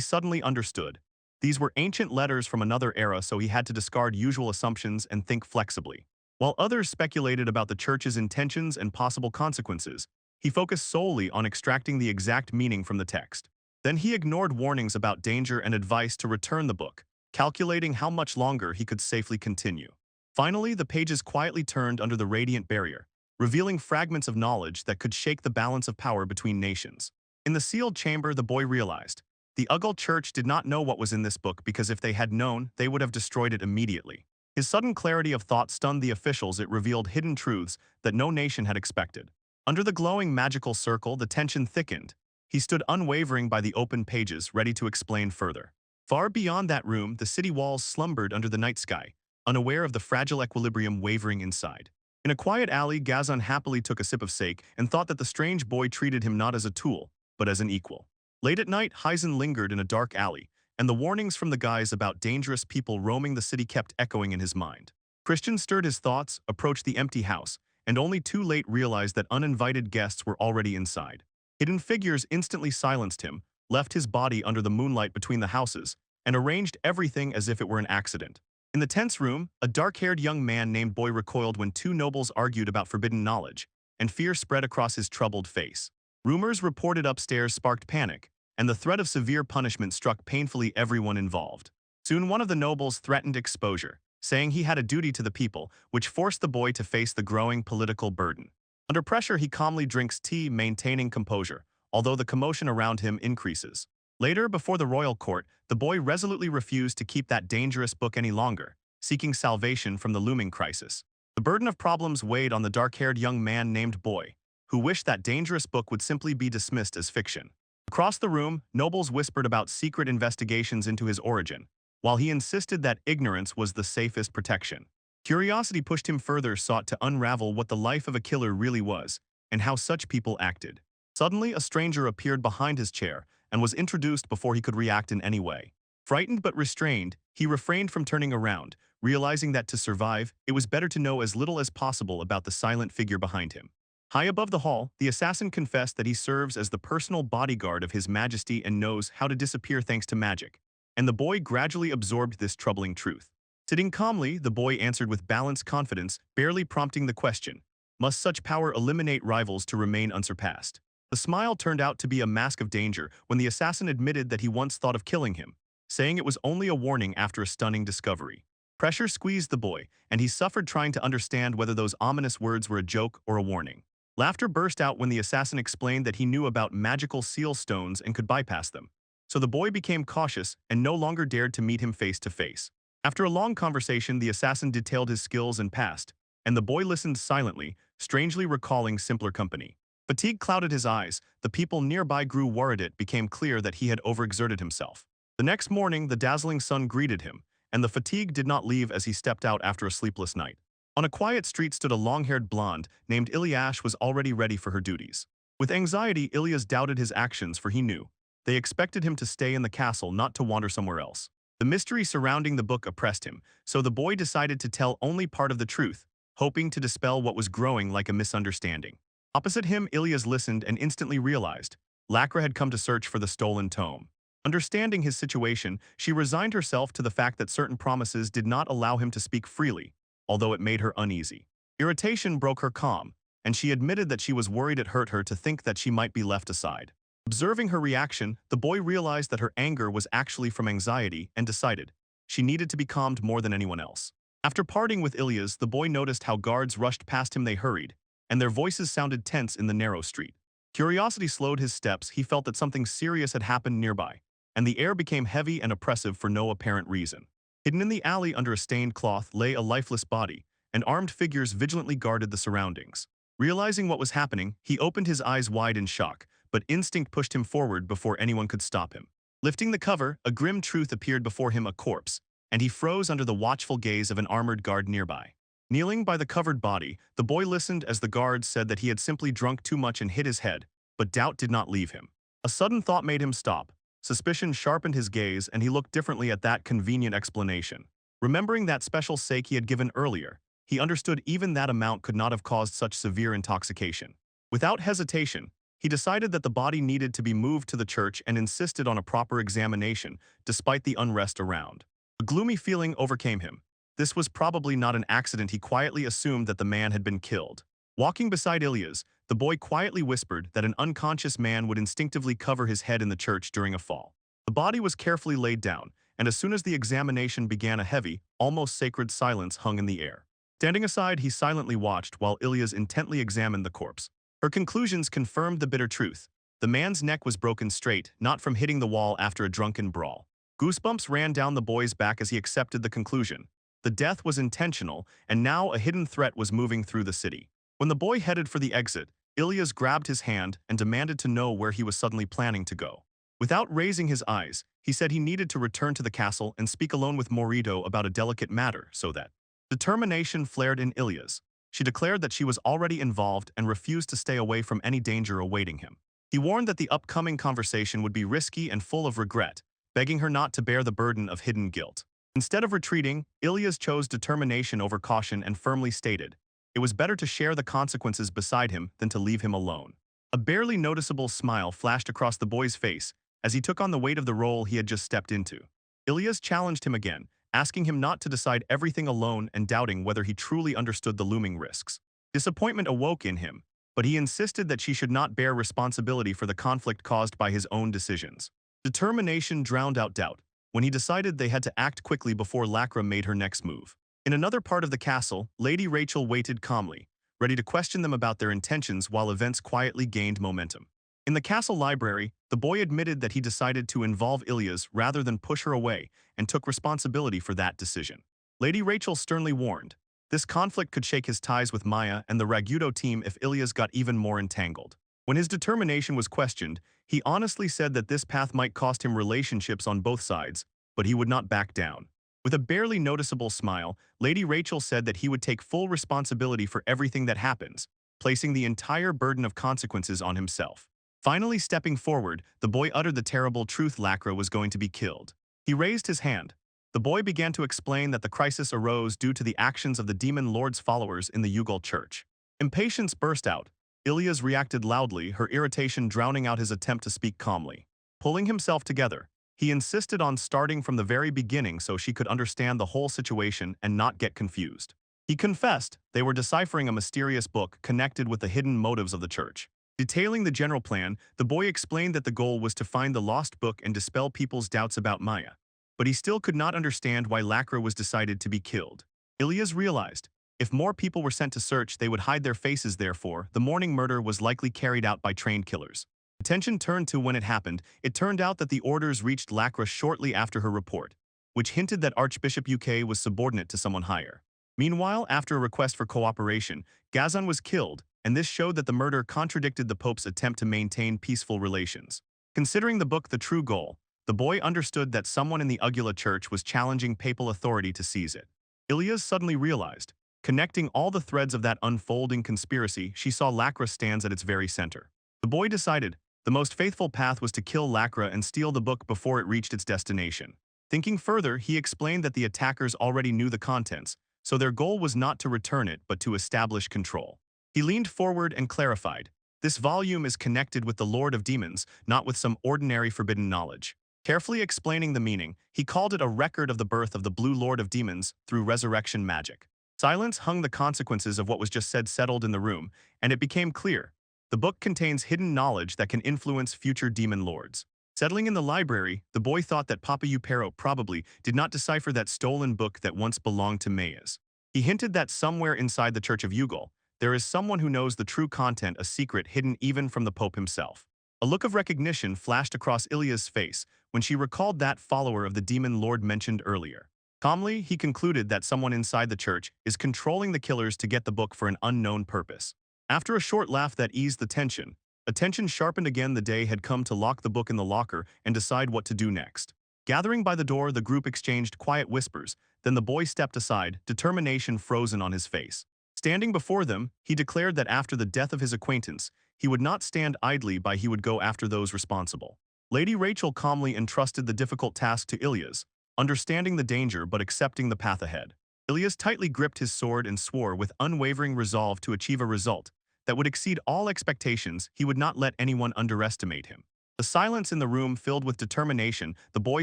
S1: suddenly understood. These were ancient letters from another era, so he had to discard usual assumptions and think flexibly. While others speculated about the church's intentions and possible consequences, he focused solely on extracting the exact meaning from the text. Then he ignored warnings about danger and advice to return the book, calculating how much longer he could safely continue. Finally, the pages quietly turned under the radiant barrier, revealing fragments of knowledge that could shake the balance of power between nations. In the sealed chamber, the boy realized the Ugal Church did not know what was in this book, because if they had known, they would have destroyed it immediately. His sudden clarity of thought stunned the officials. It revealed hidden truths that no nation had expected. Under the glowing magical circle, the tension thickened. He stood unwavering by the open pages, ready to explain further. Far beyond that room, the city walls slumbered under the night sky, unaware of the fragile equilibrium wavering inside. In a quiet alley, Gazan happily took a sip of sake and thought that the strange boy treated him not as a tool, but as an equal. Late at night, Hyzen lingered in a dark alley, and the warnings from the guys about dangerous people roaming the city kept echoing in his mind. Christian stirred his thoughts, approached the empty house, and only too late realized that uninvited guests were already inside. Hidden figures instantly silenced him, left his body under the moonlight between the houses, and arranged everything as if it were an accident. In the tense room, a dark-haired young man named Boy recoiled when two nobles argued about forbidden knowledge, and fear spread across his troubled face. Rumors reported upstairs sparked panic, and the threat of severe punishment struck painfully everyone involved. Soon one of the nobles threatened exposure, saying he had a duty to the people, which forced the boy to face the growing political burden. Under pressure, he calmly drinks tea, maintaining composure, although the commotion around him increases. Later, before the royal court, the boy resolutely refused to keep that dangerous book any longer, seeking salvation from the looming crisis. The burden of problems weighed on the dark-haired young man named Boy, who wished that dangerous book would simply be dismissed as fiction. Across the room, nobles whispered about secret investigations into his origin, while he insisted that ignorance was the safest protection. Curiosity pushed him further, sought to unravel what the life of a killer really was, and how such people acted. Suddenly, a stranger appeared behind his chair and was introduced before he could react in any way. Frightened but restrained, he refrained from turning around, realizing that to survive, it was better to know as little as possible about the silent figure behind him. High above the hall, the assassin confessed that he serves as the personal bodyguard of His Majesty and knows how to disappear thanks to magic. And the boy gradually absorbed this troubling truth. Sitting calmly, the boy answered with balanced confidence, barely prompting the question, must such power eliminate rivals to remain unsurpassed? The smile turned out to be a mask of danger when the assassin admitted that he once thought of killing him, saying it was only a warning after a stunning discovery. Pressure squeezed the boy, and he suffered trying to understand whether those ominous words were a joke or a warning. Laughter burst out when the assassin explained that he knew about magical seal stones and could bypass them. So the boy became cautious and no longer dared to meet him face to face. After a long conversation, the assassin detailed his skills and past, and the boy listened silently, strangely recalling simpler company. Fatigue clouded his eyes. The people nearby grew worried. It became clear that he had overexerted himself. The next morning, the dazzling sun greeted him, and the fatigue did not leave as he stepped out after a sleepless night. On a quiet street stood a long-haired blonde named Ilyash was already ready for her duties. With anxiety, Ilyas doubted his actions, for he knew they expected him to stay in the castle, not to wander somewhere else. The mystery surrounding the book oppressed him, so the boy decided to tell only part of the truth, hoping to dispel what was growing like a misunderstanding. Opposite him, Ilyas listened and instantly realized Lacra had come to search for the stolen tome. Understanding his situation, she resigned herself to the fact that certain promises did not allow him to speak freely, although it made her uneasy. Irritation broke her calm, and she admitted that she was worried it hurt her to think that she might be left aside. Observing her reaction, the boy realized that her anger was actually from anxiety and decided she needed to be calmed more than anyone else. After parting with Ilyas, the boy noticed how guards rushed past him. They hurried, and their voices sounded tense in the narrow street. Curiosity slowed his steps. He felt that something serious had happened nearby, and the air became heavy and oppressive for no apparent reason. Hidden in the alley under a stained cloth lay a lifeless body, and armed figures vigilantly guarded the surroundings. Realizing what was happening, he opened his eyes wide in shock, but instinct pushed him forward before anyone could stop him. Lifting the cover, a grim truth appeared before him, a corpse, and he froze under the watchful gaze of an armored guard nearby. Kneeling by the covered body, the boy listened as the guard said that he had simply drunk too much and hit his head, but doubt did not leave him. A sudden thought made him stop. Suspicion sharpened his gaze, and he looked differently at that convenient explanation. Remembering that special sake he had given earlier, he understood even that amount could not have caused such severe intoxication. Without hesitation, he decided that the body needed to be moved to the church and insisted on a proper examination, despite the unrest around. A gloomy feeling overcame him. This was probably not an accident. He quietly assumed that the man had been killed. Walking beside Ilyas, the boy quietly whispered that an unconscious man would instinctively cover his head in the church during a fall. The body was carefully laid down, and as soon as the examination began, a heavy, almost sacred silence hung in the air. Standing aside, he silently watched while Ilyas intently examined the corpse. Her conclusions confirmed the bitter truth. The man's neck was broken straight, not from hitting the wall after a drunken brawl. Goosebumps ran down the boy's back as he accepted the conclusion. The death was intentional, and now a hidden threat was moving through the city. When the boy headed for the exit, Ilyas grabbed his hand and demanded to know where he was suddenly planning to go. Without raising his eyes, he said he needed to return to the castle and speak alone with Morito about a delicate matter, so that determination flared in Ilyas. She declared that she was already involved and refused to stay away from any danger awaiting him. He warned that the upcoming conversation would be risky and full of regret, begging her not to bear the burden of hidden guilt. Instead of retreating, Ilyas chose determination over caution and firmly stated it was better to share the consequences beside him than to leave him alone. A barely noticeable smile flashed across the boy's face as he took on the weight of the role he had just stepped into. Ilyas challenged him again, asking him not to decide everything alone and doubting whether he truly understood the looming risks. Disappointment awoke in him, but he insisted that she should not bear responsibility for the conflict caused by his own decisions. Determination drowned out doubt when he decided they had to act quickly before Lacra made her next move. In another part of the castle, Lady Rachel waited calmly, ready to question them about their intentions while events quietly gained momentum. In the castle library, the boy admitted that he decided to involve Ilyas rather than push her away and took responsibility for that decision. Lady Rachel sternly warned, this conflict could shake his ties with Maya and the Ragudo team if Ilyas got even more entangled. When his determination was questioned, he honestly said that this path might cost him relationships on both sides, but he would not back down. With a barely noticeable smile, Lady Rachel said that he would take full responsibility for everything that happens, placing the entire burden of consequences on himself. Finally stepping forward, the boy uttered the terrible truth: Lacra was going to be killed. He raised his hand. The boy began to explain that the crisis arose due to the actions of the demon lord's followers in the Yugal church. Impatience burst out. Ilyas reacted loudly, her irritation drowning out his attempt to speak calmly. Pulling himself together, he insisted on starting from the very beginning so she could understand the whole situation and not get confused. He confessed they were deciphering a mysterious book connected with the hidden motives of the church. Detailing the general plan, the boy explained that the goal was to find the lost book and dispel people's doubts about Maya. But he still could not understand why Lacra was decided to be killed. Ilyas realized If more people were sent to search, they would hide their faces. Therefore, the morning murder was likely carried out by trained killers. Attention turned to when it happened. It turned out that the orders reached Lacra shortly after her report, which hinted that Archbishop UK was subordinate to someone higher. Meanwhile, after a request for cooperation, Gazan was killed, and this showed that the murder contradicted the Pope's attempt to maintain peaceful relations. Considering the book the true goal, the boy understood that someone in the Ugula Church was challenging papal authority to seize it. Ilias suddenly realized, connecting all the threads of that unfolding conspiracy, she saw Lacra stands at its very center. The boy decided the most faithful path was to kill Lacra and steal the book before it reached its destination. Thinking further, he explained that the attackers already knew the contents, so their goal was not to return it but to establish control. He leaned forward and clarified, "This volume is connected with the Lord of Demons, not with some ordinary forbidden knowledge." Carefully explaining the meaning, he called it a record of the birth of the Blue Lord of Demons through resurrection magic. Silence hung. The consequences of what was just said settled in the room, and it became clear. The book contains hidden knowledge that can influence future demon lords. Settling in the library, the boy thought that Papa Upero probably did not decipher that stolen book that once belonged to Mayas. He hinted that somewhere inside the Church of Ugol, there is someone who knows the true content, a secret hidden even from the Pope himself. A look of recognition flashed across Ilya's face when she recalled that follower of the demon lord mentioned earlier. Calmly, he concluded that someone inside the church is controlling the killers to get the book for an unknown purpose. After a short laugh that eased the tension, attention sharpened again. The day had come to lock the book in the locker and decide what to do next. Gathering by the door, the group exchanged quiet whispers, then the boy stepped aside, determination frozen on his face. Standing before them, he declared that after the death of his acquaintance, he would not stand idly by. He would go after those responsible. Lady Rachel calmly entrusted the difficult task to Ilias, understanding the danger but accepting the path ahead. Ilias tightly gripped his sword and swore with unwavering resolve to achieve a result that would exceed all expectations. He would not let anyone underestimate him. The silence in the room filled with determination. The boy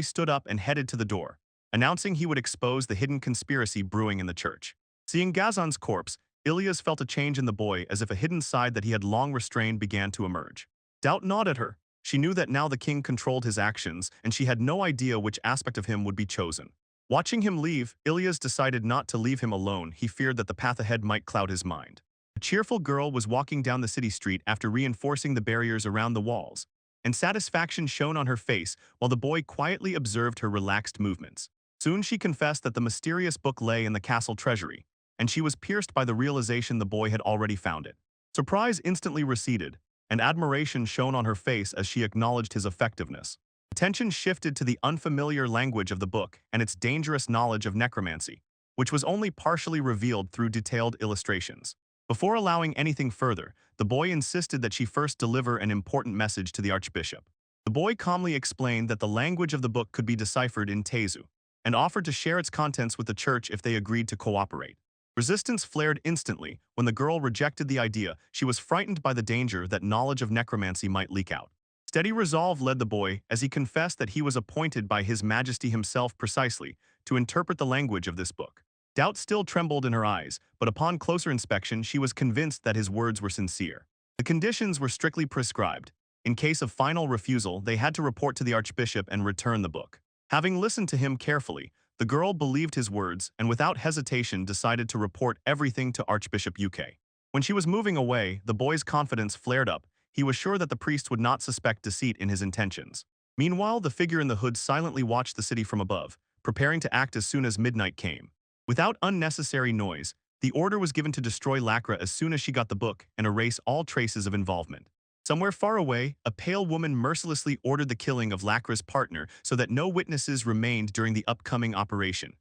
S1: stood up and headed to the door, announcing he would expose the hidden conspiracy brewing in the church. Seeing Gazan's corpse, Ilias felt a change in the boy, as if a hidden side that he had long restrained began to emerge. Doubt gnawed at her. She knew that now the king controlled his actions, and she had no idea which aspect of him would be chosen. Watching him leave, Ilias decided not to leave him alone. He feared that the path ahead might cloud his mind. A cheerful girl was walking down the city street after reinforcing the barriers around the walls, and satisfaction shone on her face while the boy quietly observed her relaxed movements. Soon she confessed that the mysterious book lay in the castle treasury, and she was pierced by the realization the boy had already found it. Surprise instantly receded, and admiration shone on her face as she acknowledged his effectiveness. Attention shifted to the unfamiliar language of the book and its dangerous knowledge of necromancy, which was only partially revealed through detailed illustrations. Before allowing anything further, the boy insisted that she first deliver an important message to the archbishop. The boy calmly explained that the language of the book could be deciphered in Tezu, and offered to share its contents with the church if they agreed to cooperate. Resistance flared instantly when the girl rejected the idea. She was frightened by the danger that knowledge of necromancy might leak out. Steady resolve led the boy as he confessed that he was appointed by His Majesty himself precisely to interpret the language of this book. Doubt still trembled in her eyes, but upon closer inspection she was convinced that his words were sincere. The conditions were strictly prescribed. In case of final refusal, they had to report to the archbishop and return the book. Having listened to him carefully, the girl believed his words and without hesitation decided to report everything to Archbishop UK. When she was moving away, the boy's confidence flared up. He was sure that the priest would not suspect deceit in his intentions. Meanwhile, the figure in the hood silently watched the city from above, preparing to act as soon as midnight came. Without unnecessary noise, the order was given to destroy Lacra as soon as she got the book and erase all traces of involvement. Somewhere far away, a pale woman mercilessly ordered the killing of Lacra's partner so that no witnesses remained during the upcoming operation.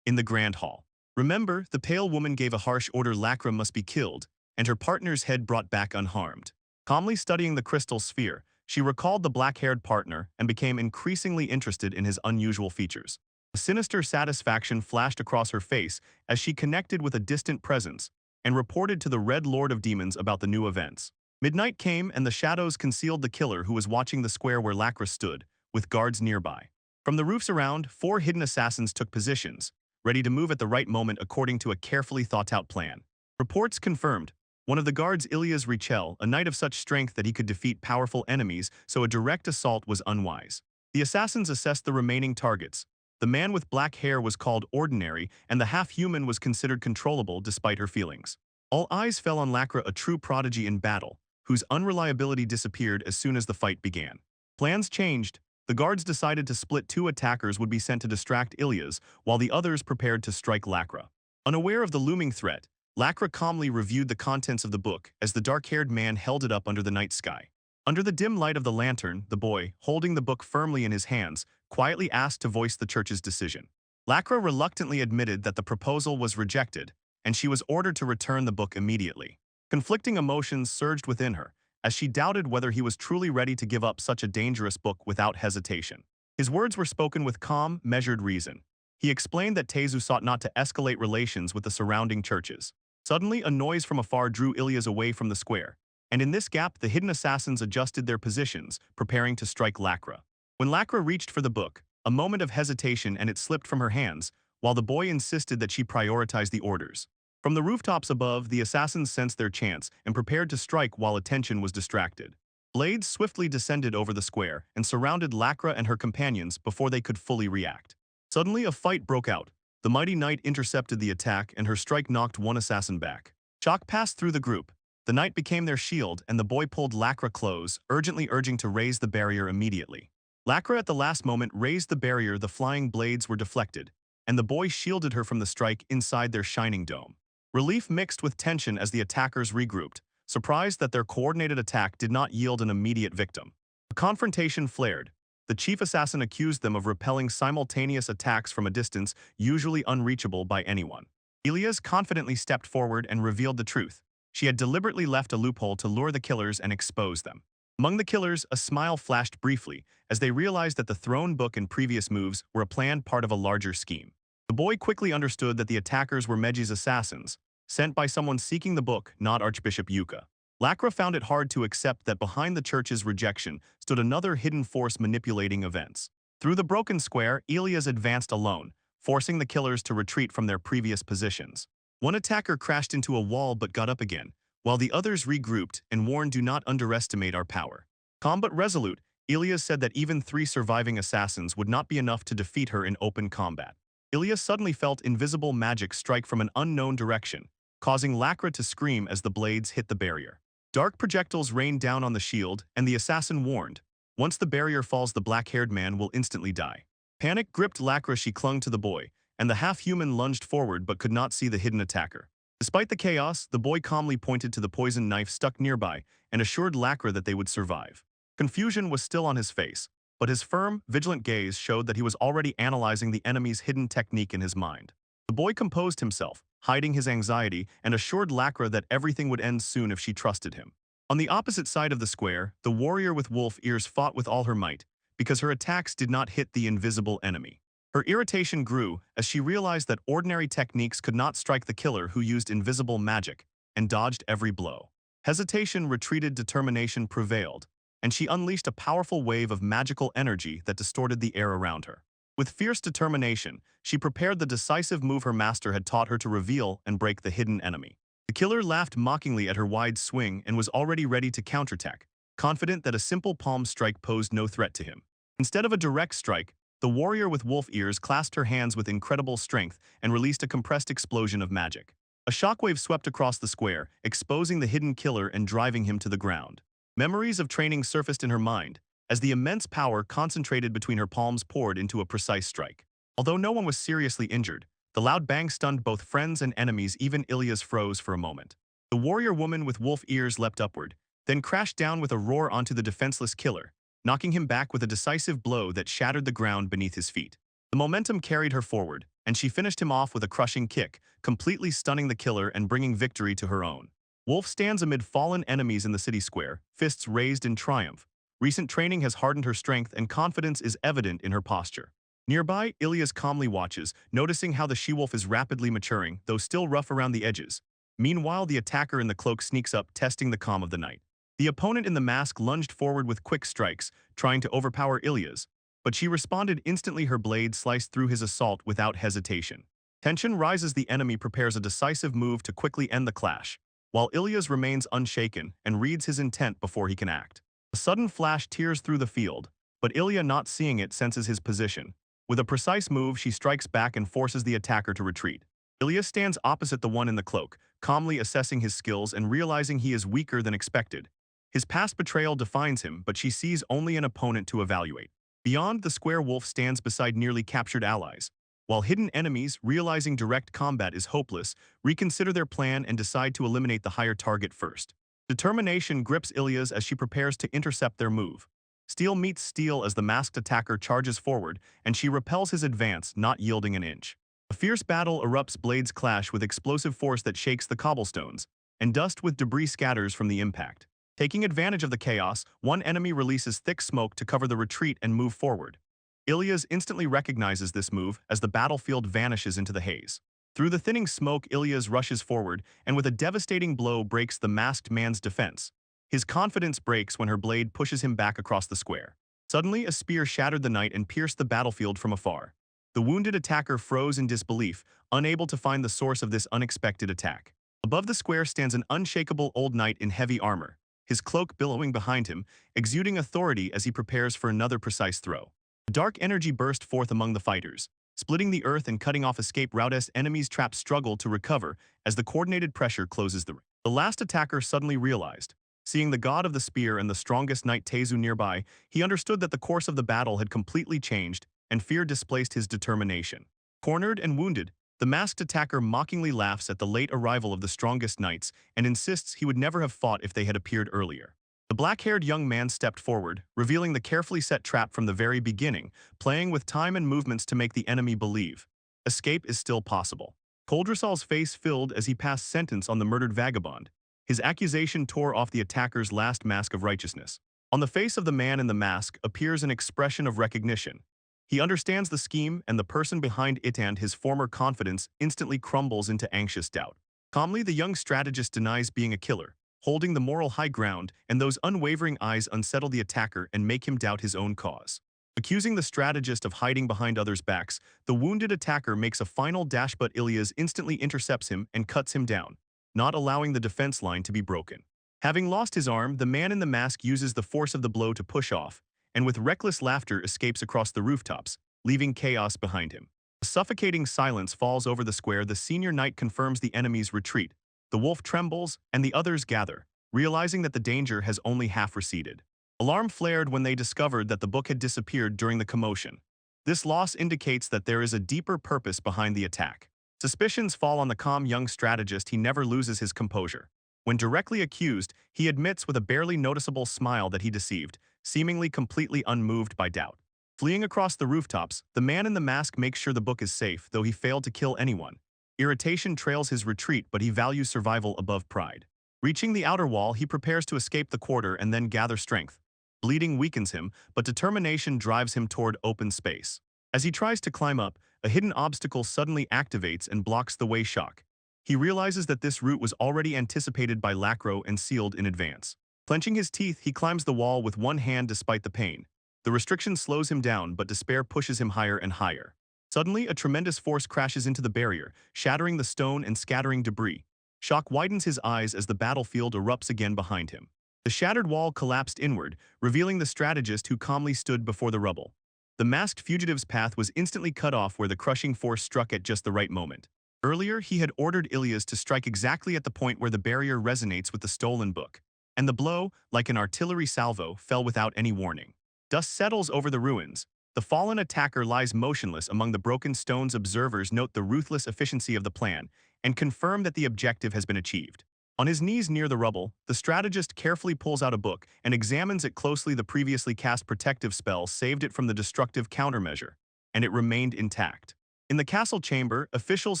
S1: In the Grand Hall. Remember, the pale woman gave a harsh order: Lacra must be killed, and her partner's head brought back unharmed. Calmly studying the crystal sphere, she recalled the black-haired partner and became increasingly interested in his unusual features. A sinister satisfaction flashed across her face as she connected with a distant presence and reported to the Red Lord of Demons about the new events. Midnight came and the shadows concealed the killer, who was watching the square where Lacra stood, with guards nearby. From the roofs around, 4 hidden assassins took positions, ready to move at the right moment according to a carefully thought-out plan. Reports confirmed. One of the guards, Ilias Richel, a knight of such strength that he could defeat powerful enemies, so a direct assault was unwise. The assassins assessed the remaining targets, The man with black hair was called ordinary, and the half-human was considered controllable despite her feelings. All eyes fell on Lacra, a true prodigy in battle, whose unreliability disappeared as soon as the fight began. Plans changed. The guards decided to split. Two attackers would be sent to distract Ilias, while the others prepared to strike Lacra. Unaware of the looming threat, Lacra calmly reviewed the contents of the book as the dark-haired man held it up under the night sky. Under the dim light of the lantern, the boy, holding the book firmly in his hands, quietly asked to voice the church's decision. Lacra reluctantly admitted that the proposal was rejected, and she was ordered to return the book immediately. Conflicting emotions surged within her, as she doubted whether he was truly ready to give up such a dangerous book without hesitation. His words were spoken with calm, measured reason. He explained that Tezu sought not to escalate relations with the surrounding churches. Suddenly, a noise from afar drew Ilias away from the square, and in this gap the hidden assassins adjusted their positions, preparing to strike Lacra. When Lacra reached for the book, a moment of hesitation and it slipped from her hands, while the boy insisted that she prioritize the orders. From the rooftops above, the assassins sensed their chance and prepared to strike while attention was distracted. Blades swiftly descended over the square and surrounded Lacra and her companions before they could fully react. Suddenly, a fight broke out. The mighty knight intercepted the attack and her strike knocked one assassin back. Shock passed through the group. The knight became their shield and the boy pulled Lacra close, urgently urging to raise the barrier immediately. Lacra at the last moment raised the barrier. The flying blades were deflected, and the boy shielded her from the strike inside their shining dome. Relief mixed with tension as the attackers regrouped, surprised that their coordinated attack did not yield an immediate victim. A confrontation flared. The chief assassin accused them of repelling simultaneous attacks from a distance usually unreachable by anyone. Ilias confidently stepped forward and revealed the truth. She had deliberately left a loophole to lure the killers and expose them. Among the killers, a smile flashed briefly as they realized that the thrown book and previous moves were a planned part of a larger scheme. The boy quickly understood that the attackers were Mage's assassins, sent by someone seeking the book, not Archbishop Yuka. Lacra found it hard to accept that behind the church's rejection stood another hidden force manipulating events. Through the broken square, Ilias advanced alone, forcing the killers to retreat from their previous positions. One attacker crashed into a wall but got up again, while the others regrouped and warned, "Do not underestimate our power." Calm but resolute, Ilias said that even 3 surviving assassins would not be enough to defeat her in open combat. Ilias suddenly felt invisible magic strike from an unknown direction, causing Lacra to scream as the blades hit the barrier. Dark projectiles rained down on the shield, and the assassin warned, "Once the barrier falls, the black-haired man will instantly die." Panic gripped Lacra. She clung to the boy, and the half-human lunged forward but could not see the hidden attacker. Despite the chaos, the boy calmly pointed to the poisoned knife stuck nearby and assured Lacra that they would survive. Confusion was still on his face, but his firm, vigilant gaze showed that he was already analyzing the enemy's hidden technique in his mind. The boy composed himself, hiding his anxiety, and assured Lacra that everything would end soon if she trusted him. On the opposite side of the square, the warrior with wolf ears fought with all her might, because her attacks did not hit the invisible enemy. Her irritation grew as she realized that ordinary techniques could not strike the killer who used invisible magic and dodged every blow. Hesitation retreated, determination prevailed, and she unleashed a powerful wave of magical energy that distorted the air around her. With fierce determination, she prepared the decisive move her master had taught her to reveal and break the hidden enemy. The killer laughed mockingly at her wide swing and was already ready to counterattack, confident that a simple palm strike posed no threat to him. Instead of a direct strike, the warrior with wolf ears clasped her hands with incredible strength and released a compressed explosion of magic. A shockwave swept across the square, exposing the hidden killer and driving him to the ground. Memories of training surfaced in her mind, as the immense power concentrated between her palms poured into a precise strike. Although no one was seriously injured, the loud bang stunned both friends and enemies. Even Ilias froze for a moment. The warrior woman with wolf ears leapt upward, then crashed down with a roar onto the defenseless killer, knocking him back with a decisive blow that shattered the ground beneath his feet. The momentum carried her forward, and she finished him off with a crushing kick, completely stunning the killer and bringing victory to her own. Wolf stands amid fallen enemies in the city square, fists raised in triumph. Recent training has hardened her strength and confidence is evident in her posture. Nearby, Ilias calmly watches, noticing how the she-wolf is rapidly maturing, though still rough around the edges. Meanwhile, the attacker in the cloak sneaks up, testing the calm of the knight. The opponent in the mask lunged forward with quick strikes, trying to overpower Ilias, but she responded instantly. Her blade sliced through his assault without hesitation. Tension rises. The enemy prepares a decisive move to quickly end the clash, while Ilias remains unshaken and reads his intent before he can act. A sudden flash tears through the field, but Ilya, not seeing it, senses his position. With a precise move, she strikes back and forces the attacker to retreat. Ilias stands opposite the one in the cloak, calmly assessing his skills and realizing he is weaker than expected. His past betrayal defines him, but she sees only an opponent to evaluate. Beyond, the square wolf stands beside nearly captured allies. While hidden enemies, realizing direct combat is hopeless, reconsider their plan and decide to eliminate the higher target first. Determination grips Ilias as she prepares to intercept their move. Steel meets steel as the masked attacker charges forward, and she repels his advance, not yielding an inch. A fierce battle erupts, blades clash with explosive force that shakes the cobblestones, and dust with debris scatters from the impact. Taking advantage of the chaos, one enemy releases thick smoke to cover the retreat and move forward. Ilias instantly recognizes this move as the battlefield vanishes into the haze. Through the thinning smoke, Ilias rushes forward and with a devastating blow breaks the masked man's defense. His confidence breaks when her blade pushes him back across the square. Suddenly, a spear shattered the knight and pierced the battlefield from afar. The wounded attacker froze in disbelief, unable to find the source of this unexpected attack. Above the square stands an unshakable old knight in heavy armor, his cloak billowing behind him, exuding authority as he prepares for another precise throw. Dark energy burst forth among the fighters, splitting the earth and cutting off escape routes. Enemies trapped struggle to recover as the coordinated pressure closes the ring. The last attacker suddenly realized. Seeing the god of the spear and the strongest knight Tezu nearby, he understood that the course of the battle had completely changed, and fear displaced his determination. Cornered and wounded, the masked attacker mockingly laughs at the late arrival of the strongest knights and insists he would never have fought if they had appeared earlier. The black-haired young man stepped forward, revealing the carefully set trap from the very beginning, playing with time and movements to make the enemy believe. Escape is still possible. Coldresal's face filled as he passed sentence on the murdered vagabond. His accusation tore off the attacker's last mask of righteousness. On the face of the man in the mask appears an expression of recognition. He understands the scheme, and the person behind it and his former confidence instantly crumbles into anxious doubt. Calmly, the young strategist denies being a killer, holding the moral high ground, and those unwavering eyes unsettle the attacker and make him doubt his own cause. Accusing the strategist of hiding behind others' backs, the wounded attacker makes a final dash, but Ilias instantly intercepts him and cuts him down, not allowing the defense line to be broken. Having lost his arm, the man in the mask uses the force of the blow to push off, and with reckless laughter escapes across the rooftops, leaving chaos behind him. A suffocating silence falls over the square. The senior knight confirms the enemy's retreat. The wolf trembles, and the others gather, realizing that the danger has only half receded. Alarm flared when they discovered that the book had disappeared during the commotion. This loss indicates that there is a deeper purpose behind the attack. Suspicions fall on the calm young strategist. He never loses his composure. When directly accused, he admits with a barely noticeable smile that he deceived, seemingly completely unmoved by doubt. Fleeing across the rooftops, the man in the mask makes sure the book is safe, though he failed to kill anyone. Irritation trails his retreat, but he values survival above pride. Reaching the outer wall, he prepares to escape the quarter and then gather strength. Bleeding weakens him, but determination drives him toward open space. As he tries to climb up, a hidden obstacle suddenly activates and blocks the way. Shock. He realizes that this route was already anticipated by Lacro and sealed in advance. Clenching his teeth, he climbs the wall with one hand despite the pain. The restriction slows him down, but despair pushes him higher and higher. Suddenly, a tremendous force crashes into the barrier, shattering the stone and scattering debris. Shock widens his eyes as the battlefield erupts again behind him. The shattered wall collapsed inward, revealing the strategist who calmly stood before the rubble. The masked fugitive's path was instantly cut off where the crushing force struck at just the right moment. Earlier, he had ordered Ilias to strike exactly at the point where the barrier resonates with the stolen book. And the blow, like an artillery salvo, fell without any warning. Dust settles over the ruins. The fallen attacker lies motionless among the broken stones. Observers note the ruthless efficiency of the plan and confirm that the objective has been achieved. On his knees near the rubble, the strategist carefully pulls out a book and examines it closely. The previously cast protective spell saved it from the destructive countermeasure, and it remained intact. In the castle chamber, officials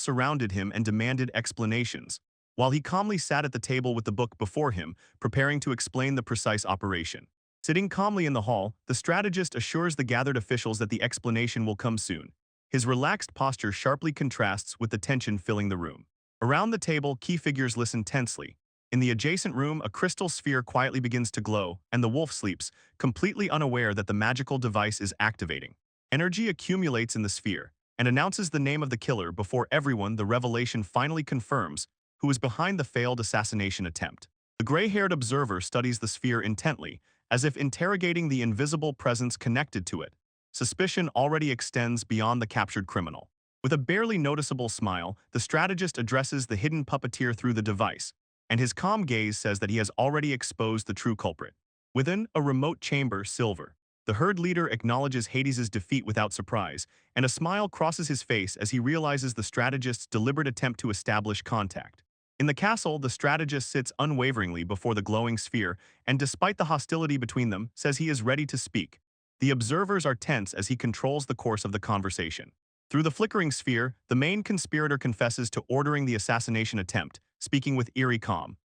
S1: surrounded him and demanded explanations, while he calmly sat at the table with the book before him, preparing to explain the precise operation. Sitting calmly in the hall, the strategist assures the gathered officials that the explanation will come soon. His relaxed posture sharply contrasts with the tension filling the room. Around the table, key figures listen tensely. In the adjacent room, a crystal sphere quietly begins to glow, and the wolf sleeps, completely unaware that the magical device is activating. Energy accumulates in the sphere and announces the name of the killer. Before everyone, the revelation finally confirms who is behind the failed assassination attempt. The gray-haired observer studies the sphere intently, as if interrogating the invisible presence connected to it. Suspicion already extends beyond the captured criminal. With a barely noticeable smile, the strategist addresses the hidden puppeteer through the device, and his calm gaze says that he has already exposed the true culprit. Within a remote chamber, Silver, the herd leader acknowledges Hades's defeat without surprise, and a smile crosses his face as he realizes the strategist's deliberate attempt to establish contact. In the castle, the strategist sits unwaveringly before the glowing sphere, and despite the hostility between them, says he is ready to speak. The observers are tense as he controls the course of the conversation. Through the flickering sphere, the main conspirator confesses to ordering the assassination attempt, speaking with eerie calm.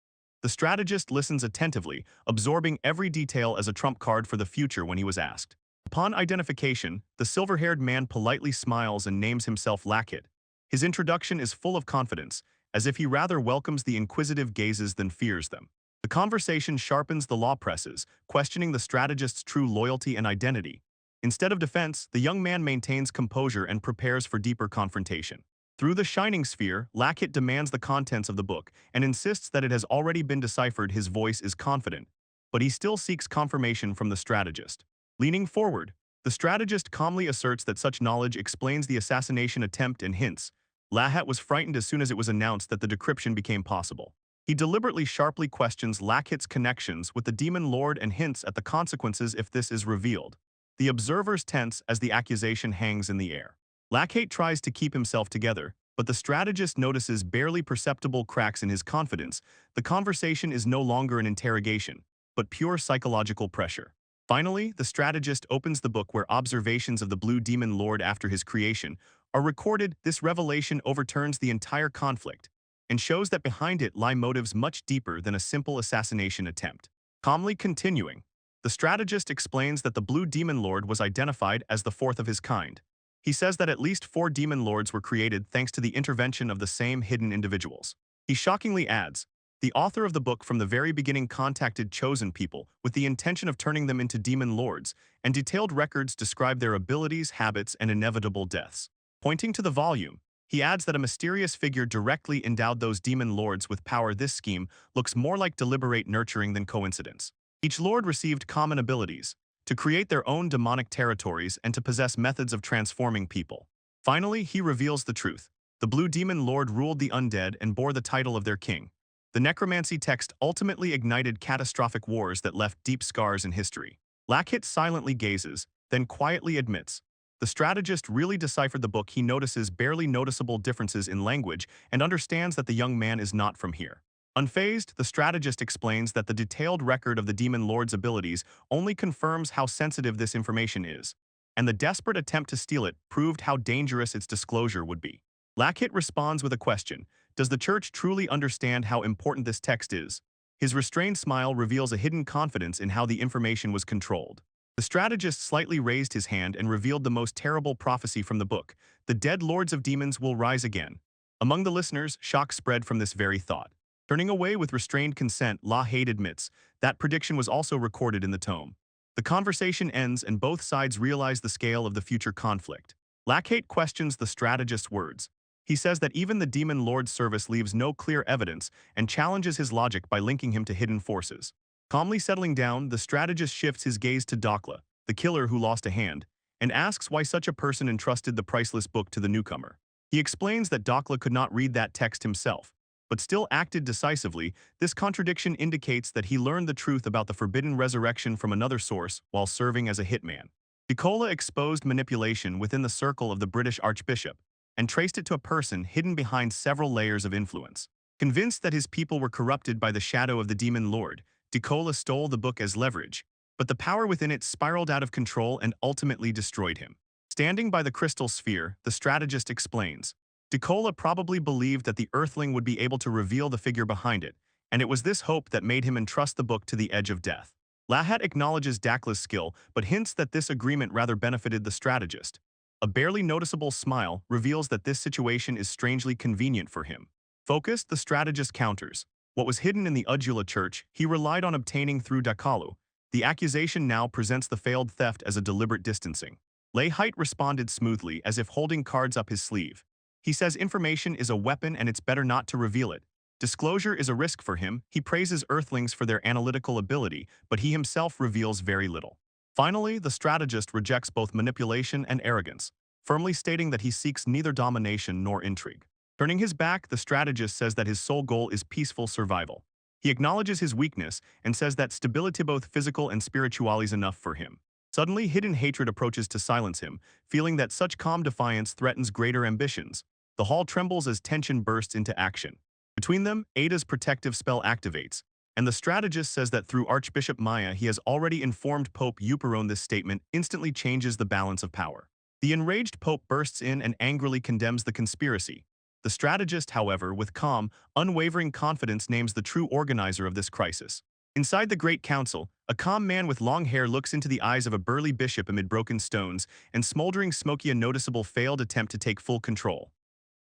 S1: The strategist listens attentively, absorbing every detail as a trump card for the future when he was asked. Upon identification, the silver-haired man politely smiles and names himself Lackett. His introduction is full of confidence, as if he rather welcomes the inquisitive gazes than fears them. The conversation sharpens the law presses, questioning the strategist's true loyalty and identity. Instead of defense, the young man maintains composure and prepares for deeper confrontation. Through the shining sphere, Lackett demands the contents of the book and insists that it has already been deciphered. His voice is confident, but he still seeks confirmation from the strategist. Leaning forward, the strategist calmly asserts that such knowledge explains the assassination attempt and hints. Lahat was frightened as soon as it was announced that the decryption became possible. He deliberately sharply questions Lackett's connections with the demon lord and hints at the consequences if this is revealed. The observers tense as the accusation hangs in the air. Lackett tries to keep himself together, but the strategist notices barely perceptible cracks in his confidence. The conversation is no longer an interrogation, but pure psychological pressure. Finally, the strategist opens the book where observations of the Blue Demon Lord after his creation are recorded. This revelation overturns the entire conflict and shows that behind it lie motives much deeper than a simple assassination attempt. Calmly continuing, the strategist explains that the Blue Demon Lord was identified as the fourth of his kind. He says that at least 4 demon lords were created thanks to the intervention of the same hidden individuals. He shockingly adds, the author of the book from the very beginning contacted chosen people with the intention of turning them into demon lords, and detailed records describe their abilities, habits, and inevitable deaths. Pointing to the volume, he adds that a mysterious figure directly endowed those demon lords with power. This scheme looks more like deliberate nurturing than coincidence. Each lord received common abilities, to create their own demonic territories and to possess methods of transforming people. Finally, he reveals the truth. The Blue Demon Lord ruled the undead and bore the title of their king. The necromancy text ultimately ignited catastrophic wars that left deep scars in history. Lackett silently gazes, then quietly admits, the strategist really deciphered the book. He notices barely noticeable differences in language and understands that the young man is not from here. Unfazed, the strategist explains that the detailed record of the demon lord's abilities only confirms how sensitive this information is, and the desperate attempt to steal it proved how dangerous its disclosure would be. Lackett responds with a question, does the church truly understand how important this text is? His restrained smile reveals a hidden confidence in how the information was controlled. The strategist slightly raised his hand and revealed the most terrible prophecy from the book. The dead lords of demons will rise again. Among the listeners, shock spread from this very thought. Turning away with restrained consent, Lahat admits that prediction was also recorded in the tome. The conversation ends and both sides realize the scale of the future conflict. Lackett questions the strategist's words. He says that even the Demon Lord's service leaves no clear evidence and challenges his logic by linking him to hidden forces. Calmly settling down, the strategist shifts his gaze to Dakla, the killer who lost a hand, and asks why such a person entrusted the priceless book to the newcomer. He explains that Dakla could not read that text himself, but still acted decisively. This contradiction indicates that he learned the truth about the forbidden resurrection from another source while serving as a hitman. Nicola exposed manipulation within the circle of the British Archbishop and traced it to a person hidden behind several layers of influence. Convinced that his people were corrupted by the shadow of the demon lord, Nicola stole the book as leverage, but the power within it spiraled out of control and ultimately destroyed him. Standing by the crystal sphere, the strategist explains, Nicola probably believed that the Earthling would be able to reveal the figure behind it, and it was this hope that made him entrust the book to the edge of death. Lahat acknowledges Dakla's skill, but hints that this agreement rather benefited the strategist. A barely noticeable smile reveals that this situation is strangely convenient for him. Focused, the strategist counters. What was hidden in the Ujula church, he relied on obtaining through Dakalu. The accusation now presents the failed theft as a deliberate distancing. Lahat responded smoothly, as if holding cards up his sleeve. He says information is a weapon and it's better not to reveal it. Disclosure is a risk for him. He praises Earthlings for their analytical ability, but he himself reveals very little. Finally, the strategist rejects both manipulation and arrogance, firmly stating that he seeks neither domination nor intrigue. Turning his back, the strategist says that his sole goal is peaceful survival. He acknowledges his weakness and says that stability, both physical and spiritual, is enough for him. Suddenly, hidden hatred approaches to silence him, feeling that such calm defiance threatens greater ambitions. The hall trembles as tension bursts into action. Between them, Ada's protective spell activates, and the strategist says that through Archbishop Maya he has already informed Pope Euperon. This statement instantly changes the balance of power. The enraged Pope bursts in and angrily condemns the conspiracy. The strategist, however, with calm, unwavering confidence names the true organizer of this crisis. Inside the Great Council, a calm man with long hair looks into the eyes of a burly bishop amid broken stones and smoldering smoky, a noticeable failed attempt to take full control.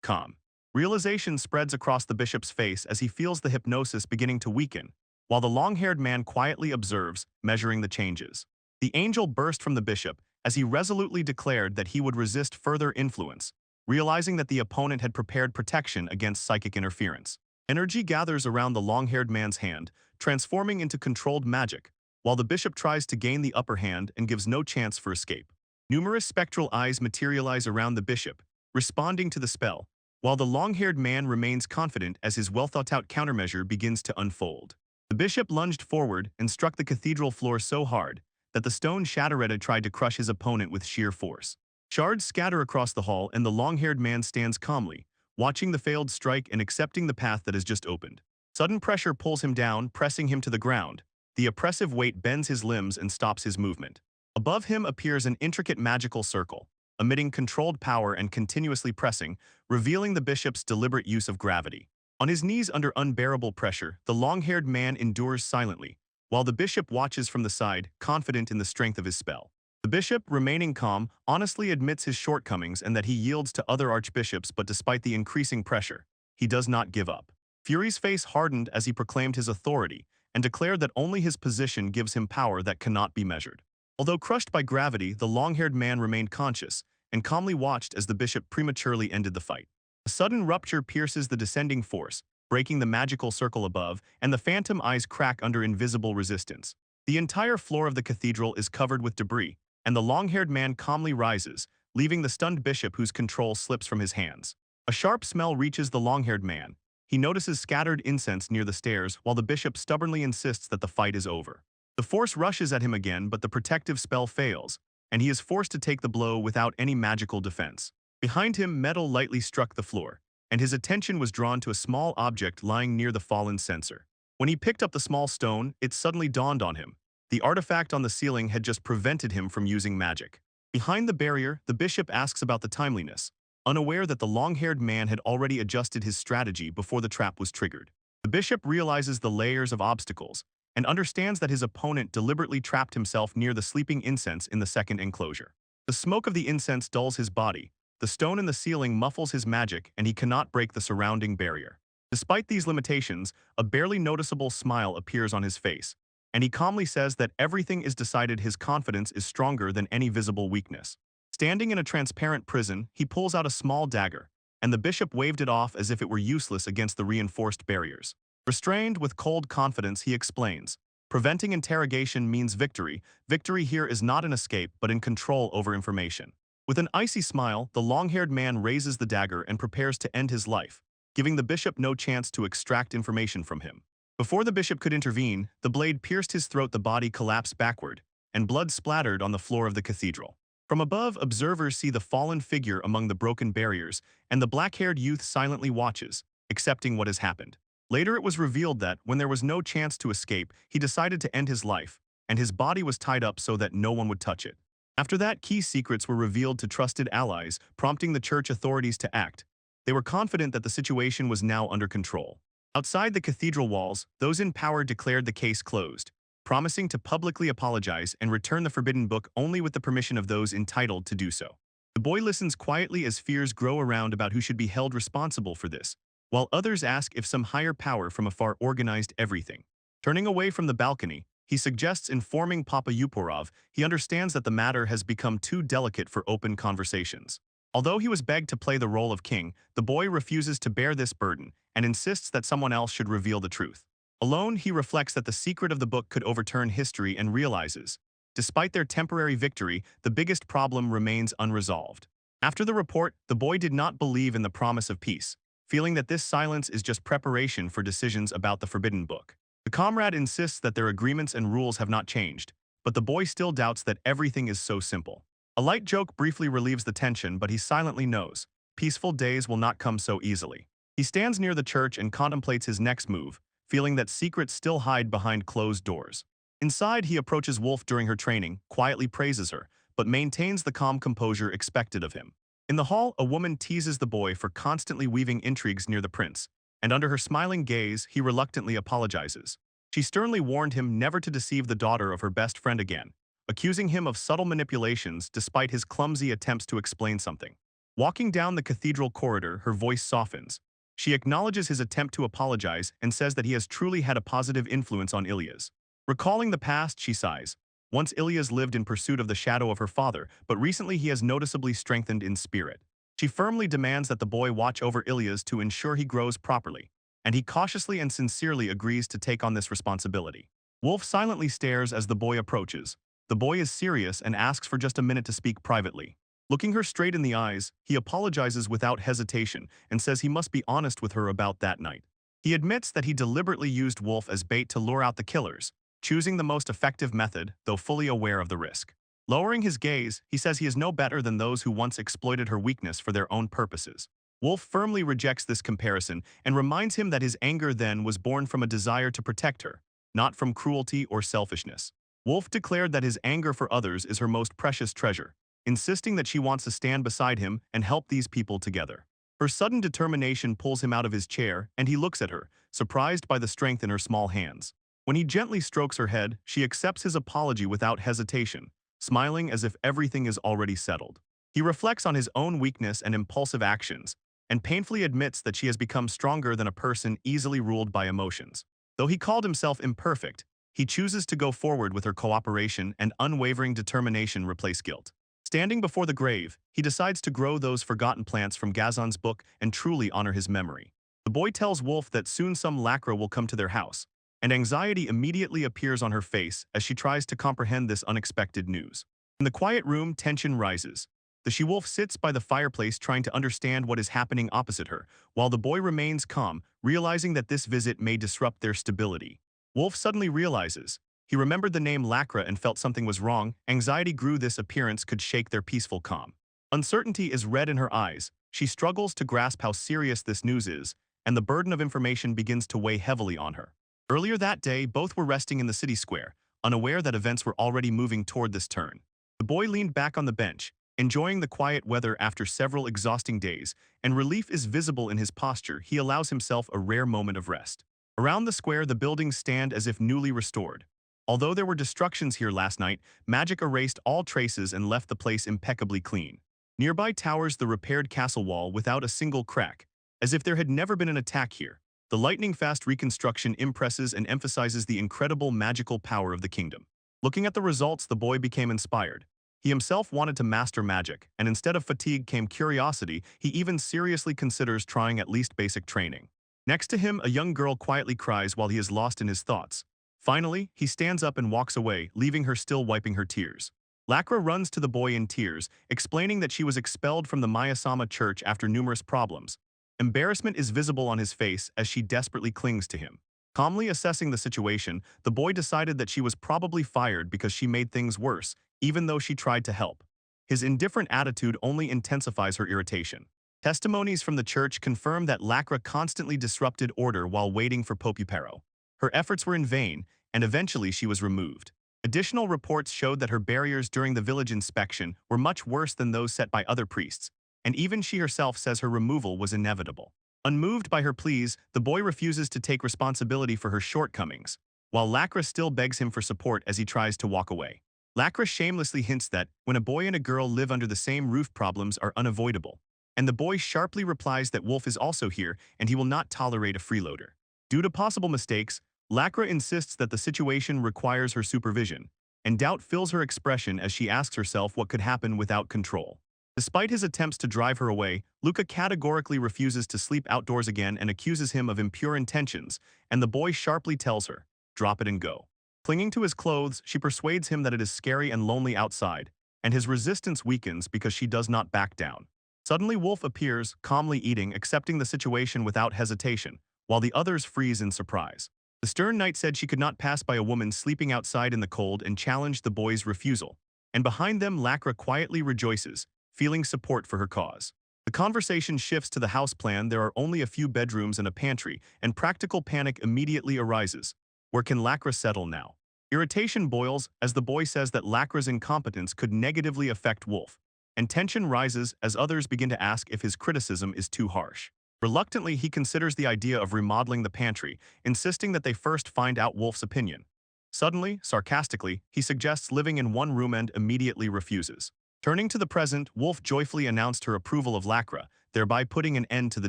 S1: Calm. Realization spreads across the bishop's face as he feels the hypnosis beginning to weaken, while the long-haired man quietly observes, measuring the changes. The angel burst from the bishop as he resolutely declared that he would resist further influence, realizing that the opponent had prepared protection against psychic interference. Energy gathers around the long-haired man's hand, transforming into controlled magic, while the bishop tries to gain the upper hand and gives no chance for escape. Numerous spectral eyes materialize around the bishop, responding to the spell, while the long-haired man remains confident as his well-thought-out countermeasure begins to unfold. The bishop lunged forward and struck the cathedral floor so hard that the stone shattered tried to crush his opponent with sheer force. Shards scatter across the hall and the long-haired man stands calmly, watching the failed strike and accepting the path that has just opened. Sudden pressure pulls him down, pressing him to the ground. The oppressive weight bends his limbs and stops his movement. Above him appears an intricate magical circle, emitting controlled power and continuously pressing, revealing the bishop's deliberate use of gravity. On his knees under unbearable pressure, the long-haired man endures silently, while the bishop watches from the side, confident in the strength of his spell. The bishop, remaining calm, honestly admits his shortcomings and that he yields to other archbishops, but despite the increasing pressure, he does not give up. Fury's face hardened as he proclaimed his authority and declared that only his position gives him power that cannot be measured. Although crushed by gravity, the long-haired man remained conscious and calmly watched as the bishop prematurely ended the fight. A sudden rupture pierces the descending force, breaking the magical circle above, and the phantom eyes crack under invisible resistance. The entire floor of the cathedral is covered with debris, and the long-haired man calmly rises, leaving the stunned bishop whose control slips from his hands. A sharp smell reaches the long-haired man. He notices scattered incense near the stairs while the bishop stubbornly insists that the fight is over. The force rushes at him again, but the protective spell fails, and he is forced to take the blow without any magical defense. Behind him, metal lightly struck the floor, and his attention was drawn to a small object lying near the fallen censer. When he picked up the small stone, it suddenly dawned on him. The artifact on the ceiling had just prevented him from using magic. Behind the barrier, the bishop asks about the timeliness, unaware that the long-haired man had already adjusted his strategy before the trap was triggered. The bishop realizes the layers of obstacles and understands that his opponent deliberately trapped himself near the sleeping incense in the second enclosure. The smoke of the incense dulls his body, the stone in the ceiling muffles his magic, and he cannot break the surrounding barrier. Despite these limitations, a barely noticeable smile appears on his face, and he calmly says that everything is decided. His confidence is stronger than any visible weakness. Standing in a transparent prison, he pulls out a small dagger, and the bishop waved it off as if it were useless against the reinforced barriers. Restrained with cold confidence, he explains, "Preventing interrogation means victory. Victory here is not in escape, but in control over information." With an icy smile, the long-haired man raises the dagger and prepares to end his life, giving the bishop no chance to extract information from him. Before the bishop could intervene, the blade pierced his throat, the body collapsed backward, and blood splattered on the floor of the cathedral. From above, observers see the fallen figure among the broken barriers, and the black-haired youth silently watches, accepting what has happened. Later it was revealed that, when there was no chance to escape, he decided to end his life, and his body was tied up so that no one would touch it. After that, key secrets were revealed to trusted allies, prompting the church authorities to act. They were confident that the situation was now under control. Outside the cathedral walls, those in power declared the case closed, promising to publicly apologize and return the forbidden book only with the permission of those entitled to do so. The boy listens quietly as fears grow around about who should be held responsible for this, while others ask if some higher power from afar organized everything. Turning away from the balcony, he suggests informing Papa Yuporov. He understands that the matter has become too delicate for open conversations. Although he was begged to play the role of king, the boy refuses to bear this burden and insists that someone else should reveal the truth. Alone, he reflects that the secret of the book could overturn history and realizes Despite their temporary victory, the biggest problem remains unresolved. After the report, the boy did not believe in the promise of peace, feeling that this silence is just preparation for decisions about the Forbidden Book. The comrade insists that their agreements and rules have not changed, but the boy still doubts that everything is so simple. A light joke briefly relieves the tension, but he silently knows peaceful days will not come so easily. He stands near the church and contemplates his next move, feeling that secrets still hide behind closed doors. Inside, he approaches Wolf during her training, quietly praises her, but maintains the calm composure expected of him. In the hall, a woman teases the boy for constantly weaving intrigues near the prince, and under her smiling gaze, he reluctantly apologizes. She sternly warned him never to deceive the daughter of her best friend again, accusing him of subtle manipulations despite his clumsy attempts to explain something. Walking down the cathedral corridor, her voice softens. She acknowledges his attempt to apologize and says that he has truly had a positive influence on Ilya's. Recalling the past, she sighs. Once Ilya's lived in pursuit of the shadow of her father, but recently he has noticeably strengthened in spirit. She firmly demands that the boy watch over Ilya's to ensure he grows properly, and he cautiously and sincerely agrees to take on this responsibility. Wolf silently stares as the boy approaches. The boy is serious and asks for just a minute to speak privately. Looking her straight in the eyes, he apologizes without hesitation and says he must be honest with her about that night. He admits that he deliberately used Wolf as bait to lure out the killers, choosing the most effective method, though fully aware of the risk. Lowering his gaze, he says he is no better than those who once exploited her weakness for their own purposes. Wolf firmly rejects this comparison and reminds him that his anger then was born from a desire to protect her, not from cruelty or selfishness. Wolf declared that his anger for others is her most precious treasure, insisting that she wants to stand beside him and help these people together. Her sudden determination pulls him out of his chair, and he looks at her, surprised by the strength in her small hands. When he gently strokes her head, she accepts his apology without hesitation, smiling as if everything is already settled. He reflects on his own weakness and impulsive actions, and painfully admits that she has become stronger than a person easily ruled by emotions. Though he called himself imperfect, he chooses to go forward with her cooperation and unwavering determination replace guilt. Standing before the grave, he decides to grow those forgotten plants from Gazan's book and truly honor his memory. The boy tells Wolf that soon some lacra will come to their house, and anxiety immediately appears on her face as she tries to comprehend this unexpected news. In the quiet room, tension rises. The she-wolf sits by the fireplace trying to understand what is happening opposite her, while the boy remains calm, realizing that this visit may disrupt their stability. Wolf suddenly realizes. He remembered the name Lacra and felt something was wrong. Anxiety grew this appearance could shake their peaceful calm. Uncertainty is red in her eyes. She struggles to grasp how serious this news is, and the burden of information begins to weigh heavily on her. Earlier that day, both were resting in the city square, unaware that events were already moving toward this turn. The boy leaned back on the bench, enjoying the quiet weather after several exhausting days, and relief is visible in his posture. He allows himself a rare moment of rest. Around the square, the buildings stand as if newly restored. Although there were destructions here last night, magic erased all traces and left the place impeccably clean. Nearby towers the repaired castle wall without a single crack, as if there had never been an attack here. The lightning-fast reconstruction impresses and emphasizes the incredible magical power of the kingdom. Looking at the results, the boy became inspired. He himself wanted to master magic, and instead of fatigue came curiosity. He even seriously considers trying at least basic training. Next to him, a young girl quietly cries while he is lost in his thoughts. Finally, he stands up and walks away, leaving her still wiping her tears. Lacra runs to the boy in tears, explaining that she was expelled from the Mayasama church after numerous problems. Embarrassment is visible on his face as she desperately clings to him. Calmly assessing the situation, the boy decided that she was probably fired because she made things worse, even though she tried to help. His indifferent attitude only intensifies her irritation. Testimonies from the church confirm that Lacra constantly disrupted order while waiting for Popupero. Her efforts were in vain, and eventually she was removed. Additional reports showed that her barriers during the village inspection were much worse than those set by other priests, and even she herself says her removal was inevitable. Unmoved by her pleas, the boy refuses to take responsibility for her shortcomings, while Lacra still begs him for support as he tries to walk away. Lacra shamelessly hints that, when a boy and a girl live under the same roof, problems are unavoidable, and the boy sharply replies that Wolf is also here and he will not tolerate a freeloader. Due to possible mistakes, Lacra insists that the situation requires her supervision, and doubt fills her expression as she asks herself what could happen without control. Despite his attempts to drive her away, Luca categorically refuses to sleep outdoors again and accuses him of impure intentions, and the boy sharply tells her, "Drop it and go." Clinging to his clothes, she persuades him that it is scary and lonely outside, and his resistance weakens because she does not back down. Suddenly Wolf appears, calmly eating, accepting the situation without hesitation, while the others freeze in surprise. The stern knight said she could not pass by a woman sleeping outside in the cold and challenged the boy's refusal. And behind them Lacra quietly rejoices, feeling support for her cause. The conversation shifts to the house plan. There are only a few bedrooms and a pantry, and practical panic immediately arises. Where can Lacra settle now? Irritation boils as the boy says that Lacra's incompetence could negatively affect Wolf, and tension rises as others begin to ask if his criticism is too harsh. Reluctantly, he considers the idea of remodeling the pantry, insisting that they first find out Wolf's opinion. Suddenly, sarcastically, he suggests living in one room and immediately refuses. Turning to the present, Wolf joyfully announced her approval of Lacra, thereby putting an end to the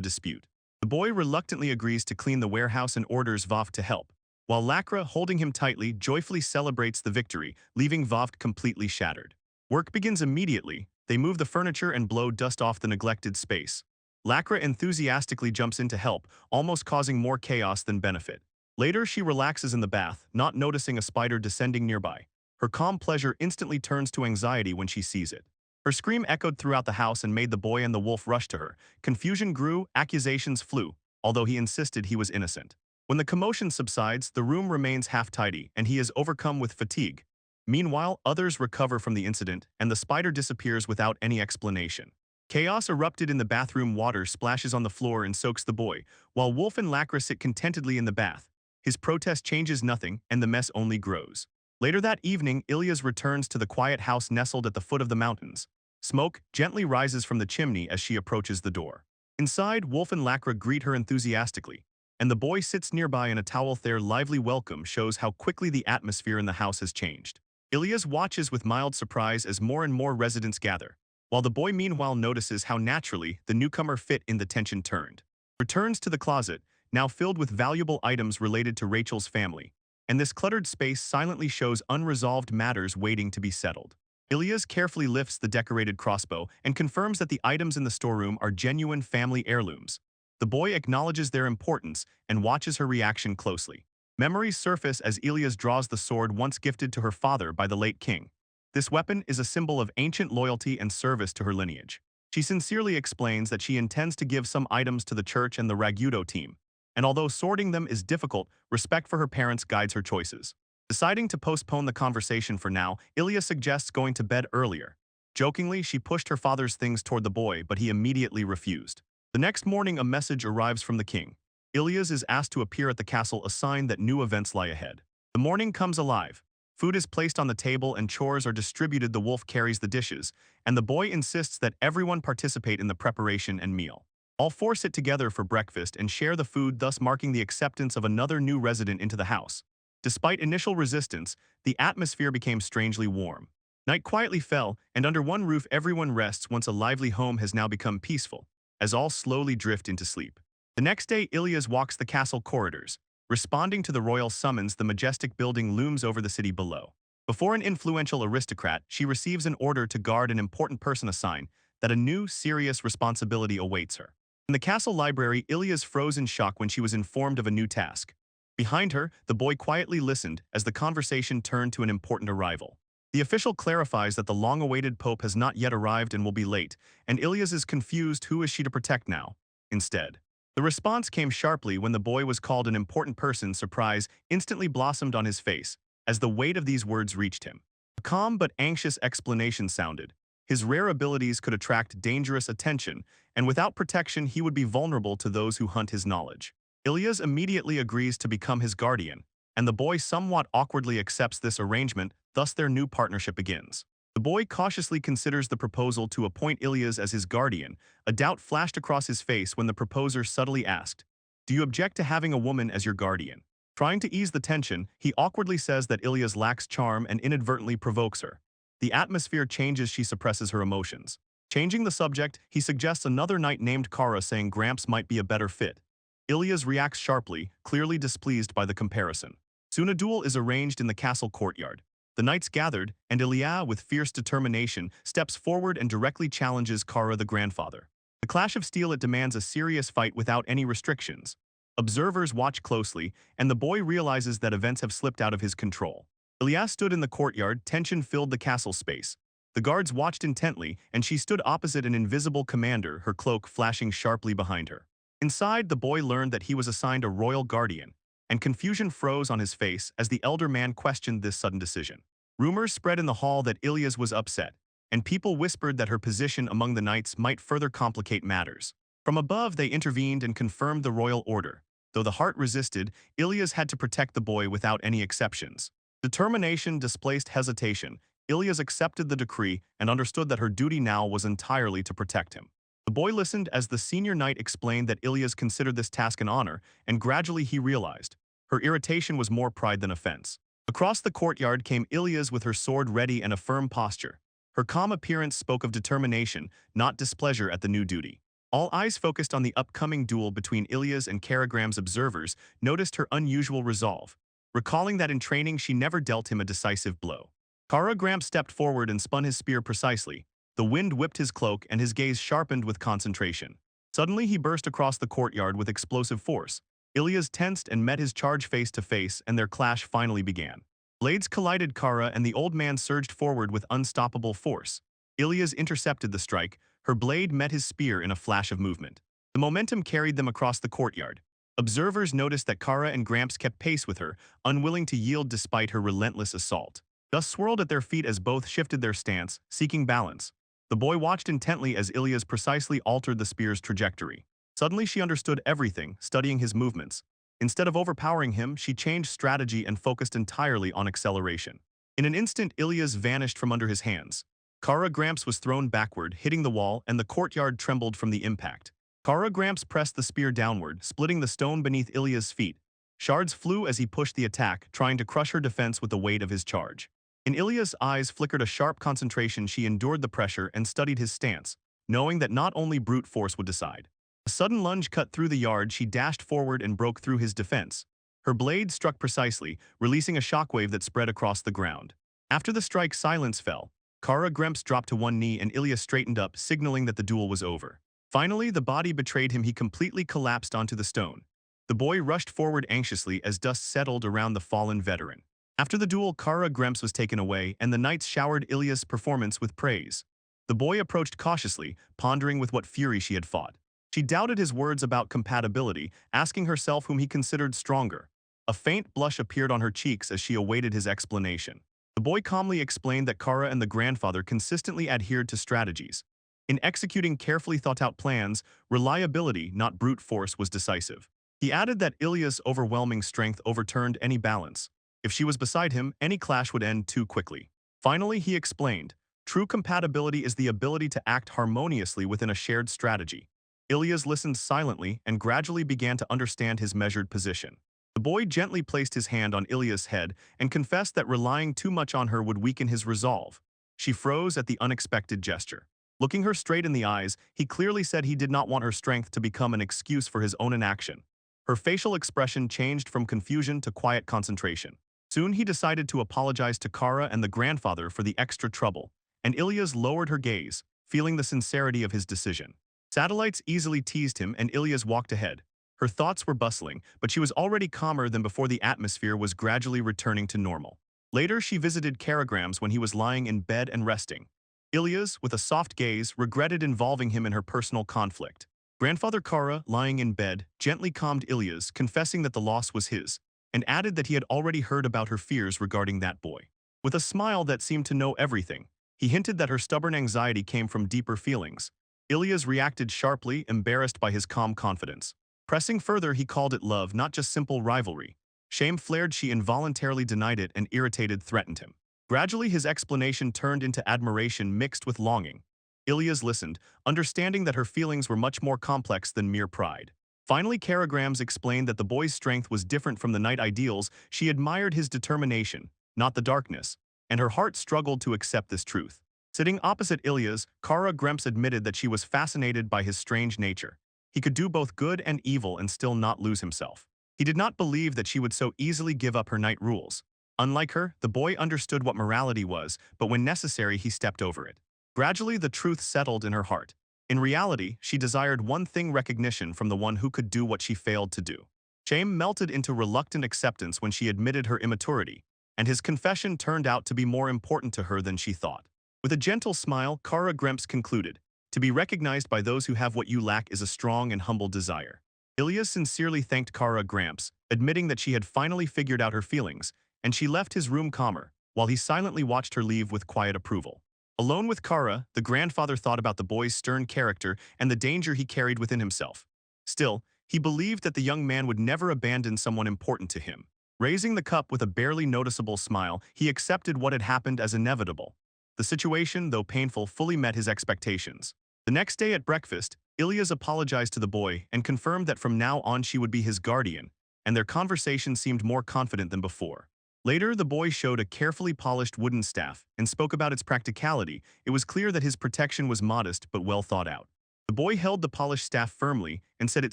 S1: dispute. The boy reluctantly agrees to clean the warehouse and orders Vovk to help, while Lacra, holding him tightly, joyfully celebrates the victory, leaving Vovk completely shattered. Work begins immediately. They move the furniture and blow dust off the neglected space. Lacra enthusiastically jumps in to help, almost causing more chaos than benefit. Later, she relaxes in the bath, not noticing a spider descending nearby. Her calm pleasure instantly turns to anxiety when she sees it. Her scream echoed throughout the house and made the boy and the wolf rush to her. Confusion grew, accusations flew, although he insisted he was innocent. When the commotion subsides, the room remains half-tidy, and he is overcome with fatigue. Meanwhile, others recover from the incident, and the spider disappears without any explanation. Chaos erupted in the bathroom. Water splashes on the floor and soaks the boy, while Wolf and Lacra sit contentedly in the bath. His protest changes nothing, and the mess only grows. Later that evening, Ilias returns to the quiet house nestled at the foot of the mountains. Smoke gently rises from the chimney as she approaches the door. Inside, Wolf and Lacra greet her enthusiastically, and the boy sits nearby in a towel. Their lively welcome shows how quickly the atmosphere in the house has changed. Ilias watches with mild surprise as more and more residents gather, while the boy meanwhile notices how naturally the newcomer fit in. The tension turned. Returns to the closet, now filled with valuable items related to Rachel's family, and this cluttered space silently shows unresolved matters waiting to be settled. Ilias carefully lifts the decorated crossbow and confirms that the items in the storeroom are genuine family heirlooms. The boy acknowledges their importance and watches her reaction closely. Memories surface as Ilias draws the sword once gifted to her father by the late king. This weapon is a symbol of ancient loyalty and service to her lineage. She sincerely explains that she intends to give some items to the church and the Ragudo team, and although sorting them is difficult, respect for her parents guides her choices. Deciding to postpone the conversation for now, Ilias suggests going to bed earlier. Jokingly, she pushed her father's things toward the boy, but he immediately refused. The next morning, a message arrives from the king. Ilias is asked to appear at the castle, a sign that new events lie ahead. The morning comes alive. Food is placed on the table and chores are distributed. The wolf carries the dishes, and the boy insists that everyone participate in the preparation and meal. All four sit together for breakfast and share the food, thus marking the acceptance of another new resident into the house. Despite initial resistance, the atmosphere became strangely warm. Night quietly fell, and under one roof everyone rests. Once a lively home has now become peaceful, as all slowly drift into sleep. The next day, Ilias walks the castle corridors. Responding to the royal summons, the majestic building looms over the city below. Before an influential aristocrat, she receives an order to guard an important person, a sign that a new, serious responsibility awaits her. In the castle library, Ilias froze in shock when she was informed of a new task. Behind her, the boy quietly listened as the conversation turned to an important arrival. The official clarifies that the long-awaited pope has not yet arrived and will be late, and Ilias is confused. Who is she to protect now? Instead, the response came sharply when the boy was called an important person. Surprise instantly blossomed on his face as the weight of these words reached him. A calm but anxious explanation sounded. His rare abilities could attract dangerous attention, and without protection he would be vulnerable to those who hunt his knowledge. Ilias immediately agrees to become his guardian, and the boy somewhat awkwardly accepts this arrangement. Thus their new partnership begins. The boy cautiously considers the proposal to appoint Ilias as his guardian. A doubt flashed across his face when the proposer subtly asked, "Do you object to having a woman as your guardian?" Trying to ease the tension, he awkwardly says that Ilias lacks charm and inadvertently provokes her. The atmosphere changes. She suppresses her emotions. Changing the subject, he suggests another knight named Kara, saying Gramps might be a better fit. Ilias reacts sharply, clearly displeased by the comparison. Soon a duel is arranged in the castle courtyard. The knights gathered, and Ilia, with fierce determination, steps forward and directly challenges Kara, the grandfather. The clash of steel, it demands a serious fight without any restrictions. Observers watch closely, and the boy realizes that events have slipped out of his control. Ilyas stood in the courtyard, tension filled the castle space. The guards watched intently, and she stood opposite an invisible commander, her cloak flashing sharply behind her. Inside, the boy learned that he was assigned a royal guardian, and confusion froze on his face as the elder man questioned this sudden decision. Rumors spread in the hall that Ilyas was upset, and people whispered that her position among the knights might further complicate matters. From above, they intervened and confirmed the royal order. Though the heart resisted, Ilyas had to protect the boy without any exceptions. Determination displaced hesitation. Ilyas accepted the decree and understood that her duty now was entirely to protect him. The boy listened as the senior knight explained that Ilyas considered this task an honor, and gradually he realized. Her irritation was more pride than offense. Across the courtyard came Ilyas with her sword ready and a firm posture. Her calm appearance spoke of determination, not displeasure at the new duty. All eyes focused on the upcoming duel between Ilyas and Karagram's observers noticed her unusual resolve, recalling that in training she never dealt him a decisive blow. Karagram stepped forward and spun his spear precisely. The wind whipped his cloak and his gaze sharpened with concentration. Suddenly he burst across the courtyard with explosive force. Ilyas tensed and met his charge face to face, and their clash finally began. Blades collided Kara, and the old man surged forward with unstoppable force. Ilyas intercepted the strike. Her blade met his spear in a flash of movement. The momentum carried them across the courtyard. Observers noticed that Kara and Gramps kept pace with her, unwilling to yield despite her relentless assault. Dust swirled at their feet as both shifted their stance, seeking balance. The boy watched intently as Ilyas precisely altered the spear's trajectory. Suddenly she understood everything, studying his movements. Instead of overpowering him, she changed strategy and focused entirely on acceleration. In an instant, Ilyas vanished from under his hands. Kara Gramps was thrown backward, hitting the wall, and the courtyard trembled from the impact. Kara Gramps pressed the spear downward, splitting the stone beneath Ilyas' feet. Shards flew as he pushed the attack, trying to crush her defense with the weight of his charge. In Ilyas' eyes flickered a sharp concentration. She endured the pressure and studied his stance, knowing that not only brute force would decide. A sudden lunge cut through the yard. She dashed forward and broke through his defense. Her blade struck precisely, releasing a shockwave that spread across the ground. After the strike, silence fell. Kara Gramps dropped to one knee and Ilyas straightened up, signaling that the duel was over. Finally, the body betrayed him. He completely collapsed onto the stone. The boy rushed forward anxiously as dust settled around the fallen veteran. After the duel, Kara Gramps was taken away, and the knights showered Ilyas' performance with praise. The boy approached cautiously, pondering with what fury she had fought. She doubted his words about compatibility, asking herself whom he considered stronger. A faint blush appeared on her cheeks as she awaited his explanation. The boy calmly explained that Kara and the grandfather consistently adhered to strategies. In executing carefully thought-out plans, reliability, not brute force, was decisive. He added that Ilyas' overwhelming strength overturned any balance. If she was beside him, any clash would end too quickly. Finally, he explained, true compatibility is the ability to act harmoniously within a shared strategy. Ilyas listened silently and gradually began to understand his measured position. The boy gently placed his hand on Ilyas' head and confessed that relying too much on her would weaken his resolve. She froze at the unexpected gesture. Looking her straight in the eyes, he clearly said he did not want her strength to become an excuse for his own inaction. Her facial expression changed from confusion to quiet concentration. Soon he decided to apologize to Kara and the grandfather for the extra trouble, and Ilyas lowered her gaze, feeling the sincerity of his decision. Satellites easily teased him, and Ilyas walked ahead. Her thoughts were bustling, but she was already calmer than before. The atmosphere was gradually returning to normal. Later, she visited Karagram's when he was lying in bed and resting. Ilyas, with a soft gaze, regretted involving him in her personal conflict. Grandfather Kara, lying in bed, gently calmed Ilyas, confessing that the loss was his, and added that he had already heard about her fears regarding that boy. With a smile that seemed to know everything, he hinted that her stubborn anxiety came from deeper feelings. Ilyas reacted sharply, embarrassed by his calm confidence. Pressing further, he called it love, not just simple rivalry. Shame flared. She involuntarily denied it, and irritated threatened him. Gradually, his explanation turned into admiration mixed with longing. Ilyas listened, understanding that her feelings were much more complex than mere pride. Finally, Karagram's explained that the boy's strength was different from the knight ideals. She admired his determination, not the darkness, and her heart struggled to accept this truth. Sitting opposite Ilyas, Kara Gramps admitted that she was fascinated by his strange nature. He could do both good and evil and still not lose himself. He did not believe that she would so easily give up her knight rules. Unlike her, the boy understood what morality was, but when necessary, he stepped over it. Gradually, the truth settled in her heart. In reality, she desired one thing: recognition from the one who could do what she failed to do. Shame melted into reluctant acceptance when she admitted her immaturity, and his confession turned out to be more important to her than she thought. With a gentle smile, Kara Gremps concluded, "To be recognized by those who have what you lack is a strong and humble desire." Ilya sincerely thanked Kara Gramps, admitting that she had finally figured out her feelings, and she left his room calmer, while he silently watched her leave with quiet approval. Alone with Kara, the grandfather thought about the boy's stern character and the danger he carried within himself. Still, he believed that the young man would never abandon someone important to him. Raising the cup with a barely noticeable smile, he accepted what had happened as inevitable. The situation, though painful, fully met his expectations. The next day at breakfast, Ilyas apologized to the boy and confirmed that from now on she would be his guardian, and their conversation seemed more confident than before. Later, the boy showed a carefully polished wooden staff and spoke about its practicality. It was clear that his protection was modest but well thought out. The boy held the polished staff firmly and said it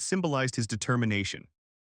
S1: symbolized his determination.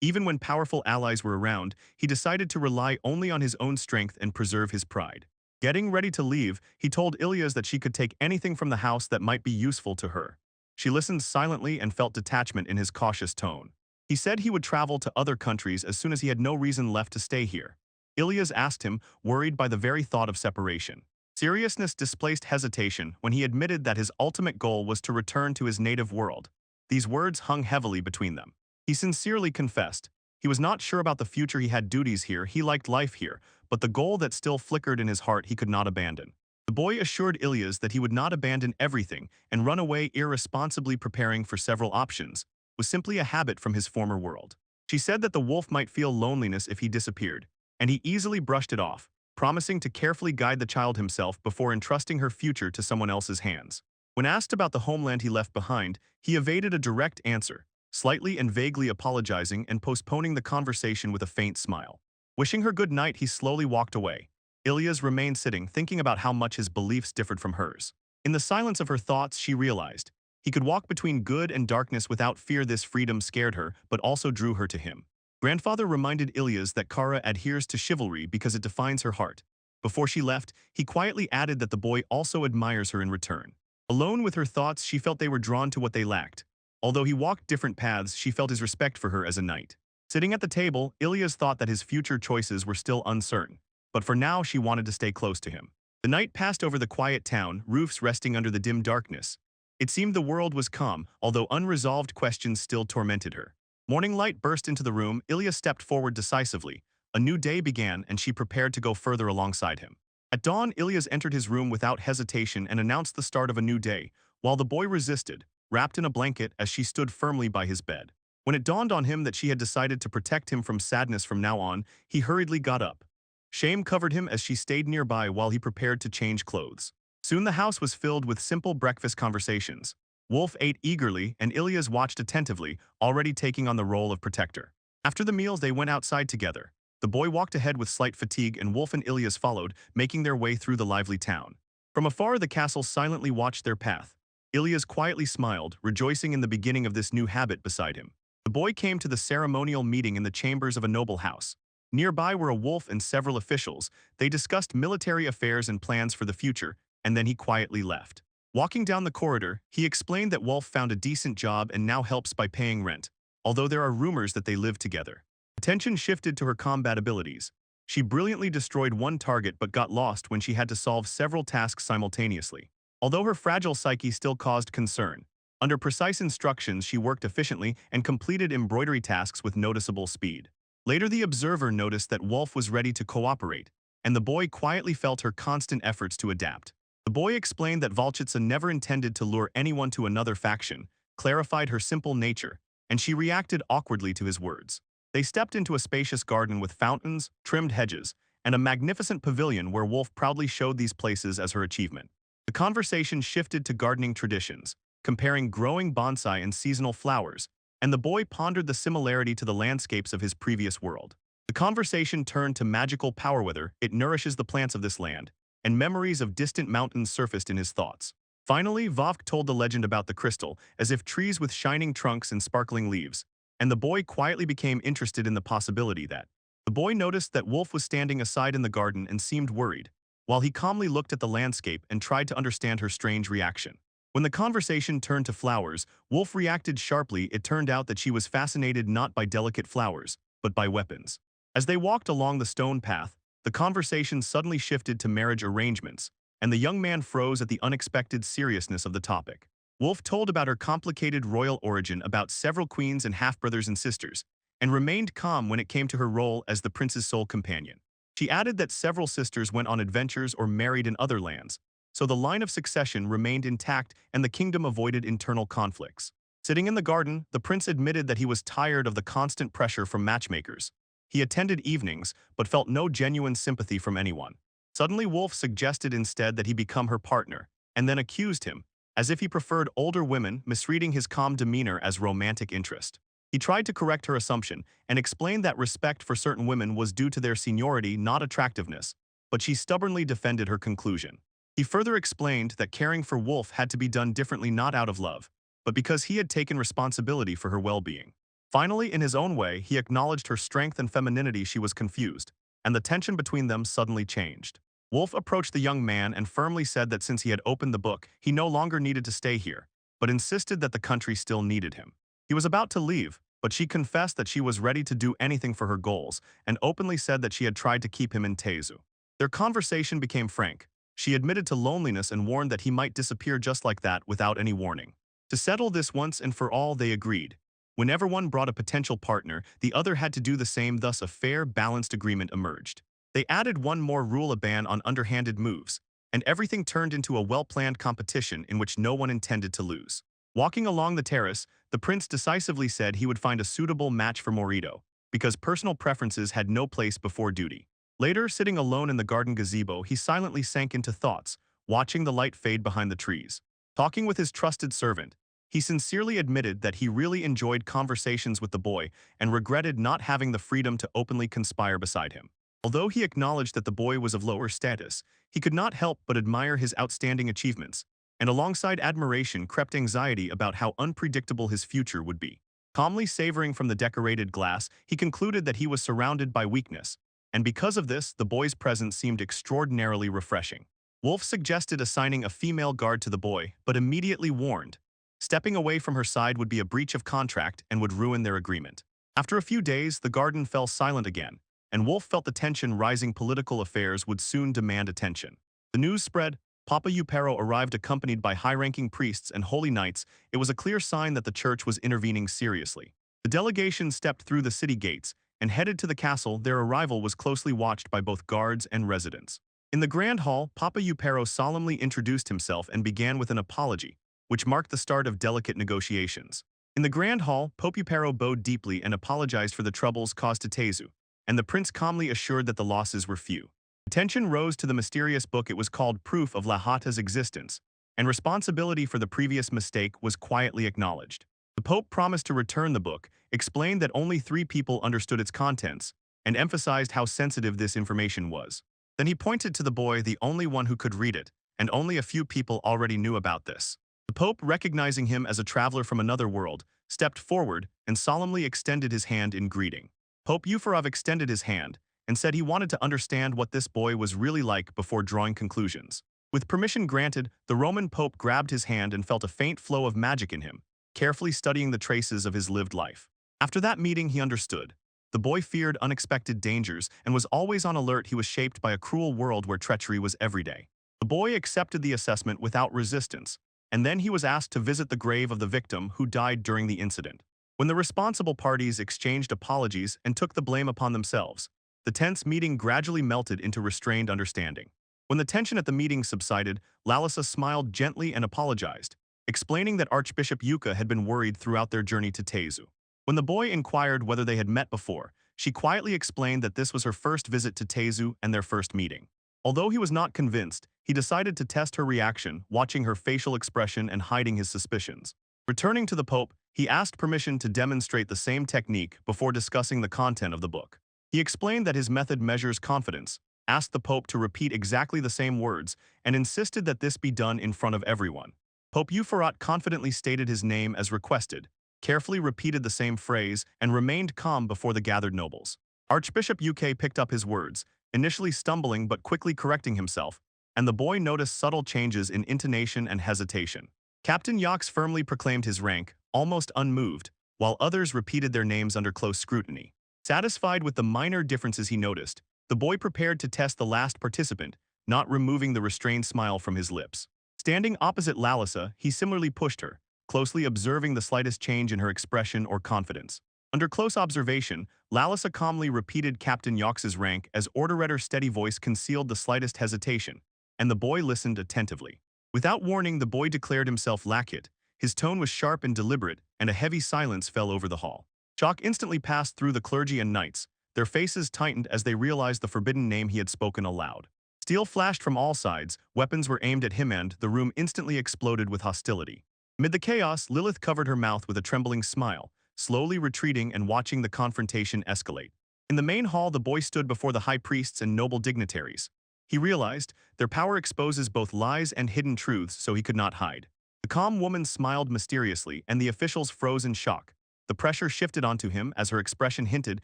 S1: Even when powerful allies were around, he decided to rely only on his own strength and preserve his pride. Getting ready to leave, he told Ilyas that she could take anything from the house that might be useful to her. She listened silently and felt detachment in his cautious tone. He said he would travel to other countries as soon as he had no reason left to stay here. Ilyas asked him, worried by the very thought of separation. Seriousness displaced hesitation when he admitted that his ultimate goal was to return to his native world. These words hung heavily between them. He sincerely confessed. He was not sure about the future. He had duties here, he liked life here, but the goal that still flickered in his heart he could not abandon. The boy assured Ilyas that he would not abandon everything and run away irresponsibly. Preparing for several options was simply a habit from his former world. She said that the wolf might feel loneliness if he disappeared, and he easily brushed it off, promising to carefully guide the child himself before entrusting her future to someone else's hands. When asked about the homeland he left behind, he evaded a direct answer, slightly and vaguely apologizing and postponing the conversation with a faint smile. Wishing her good night, he slowly walked away. Ilyas remained sitting, thinking about how much his beliefs differed from hers. In the silence of her thoughts, she realized he could walk between good and darkness without fear. This freedom scared her, but also drew her to him. Grandfather reminded Ilyas that Kara adheres to chivalry because it defines her heart. Before she left, he quietly added that the boy also admires her in return. Alone with her thoughts, she felt they were drawn to what they lacked. Although he walked different paths, she felt his respect for her as a knight. Sitting at the table, Ilyas thought that his future choices were still uncertain, but for now she wanted to stay close to him. The night passed over the quiet town, roofs resting under the dim darkness. It seemed the world was calm, although unresolved questions still tormented her. Morning light burst into the room. Ilyas stepped forward decisively. A new day began, and she prepared to go further alongside him. At dawn, Ilyas entered his room without hesitation and announced the start of a new day, while the boy resisted, wrapped in a blanket as she stood firmly by his bed. When it dawned on him that she had decided to protect him from sadness from now on, he hurriedly got up. Shame covered him as she stayed nearby while he prepared to change clothes. Soon the house was filled with simple breakfast conversations. Wolf ate eagerly and Ilyas watched attentively, already taking on the role of protector. After the meals, they went outside together. The boy walked ahead with slight fatigue and Wolf and Ilyas followed, making their way through the lively town. From afar, the castle silently watched their path. Ilyas quietly smiled, rejoicing in the beginning of this new habit beside him. The boy came to the ceremonial meeting in the chambers of a noble house. Nearby were a wolf and several officials. They discussed military affairs and plans for the future, and then he quietly left. Walking down the corridor, he explained that Wolf found a decent job and now helps by paying rent, although there are rumors that they live together. Attention shifted to her combat abilities. She brilliantly destroyed one target but got lost when she had to solve several tasks simultaneously. Although her fragile psyche still caused concern, under precise instructions she worked efficiently and completed embroidery tasks with noticeable speed. Later, the observer noticed that Wolf was ready to cooperate, and the boy quietly felt her constant efforts to adapt. The boy explained that Volchitsa never intended to lure anyone to another faction, clarified her simple nature, and she reacted awkwardly to his words. They stepped into a spacious garden with fountains, trimmed hedges, and a magnificent pavilion where Wolf proudly showed these places as her achievement. The conversation shifted to gardening traditions, comparing growing bonsai and seasonal flowers, and the boy pondered the similarity to the landscapes of his previous world. The conversation turned to magical power, whether it nourishes the plants of this land, and memories of distant mountains surfaced in his thoughts. Finally, Vovk told the legend about the crystal, as if trees with shining trunks and sparkling leaves, and the boy quietly became interested in the possibility that. The boy noticed that Wolf was standing aside in the garden and seemed worried, while he calmly looked at the landscape and tried to understand her strange reaction. When the conversation turned to flowers, Wolf reacted sharply. It turned out that she was fascinated not by delicate flowers, but by weapons. As they walked along the stone path, the conversation suddenly shifted to marriage arrangements, and the young man froze at the unexpected seriousness of the topic. Wolf told about her complicated royal origin, about several queens and half-brothers and sisters, and remained calm when it came to her role as the prince's sole companion. She added that several sisters went on adventures or married in other lands, so the line of succession remained intact and the kingdom avoided internal conflicts. Sitting in the garden, the prince admitted that he was tired of the constant pressure from matchmakers. He attended evenings, but felt no genuine sympathy from anyone. Suddenly, Wolf suggested instead that he become her partner, and then accused him, as if he preferred older women, misreading his calm demeanor as romantic interest. He tried to correct her assumption and explained that respect for certain women was due to their seniority, not attractiveness, but she stubbornly defended her conclusion. He further explained that caring for Wolf had to be done differently, not out of love, but because he had taken responsibility for her well-being. Finally, in his own way, he acknowledged her strength and femininity. She was confused, and the tension between them suddenly changed. Wolf approached the young man and firmly said that since he had opened the book, he no longer needed to stay here, but insisted that the country still needed him. He was about to leave, but she confessed that she was ready to do anything for her goals and openly said that she had tried to keep him in Tezu. Their conversation became frank. She admitted to loneliness and warned that he might disappear just like that without any warning. To settle this once and for all, they agreed. Whenever one brought a potential partner, the other had to do the same, thus a fair, balanced agreement emerged. They added one more rule: a ban on underhanded moves, and everything turned into a well-planned competition in which no one intended to lose. Walking along the terrace, the prince decisively said he would find a suitable match for Morito, because personal preferences had no place before duty. Later, sitting alone in the garden gazebo, he silently sank into thoughts, watching the light fade behind the trees. Talking with his trusted servant, he sincerely admitted that he really enjoyed conversations with the boy and regretted not having the freedom to openly conspire beside him. Although he acknowledged that the boy was of lower status, he could not help but admire his outstanding achievements, and alongside admiration crept anxiety about how unpredictable his future would be. Calmly savoring from the decorated glass, he concluded that he was surrounded by weakness, and because of this, the boy's presence seemed extraordinarily refreshing. Wolf suggested assigning a female guard to the boy, but immediately warned. Stepping away from her side would be a breach of contract and would ruin their agreement. After a few days, the garden fell silent again, and Wolf felt the tension rising. Political affairs would soon demand attention. The news spread. Papa Upero arrived accompanied by high-ranking priests and holy knights. It was a clear sign that the church was intervening seriously. The delegation stepped through the city gates and headed to the castle. Their arrival was closely watched by both guards and residents. In the grand hall, Papa Upero solemnly introduced himself and began with an apology, which marked the start of delicate negotiations. In the grand hall, Pope Upero bowed deeply and apologized for the troubles caused to Tezu, and the prince calmly assured that the losses were few. Attention rose to the mysterious book. It was called Proof of Lahata's Existence, and responsibility for the previous mistake was quietly acknowledged. The Pope promised to return the book, explained that only 3 people understood its contents, and emphasized how sensitive this information was. Then he pointed to the boy, the only one who could read it, and only a few people already knew about this. The Pope, recognizing him as a traveler from another world, stepped forward and solemnly extended his hand in greeting. Pope Euphorov extended his hand and said he wanted to understand what this boy was really like before drawing conclusions. With permission granted, the Roman Pope grabbed his hand and felt a faint flow of magic in him, carefully studying the traces of his lived life. After that meeting, he understood. The boy feared unexpected dangers and was always on alert. He was shaped by a cruel world where treachery was everyday. The boy accepted the assessment without resistance, and then he was asked to visit the grave of the victim who died during the incident. When the responsible parties exchanged apologies and took the blame upon themselves, the tense meeting gradually melted into restrained understanding. When the tension at the meeting subsided, Lalisa smiled gently and apologized, explaining that Archbishop Yuka had been worried throughout their journey to Tezu. When the boy inquired whether they had met before, she quietly explained that this was her first visit to Tezu and their first meeting. Although he was not convinced, he decided to test her reaction, watching her facial expression and hiding his suspicions. Returning to the Pope, he asked permission to demonstrate the same technique before discussing the content of the book. He explained that his method measures confidence, asked the Pope to repeat exactly the same words, and insisted that this be done in front of everyone. Pope Euphorot confidently stated his name as requested, carefully repeated the same phrase, and remained calm before the gathered nobles. Archbishop UK picked up his words, initially stumbling but quickly correcting himself, and the boy noticed subtle changes in intonation and hesitation. Captain Yox firmly proclaimed his rank, almost unmoved, while others repeated their names under close scrutiny. Satisfied with the minor differences he noticed, the boy prepared to test the last participant, not removing the restrained smile from his lips. Standing opposite Lalissa, he similarly pushed her, closely observing the slightest change in her expression or confidence. Under close observation, Lalissa calmly repeated Captain Yox's rank as Orderetter's steady voice concealed the slightest hesitation, and the boy listened attentively. Without warning, the boy declared himself Lakit. His tone was sharp and deliberate, and a heavy silence fell over the hall. Shock instantly passed through the clergy and knights. Their faces tightened as they realized the forbidden name he had spoken aloud. Steel flashed from all sides, weapons were aimed at him and the room instantly exploded with hostility. Amid the chaos, Lilith covered her mouth with a trembling smile, slowly retreating and watching the confrontation escalate. In the main hall, the boy stood before the high priests and noble dignitaries. He realized their power exposes both lies and hidden truths, so he could not hide. The calm woman smiled mysteriously, and the officials froze in shock. The pressure shifted onto him as her expression hinted,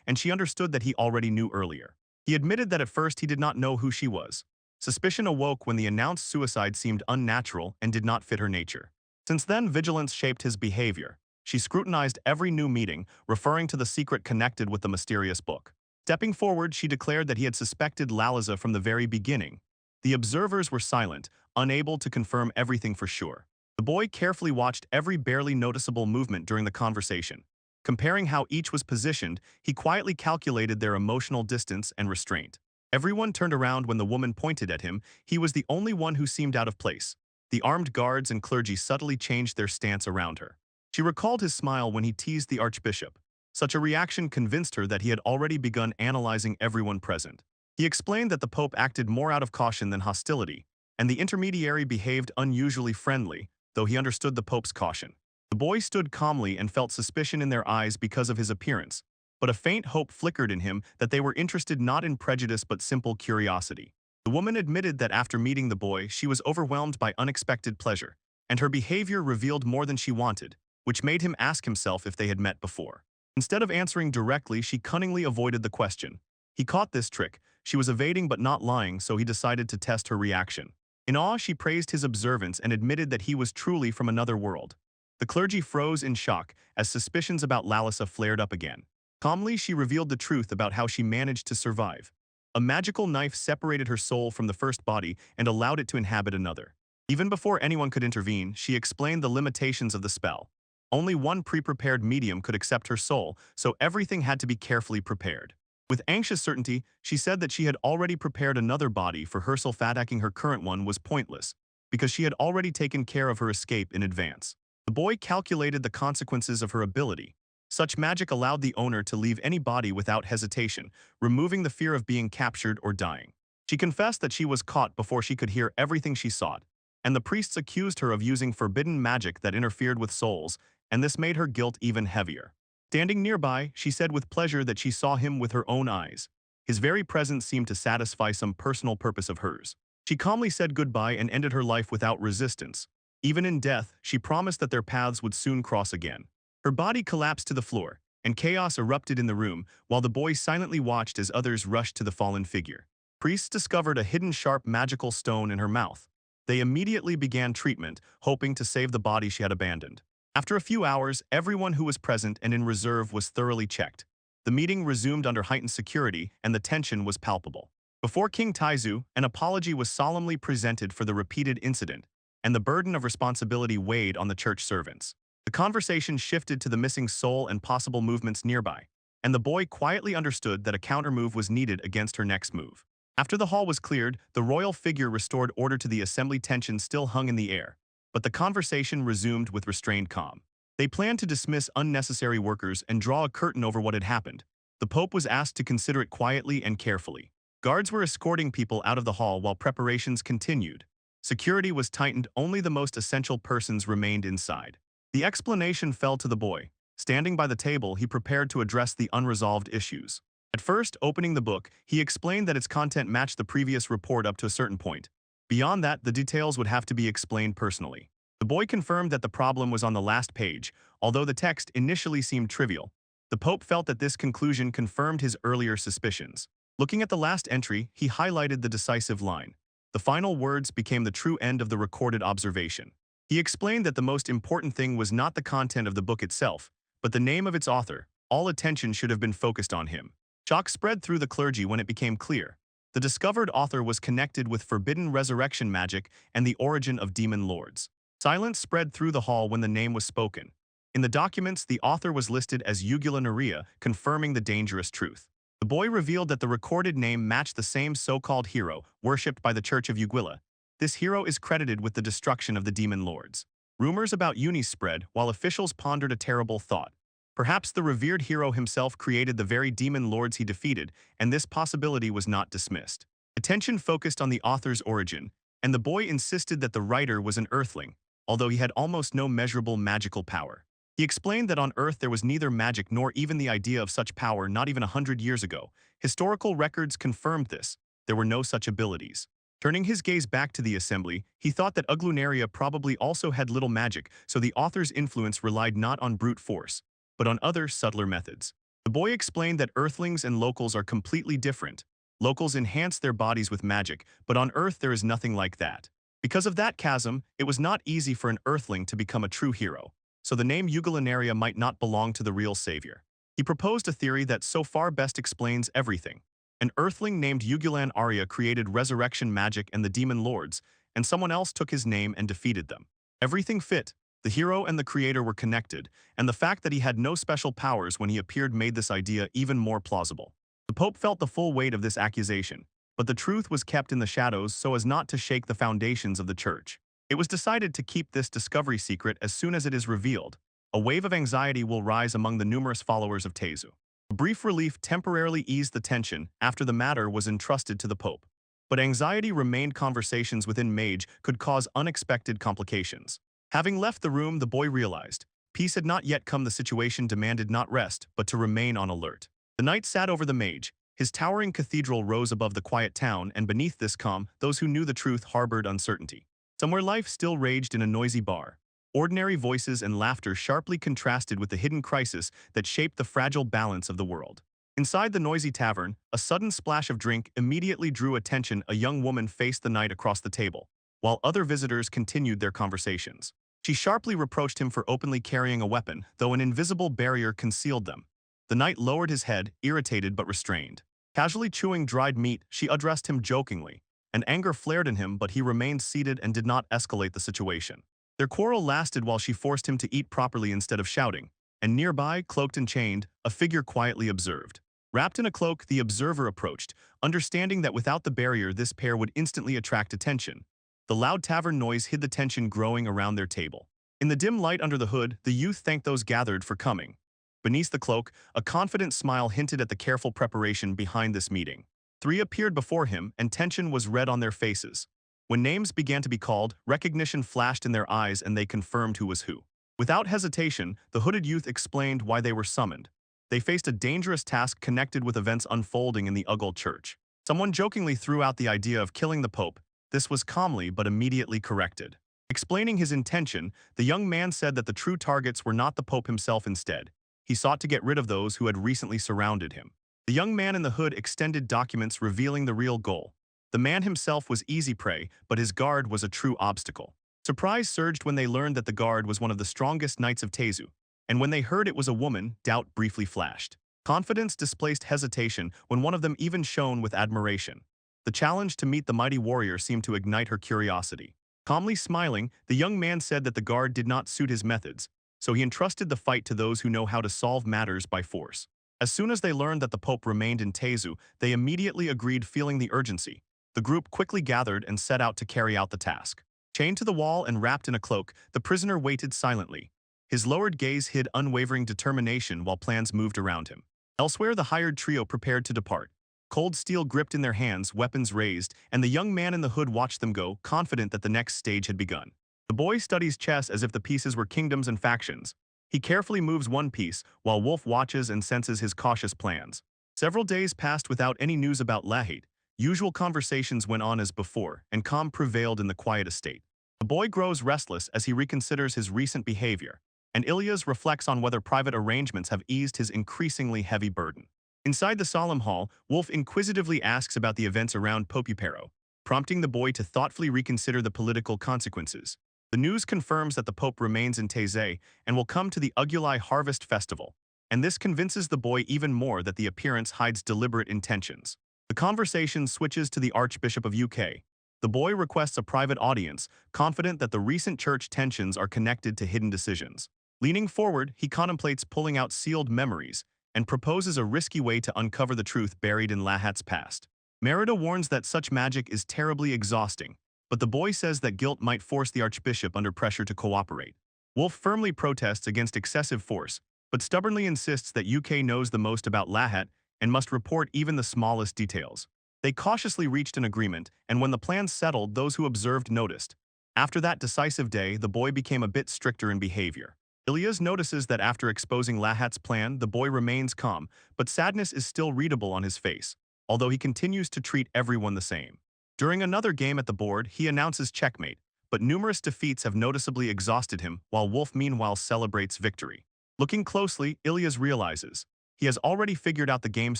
S1: and she understood that he already knew earlier. He admitted that at first he did not know who she was. Suspicion awoke when the announced suicide seemed unnatural and did not fit her nature. Since then, vigilance shaped his behavior. She scrutinized every new meeting, referring to the secret connected with the mysterious book. Stepping forward, she declared that he had suspected Lalissa from the very beginning. The observers were silent, unable to confirm everything for sure. The boy carefully watched every barely noticeable movement during the conversation. Comparing how each was positioned, he quietly calculated their emotional distance and restraint. Everyone turned around when the woman pointed at him. He was the only one who seemed out of place. The armed guards and clergy subtly changed their stance around her. She recalled his smile when he teased the archbishop. Such a reaction convinced her that he had already begun analyzing everyone present. He explained that the Pope acted more out of caution than hostility, and the intermediary behaved unusually friendly, though he understood the Pope's caution. The boy stood calmly and felt suspicion in their eyes because of his appearance, but a faint hope flickered in him that they were interested not in prejudice but simple curiosity. The woman admitted that after meeting the boy, she was overwhelmed by unexpected pleasure, and her behavior revealed more than she wanted, which made him ask himself if they had met before. Instead of answering directly, she cunningly avoided the question. He caught this trick. She was evading but not lying, so he decided to test her reaction. In awe, she praised his observance and admitted that he was truly from another world. The clergy froze in shock as suspicions about Lalissa flared up again. Calmly, she revealed the truth about how she managed to survive. A magical knife separated her soul from the first body and allowed it to inhabit another. Even before anyone could intervene, she explained the limitations of the spell. Only one pre-prepared medium could accept her soul, so everything had to be carefully prepared. With anxious certainty, she said that she had already prepared another body for her, so attacking her current one was pointless, because she had already taken care of her escape in advance. The boy calculated the consequences of her ability. Such magic allowed the owner to leave any body without hesitation, removing the fear of being captured or dying. She confessed that she was caught before she could hear everything she sought, and the priests accused her of using forbidden magic that interfered with souls, and this made her guilt even heavier. Standing nearby, she said with pleasure that she saw him with her own eyes. His very presence seemed to satisfy some personal purpose of hers. She calmly said goodbye and ended her life without resistance. Even in death, she promised that their paths would soon cross again. Her body collapsed to the floor, and chaos erupted in the room, while the boy silently watched as others rushed to the fallen figure. Priests discovered a hidden sharp magical stone in her mouth. They immediately began treatment, hoping to save the body she had abandoned. After a few hours, everyone who was present and in reserve was thoroughly checked. The meeting resumed under heightened security, and the tension was palpable. Before King Taizu, an apology was solemnly presented for the repeated incident, and the burden of responsibility weighed on the church servants. The conversation shifted to the missing soul and possible movements nearby, and the boy quietly understood that a countermove was needed against her next move. After the hall was cleared, the royal figure restored order to the assembly. Tension still hung in the air, but the conversation resumed with restrained calm. They planned to dismiss unnecessary workers and draw a curtain over what had happened. The Pope was asked to consider it quietly and carefully. Guards were escorting people out of the hall while preparations continued. Security was tightened, only the most essential persons remained inside. The explanation fell to the boy. Standing by the table, he prepared to address the unresolved issues. At first, opening the book, he explained that its content matched the previous report up to a certain point. Beyond that, the details would have to be explained personally. The boy confirmed that the problem was on the last page, although the text initially seemed trivial. The Pope felt that this conclusion confirmed his earlier suspicions. Looking at the last entry, he highlighted the decisive line. The final words became the true end of the recorded observation. He explained that the most important thing was not the content of the book itself, but the name of its author. All attention should have been focused on him. Shock spread through the clergy when it became clear. The discovered author was connected with forbidden resurrection magic and the origin of demon lords. Silence spread through the hall when the name was spoken. In the documents, the author was listed as Ugula Naria, confirming the dangerous truth. The boy revealed that the recorded name matched the same so-called hero, worshipped by the Church of Ugula. This hero is credited with the destruction of the demon lords. Rumors about Unis spread while officials pondered a terrible thought. Perhaps the revered hero himself created the very demon lords he defeated, and this possibility was not dismissed. Attention focused on the author's origin, and the boy insisted that the writer was an earthling, although he had almost no measurable magical power. He explained that on Earth there was neither magic nor even the idea of such power not even 100 years ago. Historical records confirmed this. There were no such abilities. Turning his gaze back to the assembly, he thought that Uglunaria probably also had little magic, so the author's influence relied not on brute force, but on other, subtler methods. The boy explained that Earthlings and locals are completely different. Locals enhance their bodies with magic, but on Earth there is nothing like that. Because of that chasm, it was not easy for an Earthling to become a true hero, so the name Ugulanaria might not belong to the real savior. He proposed a theory that so far best explains everything. An Earthling named Ugulan Arya created resurrection magic and the demon lords, and someone else took his name and defeated them. Everything fit. The hero and the creator were connected, and the fact that he had no special powers when he appeared made this idea even more plausible. The Pope felt the full weight of this accusation, but the truth was kept in the shadows so as not to shake the foundations of the church. It was decided to keep this discovery secret as soon as it is revealed. A wave of anxiety will rise among the numerous followers of Tezu. A brief relief temporarily eased the tension after the matter was entrusted to the Pope. But anxiety remained. Conversations within Mage could cause unexpected complications. Having left the room, the boy realized peace had not yet come. The situation demanded not rest, but to remain on alert. The night sat over the Mage. His towering cathedral rose above the quiet town, and beneath this calm, those who knew the truth harbored uncertainty. Somewhere life still raged in a noisy bar. Ordinary voices and laughter sharply contrasted with the hidden crisis that shaped the fragile balance of the world. Inside the noisy tavern, a sudden splash of drink immediately drew attention. A young woman faced the knight across the table, while other visitors continued their conversations. She sharply reproached him for openly carrying a weapon, though an invisible barrier concealed them. The knight lowered his head, irritated but restrained. Casually chewing dried meat, she addressed him jokingly. An anger flared in him, but he remained seated and did not escalate the situation. Their quarrel lasted while she forced him to eat properly instead of shouting, and nearby, cloaked and chained, a figure quietly observed. Wrapped in a cloak, the observer approached, understanding that without the barrier this pair would instantly attract attention. The loud tavern noise hid the tension growing around their table. In the dim light under the hood, the youth thanked those gathered for coming. Beneath the cloak, a confident smile hinted at the careful preparation behind this meeting. Three appeared before him, and tension was read on their faces. When names began to be called, recognition flashed in their eyes and they confirmed who was who. Without hesitation, the hooded youth explained why they were summoned. They faced a dangerous task connected with events unfolding in the Ugal church. Someone jokingly threw out the idea of killing the Pope. This was calmly but immediately corrected. Explaining his intention, the young man said that the true targets were not the Pope himself. Instead, he sought to get rid of those who had recently surrounded him. The young man in the hood extended documents revealing the real goal. The man himself was easy prey, but his guard was a true obstacle. Surprise surged when they learned that the guard was one of the strongest knights of Tezu, and when they heard it was a woman, doubt briefly flashed. Confidence displaced hesitation when one of them even shone with admiration. The challenge to meet the mighty warrior seemed to ignite her curiosity. Calmly smiling, the young man said that the guard did not suit his methods, so he entrusted the fight to those who know how to solve matters by force. As soon as they learned that the Pope remained in Tezu, they immediately agreed, feeling the urgency. The group quickly gathered and set out to carry out the task. Chained to the wall and wrapped in a cloak, the prisoner waited silently. His lowered gaze hid unwavering determination while plans moved around him. Elsewhere, the hired trio prepared to depart. Cold steel gripped in their hands, weapons raised, and the young man in the hood watched them go, confident that the next stage had begun. The boy studies chess as if the pieces were kingdoms and factions. He carefully moves one piece, while Wolf watches and senses his cautious plans. Several days passed without any news about Lahate. Usual conversations went on as before, and calm prevailed in the quiet estate. The boy grows restless as he reconsiders his recent behavior, and Ilias reflects on whether private arrangements have eased his increasingly heavy burden. Inside the solemn hall, Wolf inquisitively asks about the events around Popupero, prompting the boy to thoughtfully reconsider the political consequences. The news confirms that the Pope remains in Taizé and will come to the Ugulai Harvest Festival, and this convinces the boy even more that the appearance hides deliberate intentions. The conversation switches to the Archbishop of UK. The boy requests a private audience, confident that the recent church tensions are connected to hidden decisions. Leaning forward, he contemplates pulling out sealed memories and proposes a risky way to uncover the truth buried in Lahat's past. Merida warns that such magic is terribly exhausting, but the boy says that guilt might force the Archbishop under pressure to cooperate. Wolf firmly protests against excessive force, but stubbornly insists that UK knows the most about Lahat and must report even the smallest details. They cautiously reached an agreement, and when the plans settled, those who observed noticed. After that decisive day, the boy became a bit stricter in behavior. Ilyas notices that after exposing Lahat's plan, the boy remains calm, but sadness is still readable on his face, although he continues to treat everyone the same. During another game at the board, he announces checkmate, but numerous defeats have noticeably exhausted him, while Wolf meanwhile celebrates victory. Looking closely, Ilyas realizes he has already figured out the game's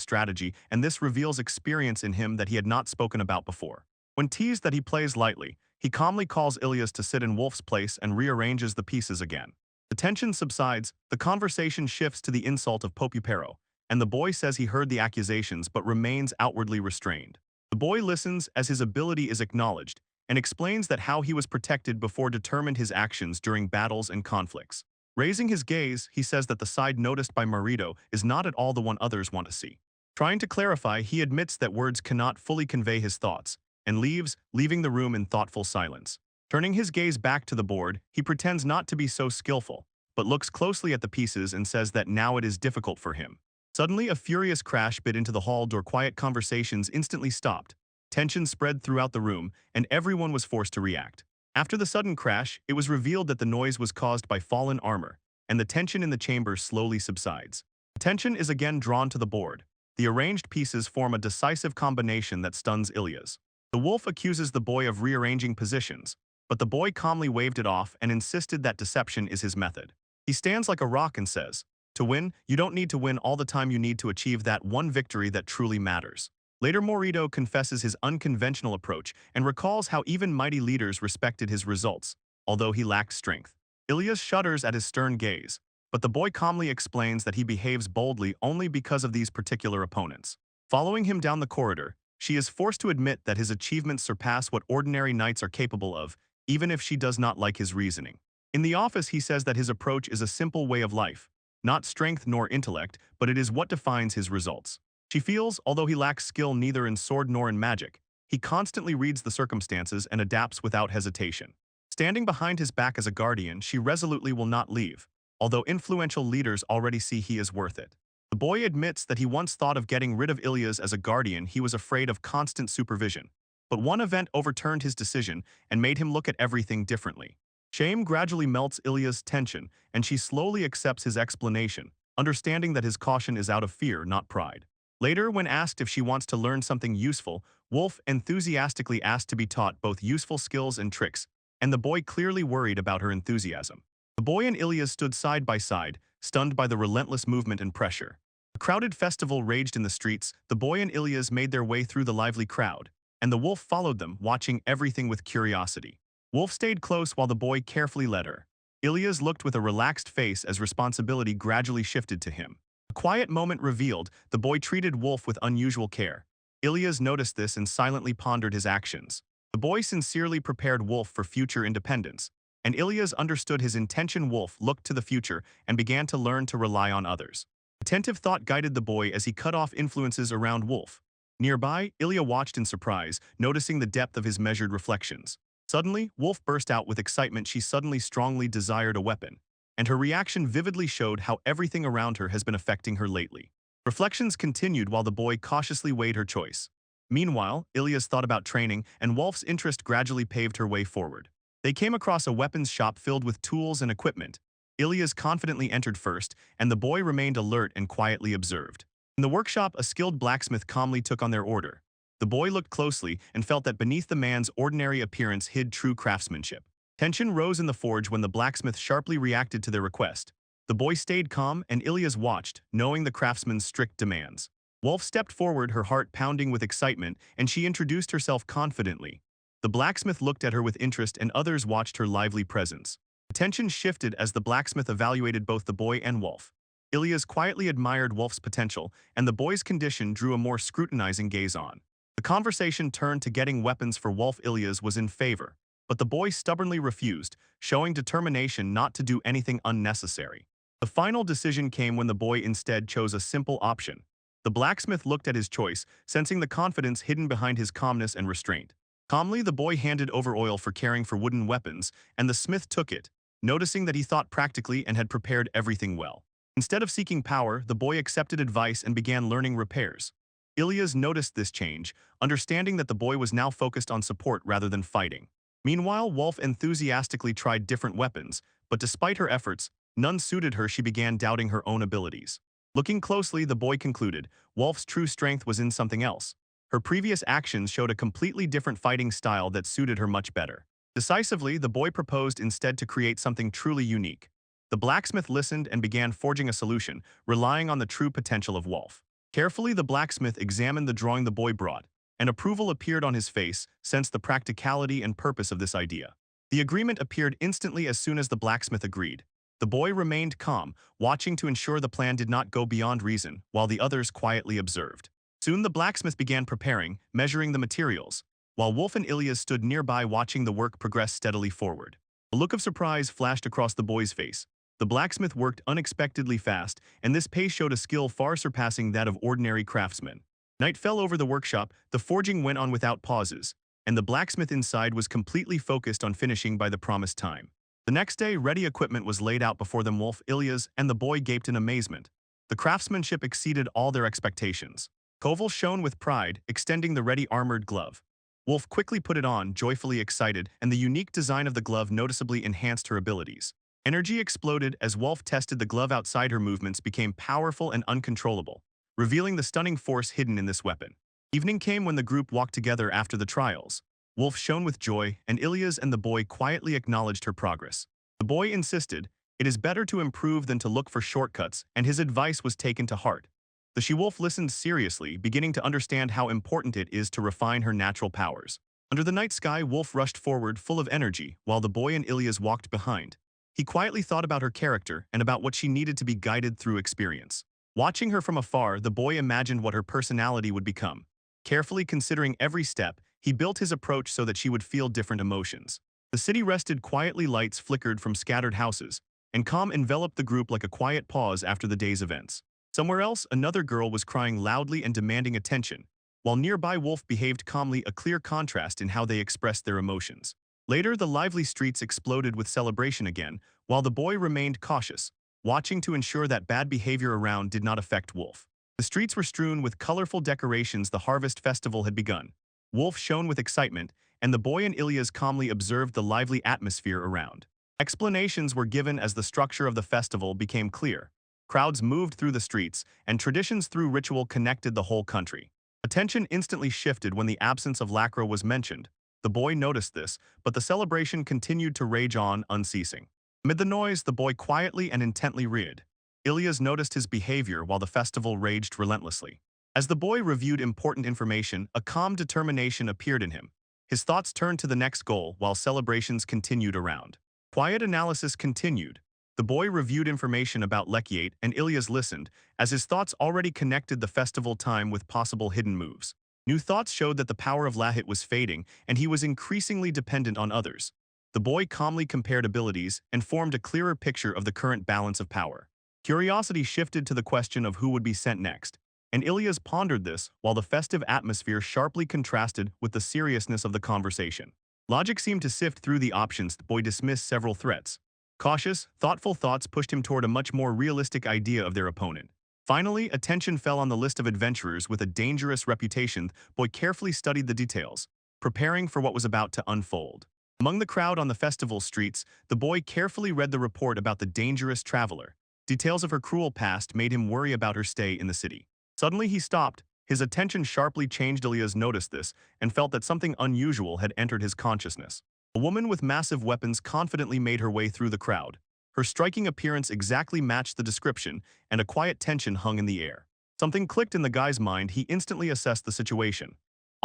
S1: strategy, and this reveals experience in him that he had not spoken about before. When teased that he plays lightly, he calmly calls Ilyas to sit in Wolf's place and rearranges the pieces again. The tension subsides, the conversation shifts to the insult of Popupero, and the boy says he heard the accusations but remains outwardly restrained. The boy listens as his ability is acknowledged and explains that how he was protected before determined his actions during battles and conflicts. Raising his gaze, he says that the side noticed by Marito is not at all the one others want to see. Trying to clarify, he admits that words cannot fully convey his thoughts, and leaves, leaving the room in thoughtful silence. Turning his gaze back to the board, he pretends not to be so skillful, but looks closely at the pieces and says that now it is difficult for him. Suddenly, a furious crash bit into the hall door. Quiet conversations instantly stopped. Tension spread throughout the room, and everyone was forced to react. After the sudden crash, it was revealed that the noise was caused by fallen armor, and the tension in the chamber slowly subsides. Attention is again drawn to the board. The arranged pieces form a decisive combination that stuns Ilyas. The wolf accuses the boy of rearranging positions, but the boy calmly waved it off and insisted that deception is his method. He stands like a rock and says, "To win, you don't need to win all the time, you need to achieve that one victory that truly matters." Later, Morito confesses his unconventional approach and recalls how even mighty leaders respected his results, although he lacked strength. Ilyas shudders at his stern gaze, but the boy calmly explains that he behaves boldly only because of these particular opponents. Following him down the corridor, she is forced to admit that his achievements surpass what ordinary knights are capable of, even if she does not like his reasoning. In the office, he says that his approach is a simple way of life, not strength nor intellect, but it is what defines his results. She feels, although he lacks skill neither in sword nor in magic, he constantly reads the circumstances and adapts without hesitation. Standing behind his back as a guardian, she resolutely will not leave, although influential leaders already see he is worth it. The boy admits that he once thought of getting rid of Ilyas as a guardian. He was afraid of constant supervision. But one event overturned his decision and made him look at everything differently. Shame gradually melts Ilyas' tension, and she slowly accepts his explanation, understanding that his caution is out of fear, not pride. Later, when asked if she wants to learn something useful, Wolf enthusiastically asked to be taught both useful skills and tricks, and the boy clearly worried about her enthusiasm. The boy and Ilyas stood side by side, stunned by the relentless movement and pressure. A crowded festival raged in the streets. The boy and Ilyas made their way through the lively crowd, and the wolf followed them, watching everything with curiosity. Wolf stayed close while the boy carefully led her. Ilyas looked with a relaxed face as responsibility gradually shifted to him. A quiet moment revealed the boy treated Wolf with unusual care. Ilyas noticed this and silently pondered his actions. The boy sincerely prepared Wolf for future independence, and Ilyas understood his intention. Wolf looked to the future and began to learn to rely on others. Attentive thought guided the boy as he cut off influences around Wolf. Nearby, Ilya watched in surprise, noticing the depth of his measured reflections. Suddenly, Wolf burst out with excitement. She suddenly strongly desired a weapon, and her reaction vividly showed how everything around her has been affecting her lately. Reflections continued while the boy cautiously weighed her choice. Meanwhile, Ilyas thought about training, and Wolf's interest gradually paved her way forward. They came across a weapons shop filled with tools and equipment. Ilyas confidently entered first, and the boy remained alert and quietly observed. In the workshop, a skilled blacksmith calmly took on their order. The boy looked closely and felt that beneath the man's ordinary appearance hid true craftsmanship. Tension rose in the forge when the blacksmith sharply reacted to their request. The boy stayed calm, and Ilyas watched, knowing the craftsman's strict demands. Wolf stepped forward, her heart pounding with excitement, and she introduced herself confidently. The blacksmith looked at her with interest and others watched her lively presence. Attention shifted as the blacksmith evaluated both the boy and Wolf. Ilya's quietly admired Wolf's potential, and the boy's condition drew a more scrutinizing gaze on. The conversation turned to getting weapons for Wolf. Ilya's was in favor, but the boy stubbornly refused, showing determination not to do anything unnecessary. The final decision came when the boy instead chose a simple option. The blacksmith looked at his choice, sensing the confidence hidden behind his calmness and restraint. Calmly, the boy handed over oil for caring for wooden weapons, and the smith took it, noticing that he thought practically and had prepared everything well. Instead of seeking power, the boy accepted advice and began learning repairs. Ilyas noticed this change, understanding that the boy was now focused on support rather than fighting. Meanwhile, Wolf enthusiastically tried different weapons, but despite her efforts, none suited her. She began doubting her own abilities. Looking closely, the boy concluded Wolf's true strength was in something else. Her previous actions showed a completely different fighting style that suited her much better. Decisively, the boy proposed instead to create something truly unique. The blacksmith listened and began forging a solution, relying on the true potential of Wolf. Carefully, the blacksmith examined the drawing the boy brought, and approval appeared on his face, sensed the practicality and purpose of this idea. The agreement appeared instantly as soon as the blacksmith agreed. The boy remained calm, watching to ensure the plan did not go beyond reason, while the others quietly observed. Soon the blacksmith began preparing, measuring the materials, while Wolf and Ilyas stood nearby watching the work progress steadily forward. A look of surprise flashed across the boy's face. The blacksmith worked unexpectedly fast, and this pace showed a skill far surpassing that of ordinary craftsmen. Night fell over the workshop, the forging went on without pauses, and the blacksmith inside was completely focused on finishing by the promised time. The next day, ready equipment was laid out before them. Wolf, Ilyas, and the boy gaped in amazement. The craftsmanship exceeded all their expectations. Koval shone with pride, extending the ready armored glove. Wolf quickly put it on, joyfully excited, and the unique design of the glove noticeably enhanced her abilities. Energy exploded as Wolf tested the glove outside. Her movements became powerful and uncontrollable, revealing the stunning force hidden in this weapon. Evening came when the group walked together after the trials. Wolf shone with joy, and Ilyas and the boy quietly acknowledged her progress. The boy insisted, "It is better to improve than to look for shortcuts," and his advice was taken to heart. The she-wolf listened seriously, beginning to understand how important it is to refine her natural powers. Under the night sky, Wolf rushed forward, full of energy, while the boy and Ilyas walked behind. He quietly thought about her character and about what she needed to be guided through experience. Watching her from afar, the boy imagined what her personality would become. Carefully considering every step, he built his approach so that she would feel different emotions. The city rested quietly, lights flickered from scattered houses, and calm enveloped the group like a quiet pause after the day's events. Somewhere else, another girl was crying loudly and demanding attention, while nearby Wolf behaved calmly, a clear contrast in how they expressed their emotions. Later, the lively streets exploded with celebration again, while the boy remained cautious, watching to ensure that bad behavior around did not affect Wolf. The streets were strewn with colorful decorations. The harvest festival had begun. Wolf shone with excitement, and the boy and Ilyas calmly observed the lively atmosphere around. Explanations were given as the structure of the festival became clear. Crowds moved through the streets, and traditions through ritual connected the whole country. Attention instantly shifted when the absence of Lacro was mentioned. The boy noticed this, but the celebration continued to rage on, unceasing. Amid the noise, the boy quietly and intently read. Ilyas noticed his behavior while the festival raged relentlessly. As the boy reviewed important information, a calm determination appeared in him. His thoughts turned to the next goal while celebrations continued around. Quiet analysis continued. The boy reviewed information about Lekiate, and Ilyas listened, as his thoughts already connected the festival time with possible hidden moves. New thoughts showed that the power of Lahit was fading, and he was increasingly dependent on others. The boy calmly compared abilities and formed a clearer picture of the current balance of power. Curiosity shifted to the question of who would be sent next, and Ilyas pondered this while the festive atmosphere sharply contrasted with the seriousness of the conversation. Logic seemed to sift through the options. The boy dismissed several threats. Cautious, thoughtful thoughts pushed him toward a much more realistic idea of their opponent. Finally, attention fell on the list of adventurers with a dangerous reputation. The boy carefully studied the details, preparing for what was about to unfold. Among the crowd on the festival streets, the boy carefully read the report about the dangerous traveler. Details of her cruel past made him worry about her stay in the city. Suddenly he stopped. His attention sharply changed. Ilyas noticed this and felt that something unusual had entered his consciousness. A woman with massive weapons confidently made her way through the crowd. Her striking appearance exactly matched the description, and a quiet tension hung in the air. Something clicked in the guy's mind. He instantly assessed the situation.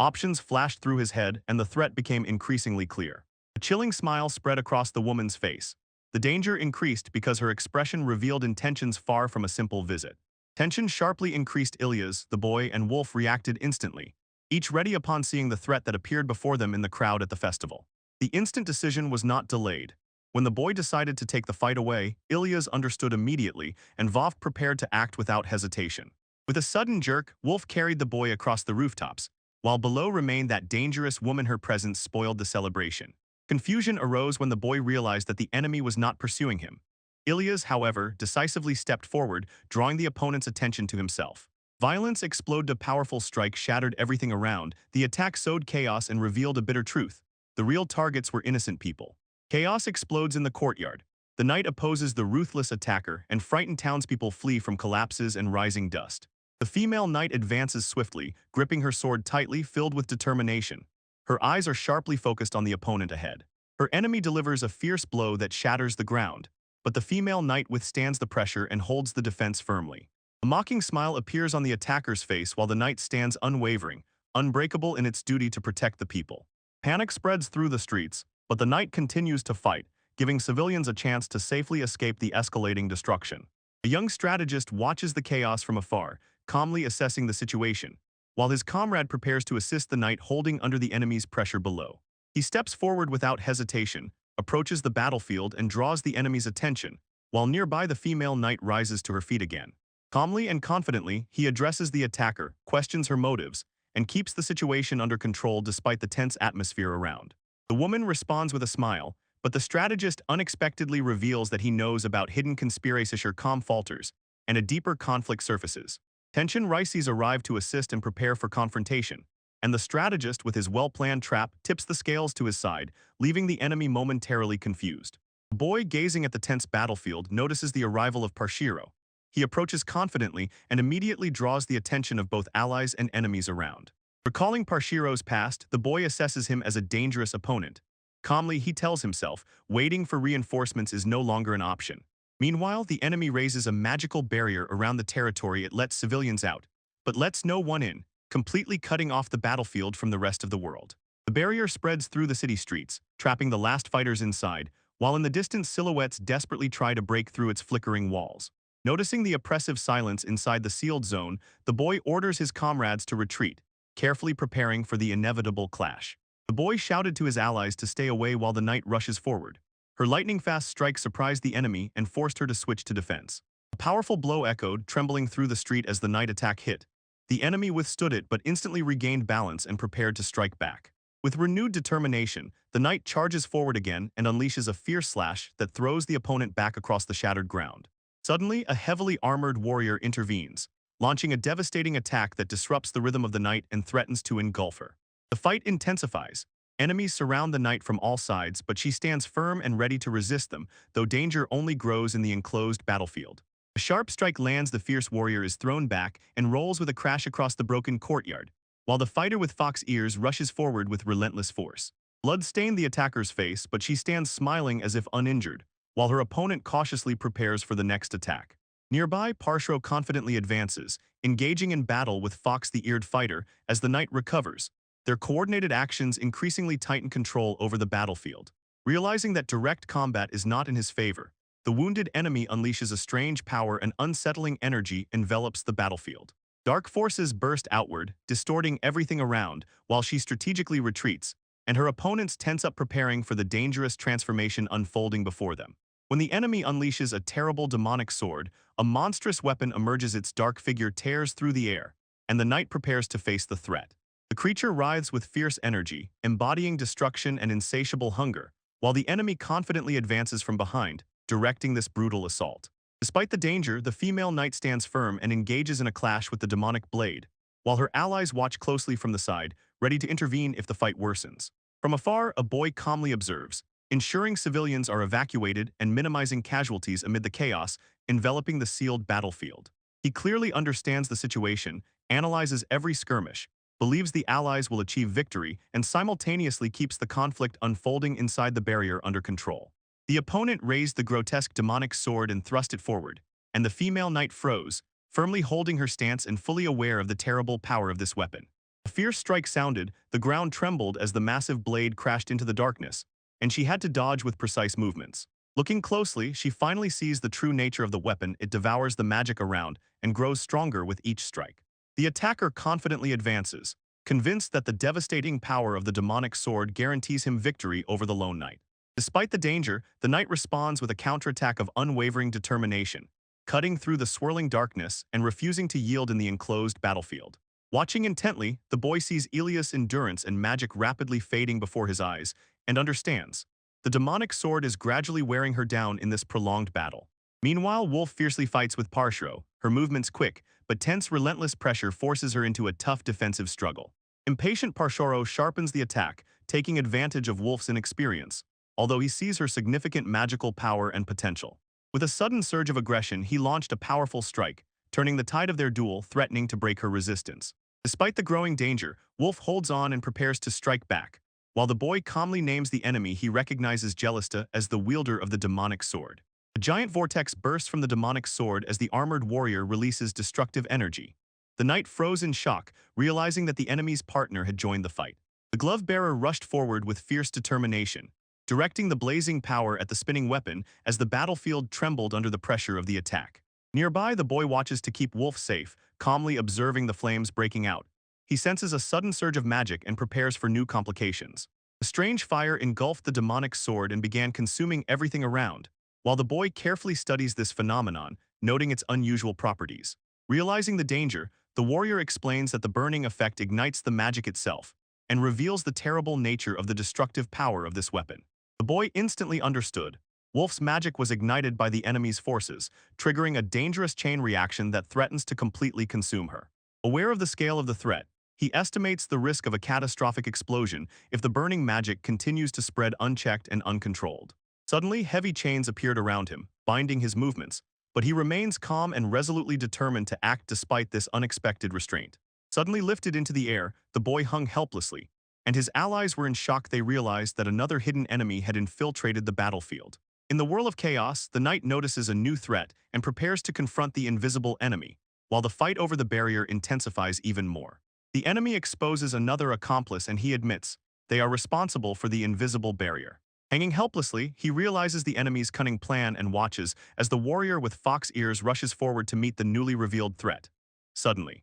S1: Options flashed through his head, and the threat became increasingly clear. A chilling smile spread across the woman's face. The danger increased because her expression revealed intentions far from a simple visit. Tension sharply increased. Ilya's, the boy, and Wolf reacted instantly, each ready upon seeing the threat that appeared before them in the crowd at the festival. The instant decision was not delayed. When the boy decided to take the fight away, Ilya's understood immediately, and Vov prepared to act without hesitation. With a sudden jerk, Wolf carried the boy across the rooftops, while below remained that dangerous woman. Her presence spoiled the celebration. Confusion arose when the boy realized that the enemy was not pursuing him. Ilya's, however, decisively stepped forward, drawing the opponent's attention to himself. Violence exploded. A powerful strike shattered everything around. The attack sowed chaos and revealed a bitter truth. The real targets were innocent people. Chaos explodes in the courtyard. The knight opposes the ruthless attacker, and frightened townspeople flee from collapses and rising dust. The female knight advances swiftly, gripping her sword tightly, filled with determination. Her eyes are sharply focused on the opponent ahead. Her enemy delivers a fierce blow that shatters the ground, but the female knight withstands the pressure and holds the defense firmly. A mocking smile appears on the attacker's face while the knight stands unwavering, unbreakable in its duty to protect the people. Panic spreads through the streets, but the knight continues to fight, giving civilians a chance to safely escape the escalating destruction. A young strategist watches the chaos from afar, calmly assessing the situation, while his comrade prepares to assist the knight holding under the enemy's pressure below. He steps forward without hesitation, approaches the battlefield and draws the enemy's attention, while nearby the female knight rises to her feet again. Calmly and confidently, he addresses the attacker, questions her motives, and keeps the situation under control despite the tense atmosphere around. The woman responds with a smile, but the strategist unexpectedly reveals that he knows about hidden conspiracies. Her calm falters, and a deeper conflict surfaces. Tension Rices arrive to assist and prepare for confrontation, and the strategist with his well-planned trap tips the scales to his side, leaving the enemy momentarily confused. The boy gazing at the tense battlefield notices the arrival of Parshiro. He approaches confidently and immediately draws the attention of both allies and enemies around. Recalling Parshiro's past, the boy assesses him as a dangerous opponent. Calmly, he tells himself, waiting for reinforcements is no longer an option. Meanwhile, the enemy raises a magical barrier around the territory. It lets civilians out, but lets no one in, completely cutting off the battlefield from the rest of the world. The barrier spreads through the city streets, trapping the last fighters inside, while in the distance silhouettes desperately try to break through its flickering walls. Noticing the oppressive silence inside the sealed zone, the boy orders his comrades to retreat, carefully preparing for the inevitable clash. The boy shouted to his allies to stay away while the knight rushes forward. Her lightning-fast strike surprised the enemy and forced her to switch to defense. A powerful blow echoed, trembling through the street as the knight attack hit. The enemy withstood it but instantly regained balance and prepared to strike back. With renewed determination, the knight charges forward again and unleashes a fierce slash that throws the opponent back across the shattered ground. Suddenly, a heavily armored warrior intervenes, launching a devastating attack that disrupts the rhythm of the knight and threatens to engulf her. The fight intensifies. Enemies surround the knight from all sides, but she stands firm and ready to resist them, though danger only grows in the enclosed battlefield. A sharp strike lands. The fierce warrior is thrown back and rolls with a crash across the broken courtyard, while the fighter with fox ears rushes forward with relentless force. Blood stained the attacker's face, but she stands smiling as if uninjured, while her opponent cautiously prepares for the next attack. Nearby, Parshro confidently advances, engaging in battle with Fox the Eared fighter as the knight recovers. Their coordinated actions increasingly tighten control over the battlefield. Realizing that direct combat is not in his favor, the wounded enemy unleashes a strange power and unsettling energy envelops the battlefield. Dark forces burst outward, distorting everything around, while she strategically retreats, and her opponents tense up preparing for the dangerous transformation unfolding before them. When the enemy unleashes a terrible demonic sword, a monstrous weapon emerges. Its dark figure tears through the air, and the knight prepares to face the threat. The creature writhes with fierce energy, embodying destruction and insatiable hunger, while the enemy confidently advances from behind, directing this brutal assault. Despite the danger, the female knight stands firm and engages in a clash with the demonic blade, while her allies watch closely from the side, ready to intervene if the fight worsens. From afar, a boy calmly observes, ensuring civilians are evacuated and minimizing casualties amid the chaos enveloping the sealed battlefield. He clearly understands the situation, analyzes every skirmish, believes the allies will achieve victory, and simultaneously keeps the conflict unfolding inside the barrier under control. The opponent raised the grotesque demonic sword and thrust it forward, and the female knight froze, firmly holding her stance and fully aware of the terrible power of this weapon. A fierce strike sounded, the ground trembled as the massive blade crashed into the darkness, and she had to dodge with precise movements. Looking closely, she finally sees the true nature of the weapon. It devours the magic around and grows stronger with each strike. The attacker confidently advances, convinced that the devastating power of the demonic sword guarantees him victory over the lone knight. Despite the danger, the knight responds with a counterattack of unwavering determination, cutting through the swirling darkness and refusing to yield in the enclosed battlefield. Watching intently, the boy sees Elias' endurance and magic rapidly fading before his eyes, and understands. The demonic sword is gradually wearing her down in this prolonged battle. Meanwhile, Wolf fiercely fights with Parshro, her movements quick, but tense relentless pressure forces her into a tough defensive struggle. Impatient Parshoro sharpens the attack, taking advantage of Wolf's inexperience, although he sees her significant magical power and potential. With a sudden surge of aggression, he launched a powerful strike, turning the tide of their duel, threatening to break her resistance. Despite the growing danger, Wolf holds on and prepares to strike back, while the boy calmly names the enemy he recognizes Jelista as the wielder of the demonic sword. A giant vortex bursts from the demonic sword as the armored warrior releases destructive energy. The knight froze in shock, realizing that the enemy's partner had joined the fight. The glove-bearer rushed forward with fierce determination, directing the blazing power at the spinning weapon as the battlefield trembled under the pressure of the attack. Nearby, the boy watches to keep Wolf safe, calmly observing the flames breaking out. He senses a sudden surge of magic and prepares for new complications. A strange fire engulfed the demonic sword and began consuming everything around, while the boy carefully studies this phenomenon, noting its unusual properties. Realizing the danger, the warrior explains that the burning effect ignites the magic itself and reveals the terrible nature of the destructive power of this weapon. The boy instantly understood. Wolf's magic was ignited by the enemy's forces, triggering a dangerous chain reaction that threatens to completely consume her. Aware of the scale of the threat, he estimates the risk of a catastrophic explosion if the burning magic continues to spread unchecked and uncontrolled. Suddenly, heavy chains appeared around him, binding his movements, but he remains calm and resolutely determined to act despite this unexpected restraint. Suddenly lifted into the air, the boy hung helplessly, and his allies were in shock. They realized that another hidden enemy had infiltrated the battlefield. In the whirl of chaos, the knight notices a new threat and prepares to confront the invisible enemy, while the fight over the barrier intensifies even more. The enemy exposes another accomplice and he admits they are responsible for the invisible barrier. Hanging helplessly, he realizes the enemy's cunning plan and watches as the warrior with fox ears rushes forward to meet the newly revealed threat. Suddenly,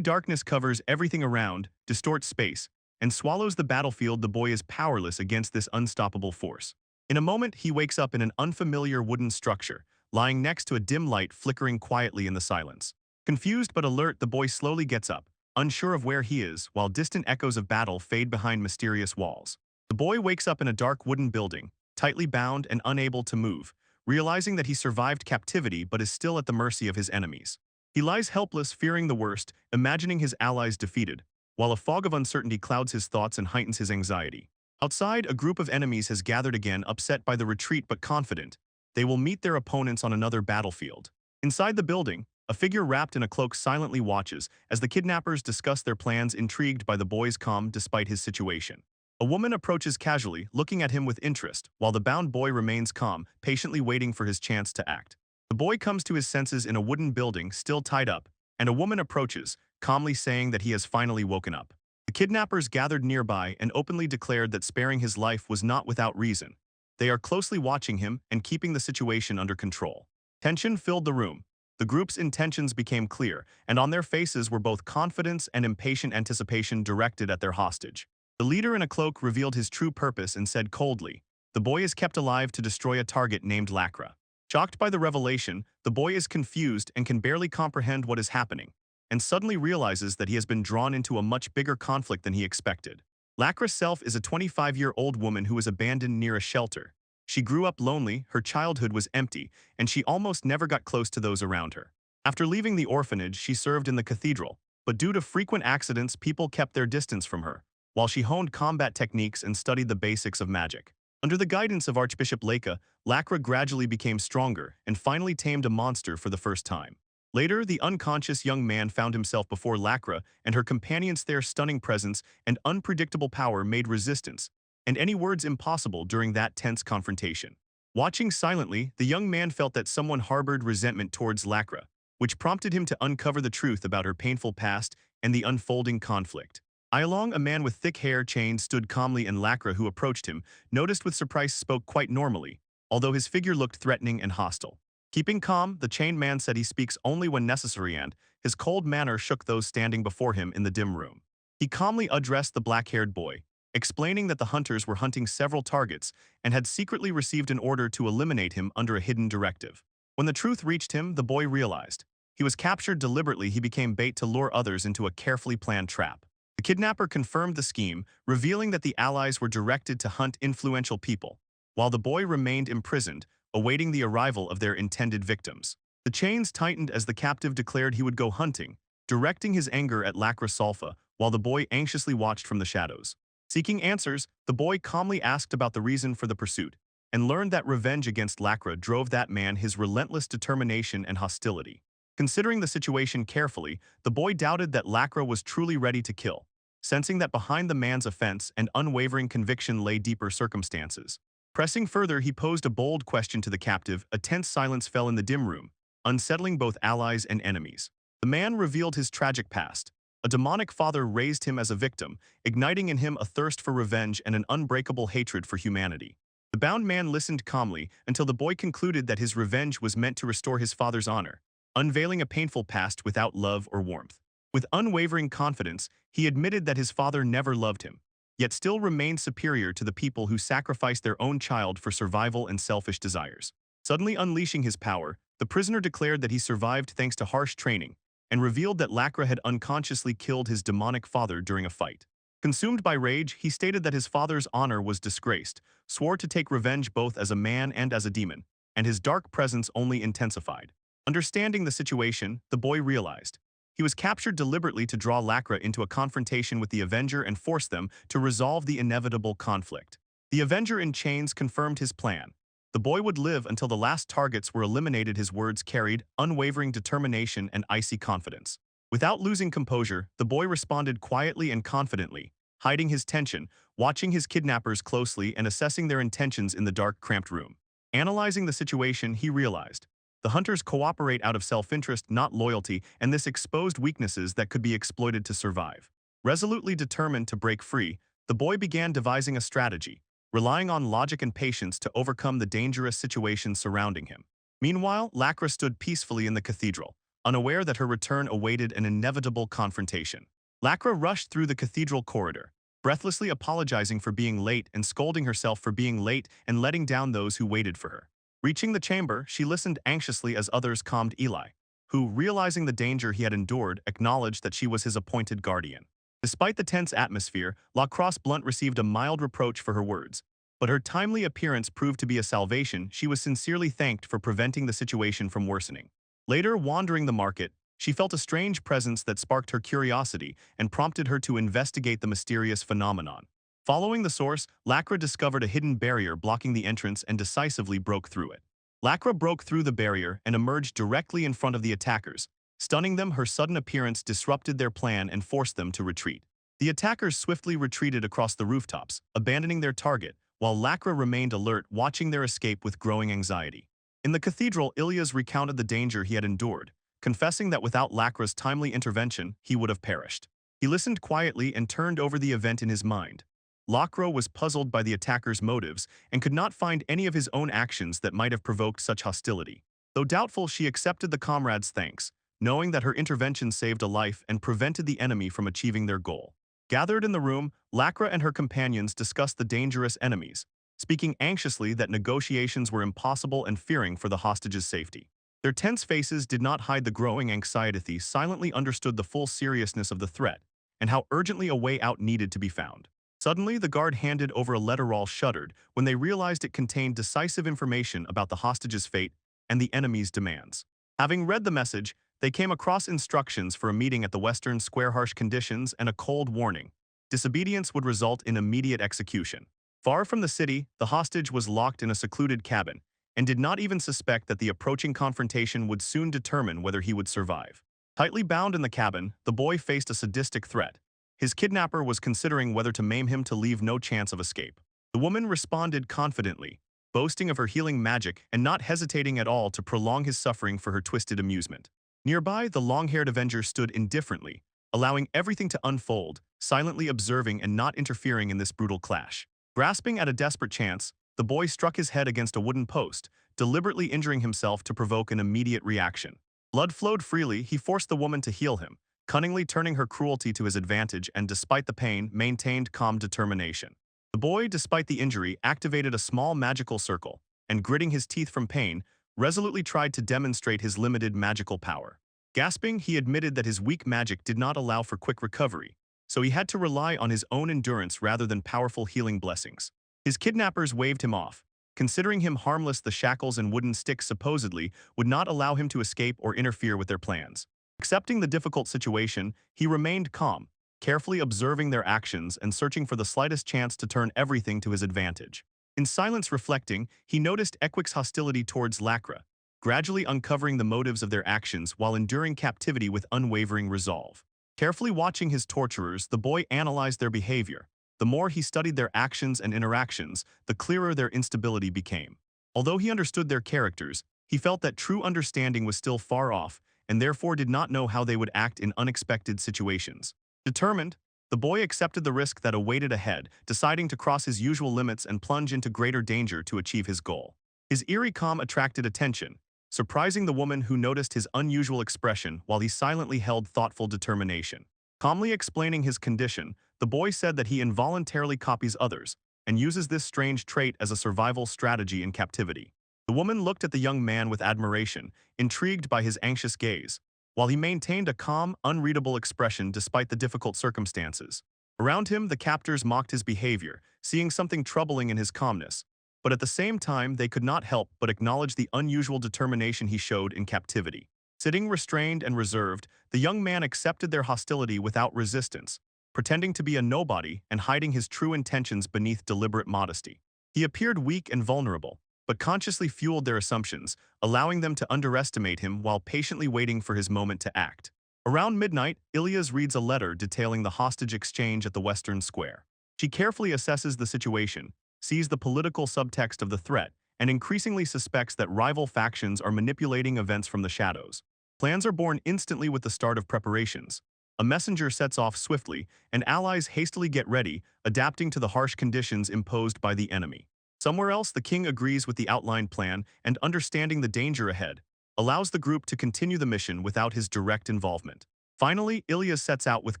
S1: darkness covers everything around, distorts space, and swallows the battlefield. The boy is powerless against this unstoppable force. In a moment, he wakes up in an unfamiliar wooden structure, lying next to a dim light flickering quietly in the silence. Confused but alert, the boy slowly gets up, unsure of where he is, while distant echoes of battle fade behind mysterious walls. The boy wakes up in a dark wooden building, tightly bound and unable to move, realizing that he survived captivity but is still at the mercy of his enemies. He lies helpless, fearing the worst, imagining his allies defeated, while a fog of uncertainty clouds his thoughts and heightens his anxiety. Outside, a group of enemies has gathered again, upset by the retreat but confident they will meet their opponents on another battlefield. Inside the building, a figure wrapped in a cloak silently watches as the kidnappers discuss their plans, intrigued by the boy's calm despite his situation. A woman approaches casually, looking at him with interest, while the bound boy remains calm, patiently waiting for his chance to act. The boy comes to his senses in a wooden building, still tied up, and a woman approaches, calmly saying that he has finally woken up. The kidnappers gathered nearby and openly declared that sparing his life was not without reason. They are closely watching him and keeping the situation under control. Tension filled the room. The group's intentions became clear, and on their faces were both confidence and impatient anticipation directed at their hostage. The leader in a cloak revealed his true purpose and said coldly, "The boy is kept alive to destroy a target named Lacra." Shocked by the revelation, the boy is confused and can barely comprehend what is happening, and suddenly realizes that he has been drawn into a much bigger conflict than he expected. Lacra's self is a 25-year-old woman who was abandoned near a shelter. She grew up lonely, her childhood was empty, and she almost never got close to those around her. After leaving the orphanage, she served in the cathedral, but due to frequent accidents, people kept their distance from her, while she honed combat techniques and studied the basics of magic. Under the guidance of Archbishop Leica, Lacra gradually became stronger and finally tamed a monster for the first time. Later, the unconscious young man found himself before Lacra, and her companions. Their stunning presence and unpredictable power made resistance and any words impossible during that tense confrontation. Watching silently, the young man felt that someone harbored resentment towards Lacra, which prompted him to uncover the truth about her painful past and the unfolding conflict. Ilong, a man with thick hair chained, stood calmly, and Lacra, who approached him, noticed with surprise, spoke quite normally, although his figure looked threatening and hostile. Keeping calm, the chained man said he speaks only when necessary, and his cold manner shook those standing before him in the dim room. He calmly addressed the black-haired boy, explaining that the hunters were hunting several targets and had secretly received an order to eliminate him under a hidden directive. When the truth reached him, the boy realized. He was captured deliberately. He became bait to lure others into a carefully planned trap. The kidnapper confirmed the scheme, revealing that the allies were directed to hunt influential people, while the boy remained imprisoned, awaiting the arrival of their intended victims. The chains tightened as the captive declared he would go hunting, directing his anger at Lacra Salfa, while the boy anxiously watched from the shadows. Seeking answers, the boy calmly asked about the reason for the pursuit, and learned that revenge against Lacra drove that man, his relentless determination and hostility. Considering the situation carefully, the boy doubted that Lacra was truly ready to kill, sensing that behind the man's offense and unwavering conviction lay deeper circumstances. Pressing further, he posed a bold question to the captive. A tense silence fell in the dim room, unsettling both allies and enemies. The man revealed his tragic past. A demonic father raised him as a victim, igniting in him a thirst for revenge and an unbreakable hatred for humanity. The bound man listened calmly until the boy concluded that his revenge was meant to restore his father's honor, unveiling a painful past without love or warmth. With unwavering confidence, he admitted that his father never loved him, yet still remained superior to the people who sacrificed their own child for survival and selfish desires. Suddenly unleashing his power, the prisoner declared that he survived thanks to harsh training, and revealed that Lacra had unconsciously killed his demonic father during a fight. Consumed by rage, he stated that his father's honor was disgraced, swore to take revenge both as a man and as a demon, and his dark presence only intensified. Understanding the situation, the boy realized. He was captured deliberately to draw Lacra into a confrontation with the Avenger and force them to resolve the inevitable conflict. The Avenger in chains confirmed his plan. The boy would live until the last targets were eliminated. His words carried unwavering determination and icy confidence. Without losing composure, the boy responded quietly and confidently, hiding his tension, watching his kidnappers closely and assessing their intentions in the dark, cramped room. Analyzing the situation, he realized. The hunters cooperate out of self-interest, not loyalty, and this exposed weaknesses that could be exploited to survive. Resolutely determined to break free, the boy began devising a strategy, relying on logic and patience to overcome the dangerous situation surrounding him. Meanwhile, Lacra stood peacefully in the cathedral, unaware that her return awaited an inevitable confrontation. Lacra rushed through the cathedral corridor, breathlessly apologizing for being late and scolding herself for being late and letting down those who waited for her. Reaching the chamber, she listened anxiously as others calmed Eli, who, realizing the danger he had endured, acknowledged that she was his appointed guardian. Despite the tense atmosphere, Lacrosse Blunt received a mild reproach for her words, but her timely appearance proved to be a salvation. She was sincerely thanked for preventing the situation from worsening. Later, wandering the market, she felt a strange presence that sparked her curiosity and prompted her to investigate the mysterious phenomenon. Following the source, Lacra discovered a hidden barrier blocking the entrance and decisively broke through it. Lacra broke through the barrier and emerged directly in front of the attackers. Stunning them, her sudden appearance disrupted their plan and forced them to retreat. The attackers swiftly retreated across the rooftops, abandoning their target, while Lacra remained alert, watching their escape with growing anxiety. In the cathedral, Ilias recounted the danger he had endured, confessing that without Lacra's timely intervention, he would have perished. He listened quietly and turned over the event in his mind. Lacra was puzzled by the attackers' motives and could not find any of his own actions that might have provoked such hostility. Though doubtful, she accepted the comrades' thanks, knowing that her intervention saved a life and prevented the enemy from achieving their goal. Gathered in the room, Lacra and her companions discussed the dangerous enemies, speaking anxiously that negotiations were impossible and fearing for the hostages' safety. Their tense faces did not hide the growing anxiety, silently understood the full seriousness of the threat and how urgently a way out needed to be found. Suddenly, the guard handed over a letter. All shuddered when they realized it contained decisive information about the hostage's fate and the enemy's demands. Having read the message, they came across instructions for a meeting at the Western Square, harsh conditions, and a cold warning. Disobedience would result in immediate execution. Far from the city, the hostage was locked in a secluded cabin and did not even suspect that the approaching confrontation would soon determine whether he would survive. Tightly bound in the cabin, the boy faced a sadistic threat. His kidnapper was considering whether to maim him to leave no chance of escape. The woman responded confidently, boasting of her healing magic and not hesitating at all to prolong his suffering for her twisted amusement. Nearby, the long-haired Avenger stood indifferently, allowing everything to unfold, silently observing and not interfering in this brutal clash. Grasping at a desperate chance, the boy struck his head against a wooden post, deliberately injuring himself to provoke an immediate reaction. Blood flowed freely, he forced the woman to heal him, cunningly turning her cruelty to his advantage and, despite the pain, maintained calm determination. The boy, despite the injury, activated a small magical circle, and gritting his teeth from pain, resolutely tried to demonstrate his limited magical power. Gasping, he admitted that his weak magic did not allow for quick recovery, so he had to rely on his own endurance rather than powerful healing blessings. His kidnappers waved him off. Considering him harmless, the shackles and wooden sticks supposedly would not allow him to escape or interfere with their plans. Accepting the difficult situation, he remained calm, carefully observing their actions and searching for the slightest chance to turn everything to his advantage. In silence reflecting, he noticed Equix's hostility towards Lacra, gradually uncovering the motives of their actions while enduring captivity with unwavering resolve. Carefully watching his torturers, the boy analyzed their behavior. The more he studied their actions and interactions, the clearer their instability became. Although he understood their characters, he felt that true understanding was still far off, and therefore did not know how they would act in unexpected situations. Determined, the boy accepted the risk that awaited ahead, deciding to cross his usual limits and plunge into greater danger to achieve his goal. His eerie calm attracted attention, surprising the woman who noticed his unusual expression while he silently held thoughtful determination. Calmly explaining his condition, the boy said that he involuntarily copies others and uses this strange trait as a survival strategy in captivity. The woman looked at the young man with admiration, intrigued by his anxious gaze, while he maintained a calm, unreadable expression despite the difficult circumstances. Around him, the captors mocked his behavior, seeing something troubling in his calmness. But at the same time, they could not help but acknowledge the unusual determination he showed in captivity. Sitting restrained and reserved, the young man accepted their hostility without resistance, pretending to be a nobody and hiding his true intentions beneath deliberate modesty. He appeared weak and vulnerable, but consciously fueled their assumptions, allowing them to underestimate him while patiently waiting for his moment to act. Around midnight, Ilias reads a letter detailing the hostage exchange at the Western Square. She carefully assesses the situation, sees the political subtext of the threat, and increasingly suspects that rival factions are manipulating events from the shadows. Plans are born instantly with the start of preparations. A messenger sets off swiftly, and allies hastily get ready, adapting to the harsh conditions imposed by the enemy. Somewhere else, the king agrees with the outlined plan and, understanding the danger ahead, allows the group to continue the mission without his direct involvement. Finally, Ilias sets out with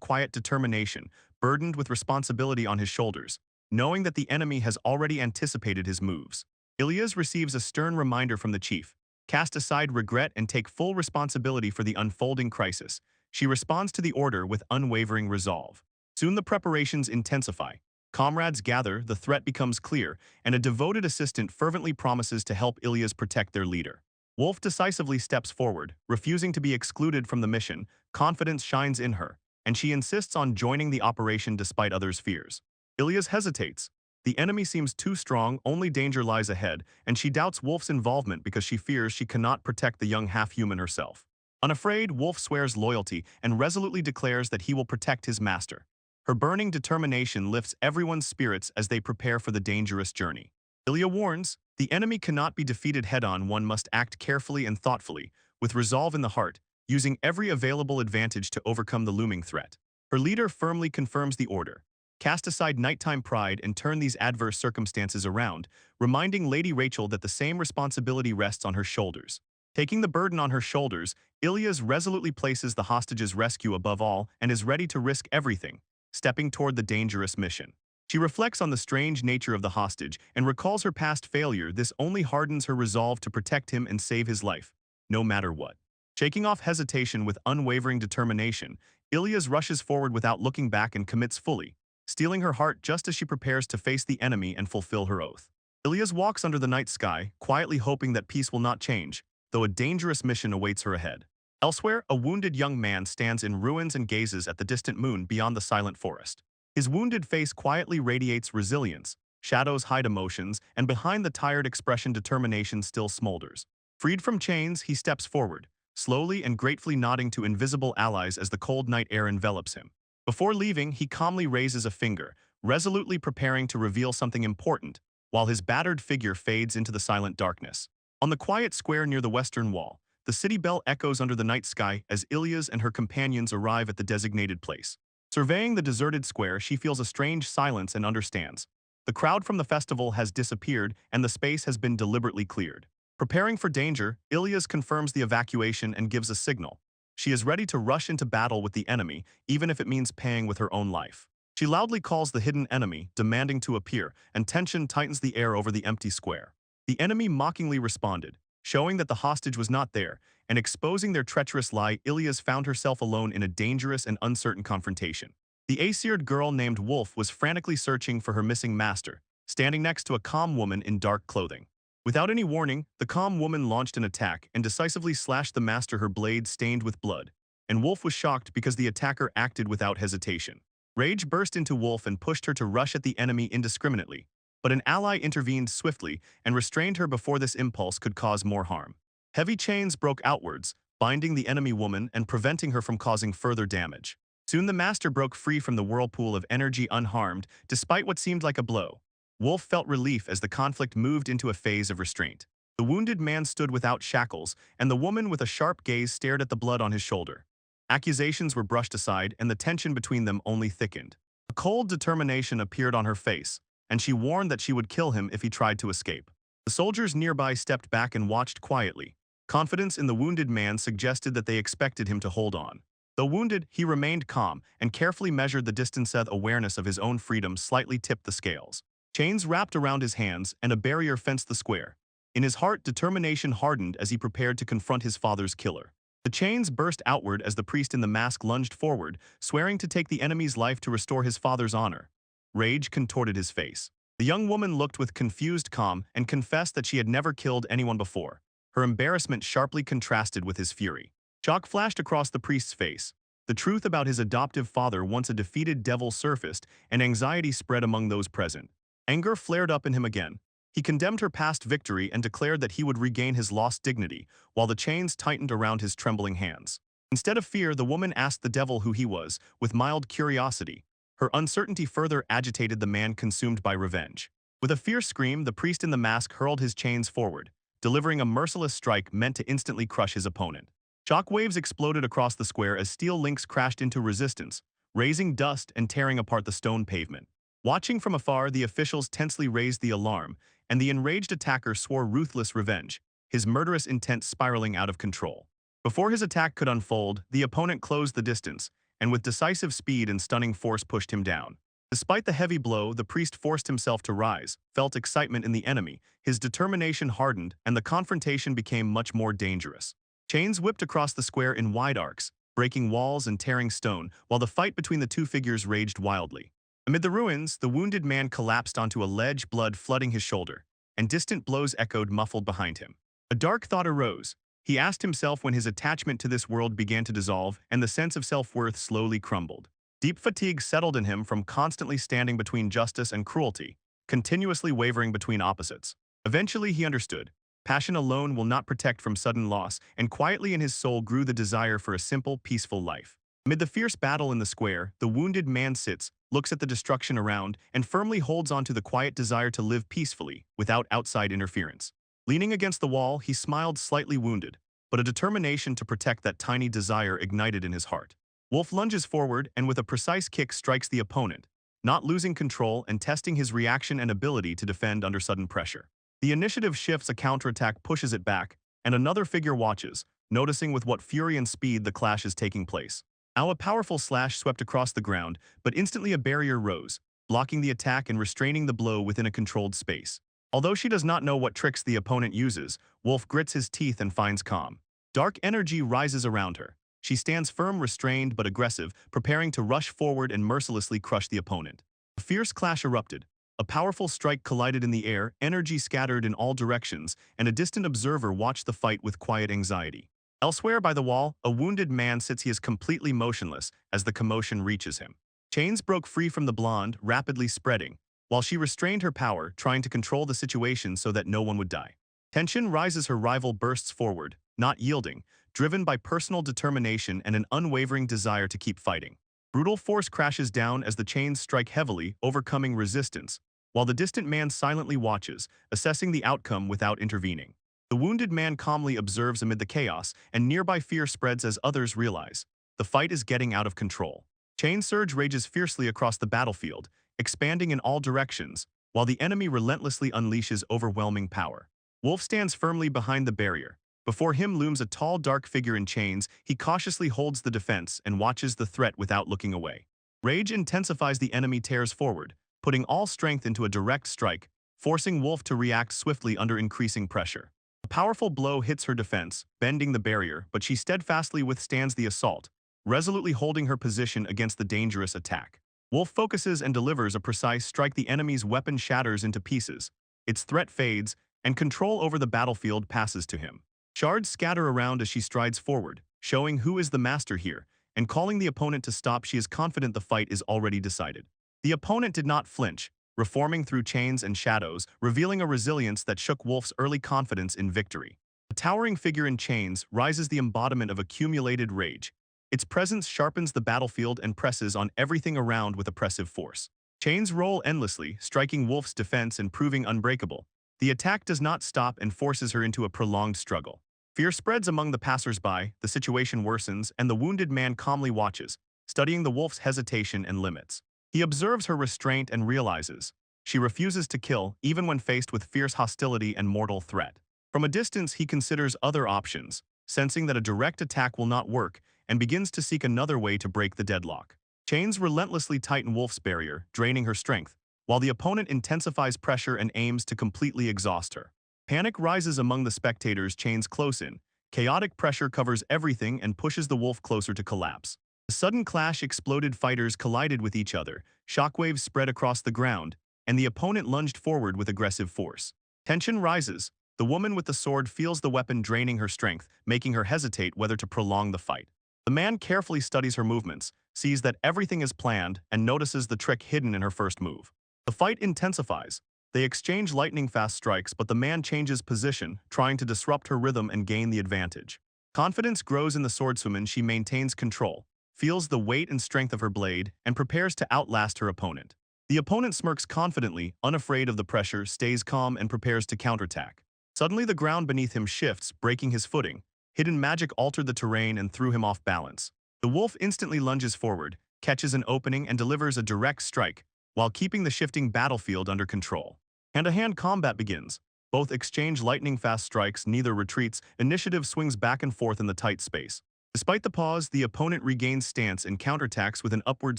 S1: quiet determination, burdened with responsibility on his shoulders, knowing that the enemy has already anticipated his moves. Ilias receives a stern reminder from the chief: cast aside regret and take full responsibility for the unfolding crisis. She responds to the order with unwavering resolve. Soon the preparations intensify. Comrades gather, the threat becomes clear, and a devoted assistant fervently promises to help Ilias protect their leader. Wolf decisively steps forward, refusing to be excluded from the mission. Confidence shines in her, and she insists on joining the operation despite others' fears. Ilias hesitates. The enemy seems too strong, only danger lies ahead, and she doubts Wolf's involvement because she fears she cannot protect the young half-human herself. Unafraid, Wolf swears loyalty and resolutely declares that he will protect his master. Her burning determination lifts everyone's spirits as they prepare for the dangerous journey. Ilia warns, the enemy cannot be defeated head-on, one must act carefully and thoughtfully, with resolve in the heart, using every available advantage to overcome the looming threat. Her leader firmly confirms the order. Cast aside nighttime pride and turn these adverse circumstances around, reminding Lady Rachel that the same responsibility rests on her shoulders. Taking the burden on her shoulders, Ilias resolutely places the hostage's rescue above all and is ready to risk everything, stepping toward the dangerous mission. She reflects on the strange nature of the hostage and recalls her past failure. This only hardens her resolve to protect him and save his life, no matter what. Shaking off hesitation with unwavering determination, Ilias rushes forward without looking back and commits fully, stealing her heart just as she prepares to face the enemy and fulfill her oath. Ilias walks under the night sky, quietly hoping that peace will not change, though a dangerous mission awaits her ahead. Elsewhere, a wounded young man stands in ruins and gazes at the distant moon beyond the silent forest. His wounded face quietly radiates resilience, shadows hide emotions, and behind the tired expression determination still smolders. Freed from chains, he steps forward, slowly and gratefully nodding to invisible allies as the cold night air envelops him. Before leaving, he calmly raises a finger, resolutely preparing to reveal something important, while his battered figure fades into the silent darkness. On the quiet square near the western wall, the city bell echoes under the night sky as Ilias and her companions arrive at the designated place. Surveying the deserted square, she feels a strange silence and understands. The crowd from the festival has disappeared and the space has been deliberately cleared. Preparing for danger, Ilias confirms the evacuation and gives a signal. She is ready to rush into battle with the enemy, even if it means paying with her own life. She loudly calls the hidden enemy, demanding to appear, and tension tightens the air over the empty square. The enemy mockingly responded, showing that the hostage was not there, and exposing their treacherous lie. Ilias found herself alone in a dangerous and uncertain confrontation. The Aesir'd girl named Wolf was frantically searching for her missing master, standing next to a calm woman in dark clothing. Without any warning, the calm woman launched an attack and decisively slashed the master, her blade stained with blood. And Wolf was shocked because the attacker acted without hesitation. Rage burst into Wolf and pushed her to rush at the enemy indiscriminately, but an ally intervened swiftly and restrained her before this impulse could cause more harm. Heavy chains broke outwards, binding the enemy woman and preventing her from causing further damage. Soon the master broke free from the whirlpool of energy unharmed, despite what seemed like a blow. Wolf felt relief as the conflict moved into a phase of restraint. The wounded man stood without shackles, and the woman with a sharp gaze stared at the blood on his shoulder. Accusations were brushed aside, and the tension between them only thickened. A cold determination appeared on her face, and she warned that she would kill him if he tried to escape. The soldiers nearby stepped back and watched quietly. Confidence in the wounded man suggested that they expected him to hold on. Though wounded, he remained calm and carefully measured the distance. Awareness of his own freedom slightly tipped the scales. Chains wrapped around his hands and a barrier fenced the square. In his heart, determination hardened as he prepared to confront his father's killer. The chains burst outward as the priest in the mask lunged forward, swearing to take the enemy's life to restore his father's honor. Rage contorted his face. The young woman looked with confused calm and confessed that she had never killed anyone before. Her embarrassment sharply contrasted with his fury. Shock flashed across the priest's face. The truth about his adoptive father, once a defeated devil, surfaced, and anxiety spread among those present. Anger flared up in him again. He condemned her past victory and declared that he would regain his lost dignity, while the chains tightened around his trembling hands. Instead of fear, the woman asked the devil who he was, with mild curiosity. Her uncertainty further agitated the man consumed by revenge. With a fierce scream, the priest in the mask hurled his chains forward, delivering a merciless strike meant to instantly crush his opponent. Shockwaves exploded across the square as steel links crashed into resistance, raising dust and tearing apart the stone pavement. Watching from afar, the officials tensely raised the alarm, and the enraged attacker swore ruthless revenge, his murderous intent spiraling out of control. Before his attack could unfold, the opponent closed the distance, and with decisive speed and stunning force pushed him down. Despite the heavy blow, the priest forced himself to rise, felt excitement in the enemy, his determination hardened, and the confrontation became much more dangerous. Chains whipped across the square in wide arcs, breaking walls and tearing stone, while the fight between the two figures raged wildly. Amid the ruins, the wounded man collapsed onto a ledge, blood flooding his shoulder, and distant blows echoed muffled behind him. A dark thought arose. He asked himself when his attachment to this world began to dissolve and the sense of self-worth slowly crumbled. Deep fatigue settled in him from constantly standing between justice and cruelty, continuously wavering between opposites. Eventually he understood. Passion alone will not protect from sudden loss, and quietly in his soul grew the desire for a simple, peaceful life. Amid the fierce battle in the square, the wounded man sits, looks at the destruction around, and firmly holds on to the quiet desire to live peacefully, without outside interference. Leaning against the wall, he smiled, slightly wounded, but a determination to protect that tiny desire ignited in his heart. Wolf lunges forward and with a precise kick strikes the opponent, not losing control and testing his reaction and ability to defend under sudden pressure. The initiative shifts, a counterattack pushes it back, and another figure watches, noticing with what fury and speed the clash is taking place. Now a powerful slash swept across the ground, but instantly a barrier rose, blocking the attack and restraining the blow within a controlled space. Although she does not know what tricks the opponent uses, Wolf grits his teeth and finds calm. Dark energy rises around her. She stands firm, restrained but aggressive, preparing to rush forward and mercilessly crush the opponent. A fierce clash erupted. A powerful strike collided in the air, energy scattered in all directions, and a distant observer watched the fight with quiet anxiety. Elsewhere by the wall, a wounded man sits. He is completely motionless as the commotion reaches him. Chains broke free from the blonde, rapidly spreading, while she restrained her power, trying to control the situation so that no one would die. Tension rises, her rival bursts forward, not yielding, driven by personal determination and an unwavering desire to keep fighting. Brutal force crashes down as the chains strike heavily, overcoming resistance, while the distant man silently watches, assessing the outcome without intervening. The wounded man calmly observes amid the chaos, and nearby fear spreads as others realize. The fight is getting out of control. Chain Surge rages fiercely across the battlefield, expanding in all directions, while the enemy relentlessly unleashes overwhelming power. Wolf stands firmly behind the barrier. Before him looms a tall, dark figure in chains. He cautiously holds the defense and watches the threat without looking away. Rage intensifies. The enemy tears forward, putting all strength into a direct strike, forcing Wolf to react swiftly under increasing pressure. A powerful blow hits her defense, bending the barrier, but she steadfastly withstands the assault, resolutely holding her position against the dangerous attack. Wolf focuses and delivers a precise strike. The enemy's weapon shatters into pieces. Its threat fades, and control over the battlefield passes to him. Shards scatter around as she strides forward, showing who is the master here, and calling the opponent to stop. She is confident the fight is already decided. The opponent did not flinch, reforming through chains and shadows, revealing a resilience that shook Wolf's early confidence in victory. A towering figure in chains rises, the embodiment of accumulated rage. Its presence sharpens the battlefield and presses on everything around with oppressive force. Chains roll endlessly, striking Wolf's defense and proving unbreakable. The attack does not stop and forces her into a prolonged struggle. Fear spreads among the passers-by, the situation worsens, and the wounded man calmly watches, studying the wolf's hesitation and limits. He observes her restraint and realizes she refuses to kill, even when faced with fierce hostility and mortal threat. From a distance, he considers other options, sensing that a direct attack will not work, and begins to seek another way to break the deadlock. Chains relentlessly tighten Wolf's barrier, draining her strength, while the opponent intensifies pressure and aims to completely exhaust her. Panic rises among the spectators. Chains close in. Chaotic pressure covers everything and pushes the wolf closer to collapse. A sudden clash exploded. Fighters collided with each other. Shockwaves spread across the ground, and the opponent lunged forward with aggressive force. Tension rises. The woman with the sword feels the weapon draining her strength, making her hesitate whether to prolong the fight. The man carefully studies her movements, sees that everything is planned, and notices the trick hidden in her first move. The fight intensifies. They exchange lightning-fast strikes, but the man changes position, trying to disrupt her rhythm and gain the advantage. Confidence grows in the swordswoman. She maintains control, feels the weight and strength of her blade, and prepares to outlast her opponent. The opponent smirks confidently, unafraid of the pressure, stays calm, and prepares to counterattack. Suddenly, the ground beneath him shifts, breaking his footing. Hidden magic altered the terrain and threw him off balance. The wolf instantly lunges forward, catches an opening, and delivers a direct strike, while keeping the shifting battlefield under control. Hand-to-hand combat begins. Both exchange lightning-fast strikes, neither retreats. Initiative swings back and forth in the tight space. Despite the pause, the opponent regains stance and counterattacks with an upward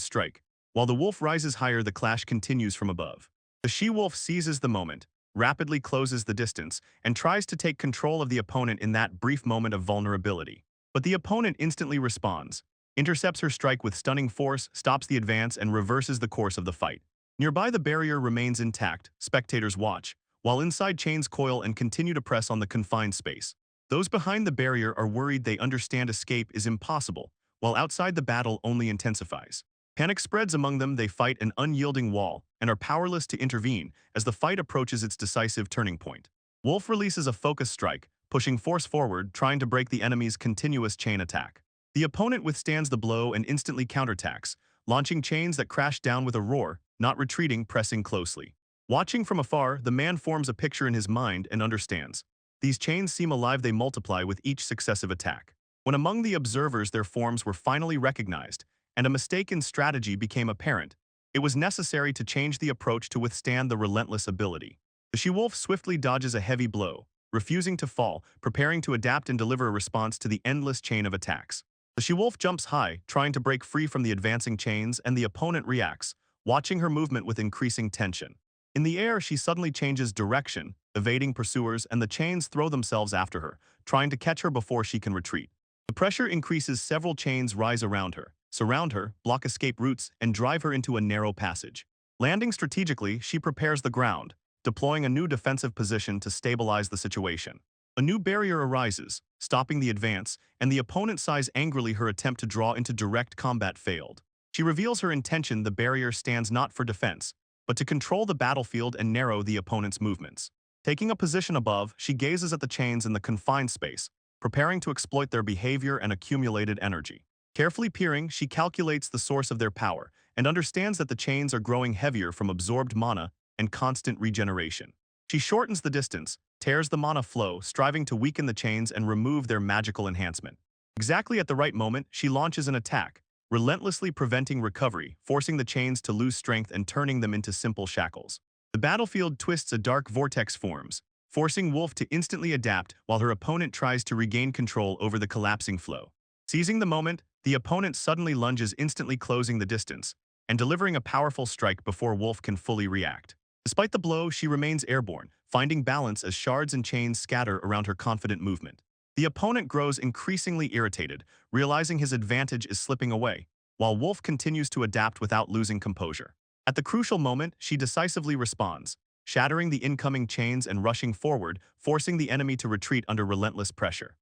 S1: strike. While the wolf rises higher, the clash continues from above. The she-wolf seizes the moment, rapidly closes the distance, and tries to take control of the opponent in that brief moment of vulnerability. But the opponent instantly responds, intercepts her strike with stunning force, stops the advance, and reverses the course of the fight. Nearby, the barrier remains intact. Spectators watch, while inside chains coil and continue to press on the confined space. Those behind the barrier are worried. They understand escape is impossible, while outside the battle only intensifies. Panic spreads among them. They fight an unyielding wall and are powerless to intervene as the fight approaches its decisive turning point. Wolf releases a focus strike, pushing force forward, trying to break the enemy's continuous chain attack. The opponent withstands the blow and instantly counterattacks, launching chains that crash down with a roar, not retreating, pressing closely. Watching from afar, the man forms a picture in his mind and understands. These chains seem alive. They multiply with each successive attack. When among the observers their forms were finally recognized, and a mistake in strategy became apparent, it was necessary to change the approach to withstand the relentless ability. The she-wolf swiftly dodges a heavy blow, refusing to fall, preparing to adapt and deliver a response to the endless chain of attacks. The she-wolf jumps high, trying to break free from the advancing chains, and the opponent reacts, watching her movement with increasing tension. In the air, she suddenly changes direction, evading pursuers, and the chains throw themselves after her, trying to catch her before she can retreat. The pressure increases. Several chains rise around her, surround her, block escape routes, and drive her into a narrow passage. Landing strategically, she prepares the ground, deploying a new defensive position to stabilize the situation. A new barrier arises, stopping the advance, and the opponent sighs angrily. Her attempt to draw into direct combat failed. She reveals her intention. The barrier stands not for defense, but to control the battlefield and narrow the opponent's movements. Taking a position above, she gazes at the chains in the confined space, preparing to exploit their behavior and accumulated energy. Carefully peering, she calculates the source of their power and understands that the chains are growing heavier from absorbed mana and constant regeneration. She shortens the distance, tears the mana flow, striving to weaken the chains and remove their magical enhancement. Exactly at the right moment, she launches an attack, relentlessly preventing recovery, forcing the chains to lose strength and turning them into simple shackles. The battlefield twists, a dark vortex forms, forcing Wolf to instantly adapt while her opponent tries to regain control over the collapsing flow. Seizing the moment, the opponent suddenly lunges, instantly closing the distance and delivering a powerful strike before Wolf can fully react. Despite the blow, she remains airborne, finding balance as shards and chains scatter around her confident movement. The opponent grows increasingly irritated, realizing his advantage is slipping away, while Wolf continues to adapt without losing composure. At the crucial moment, she decisively responds, shattering the incoming chains and rushing forward, forcing the enemy to retreat under relentless pressure.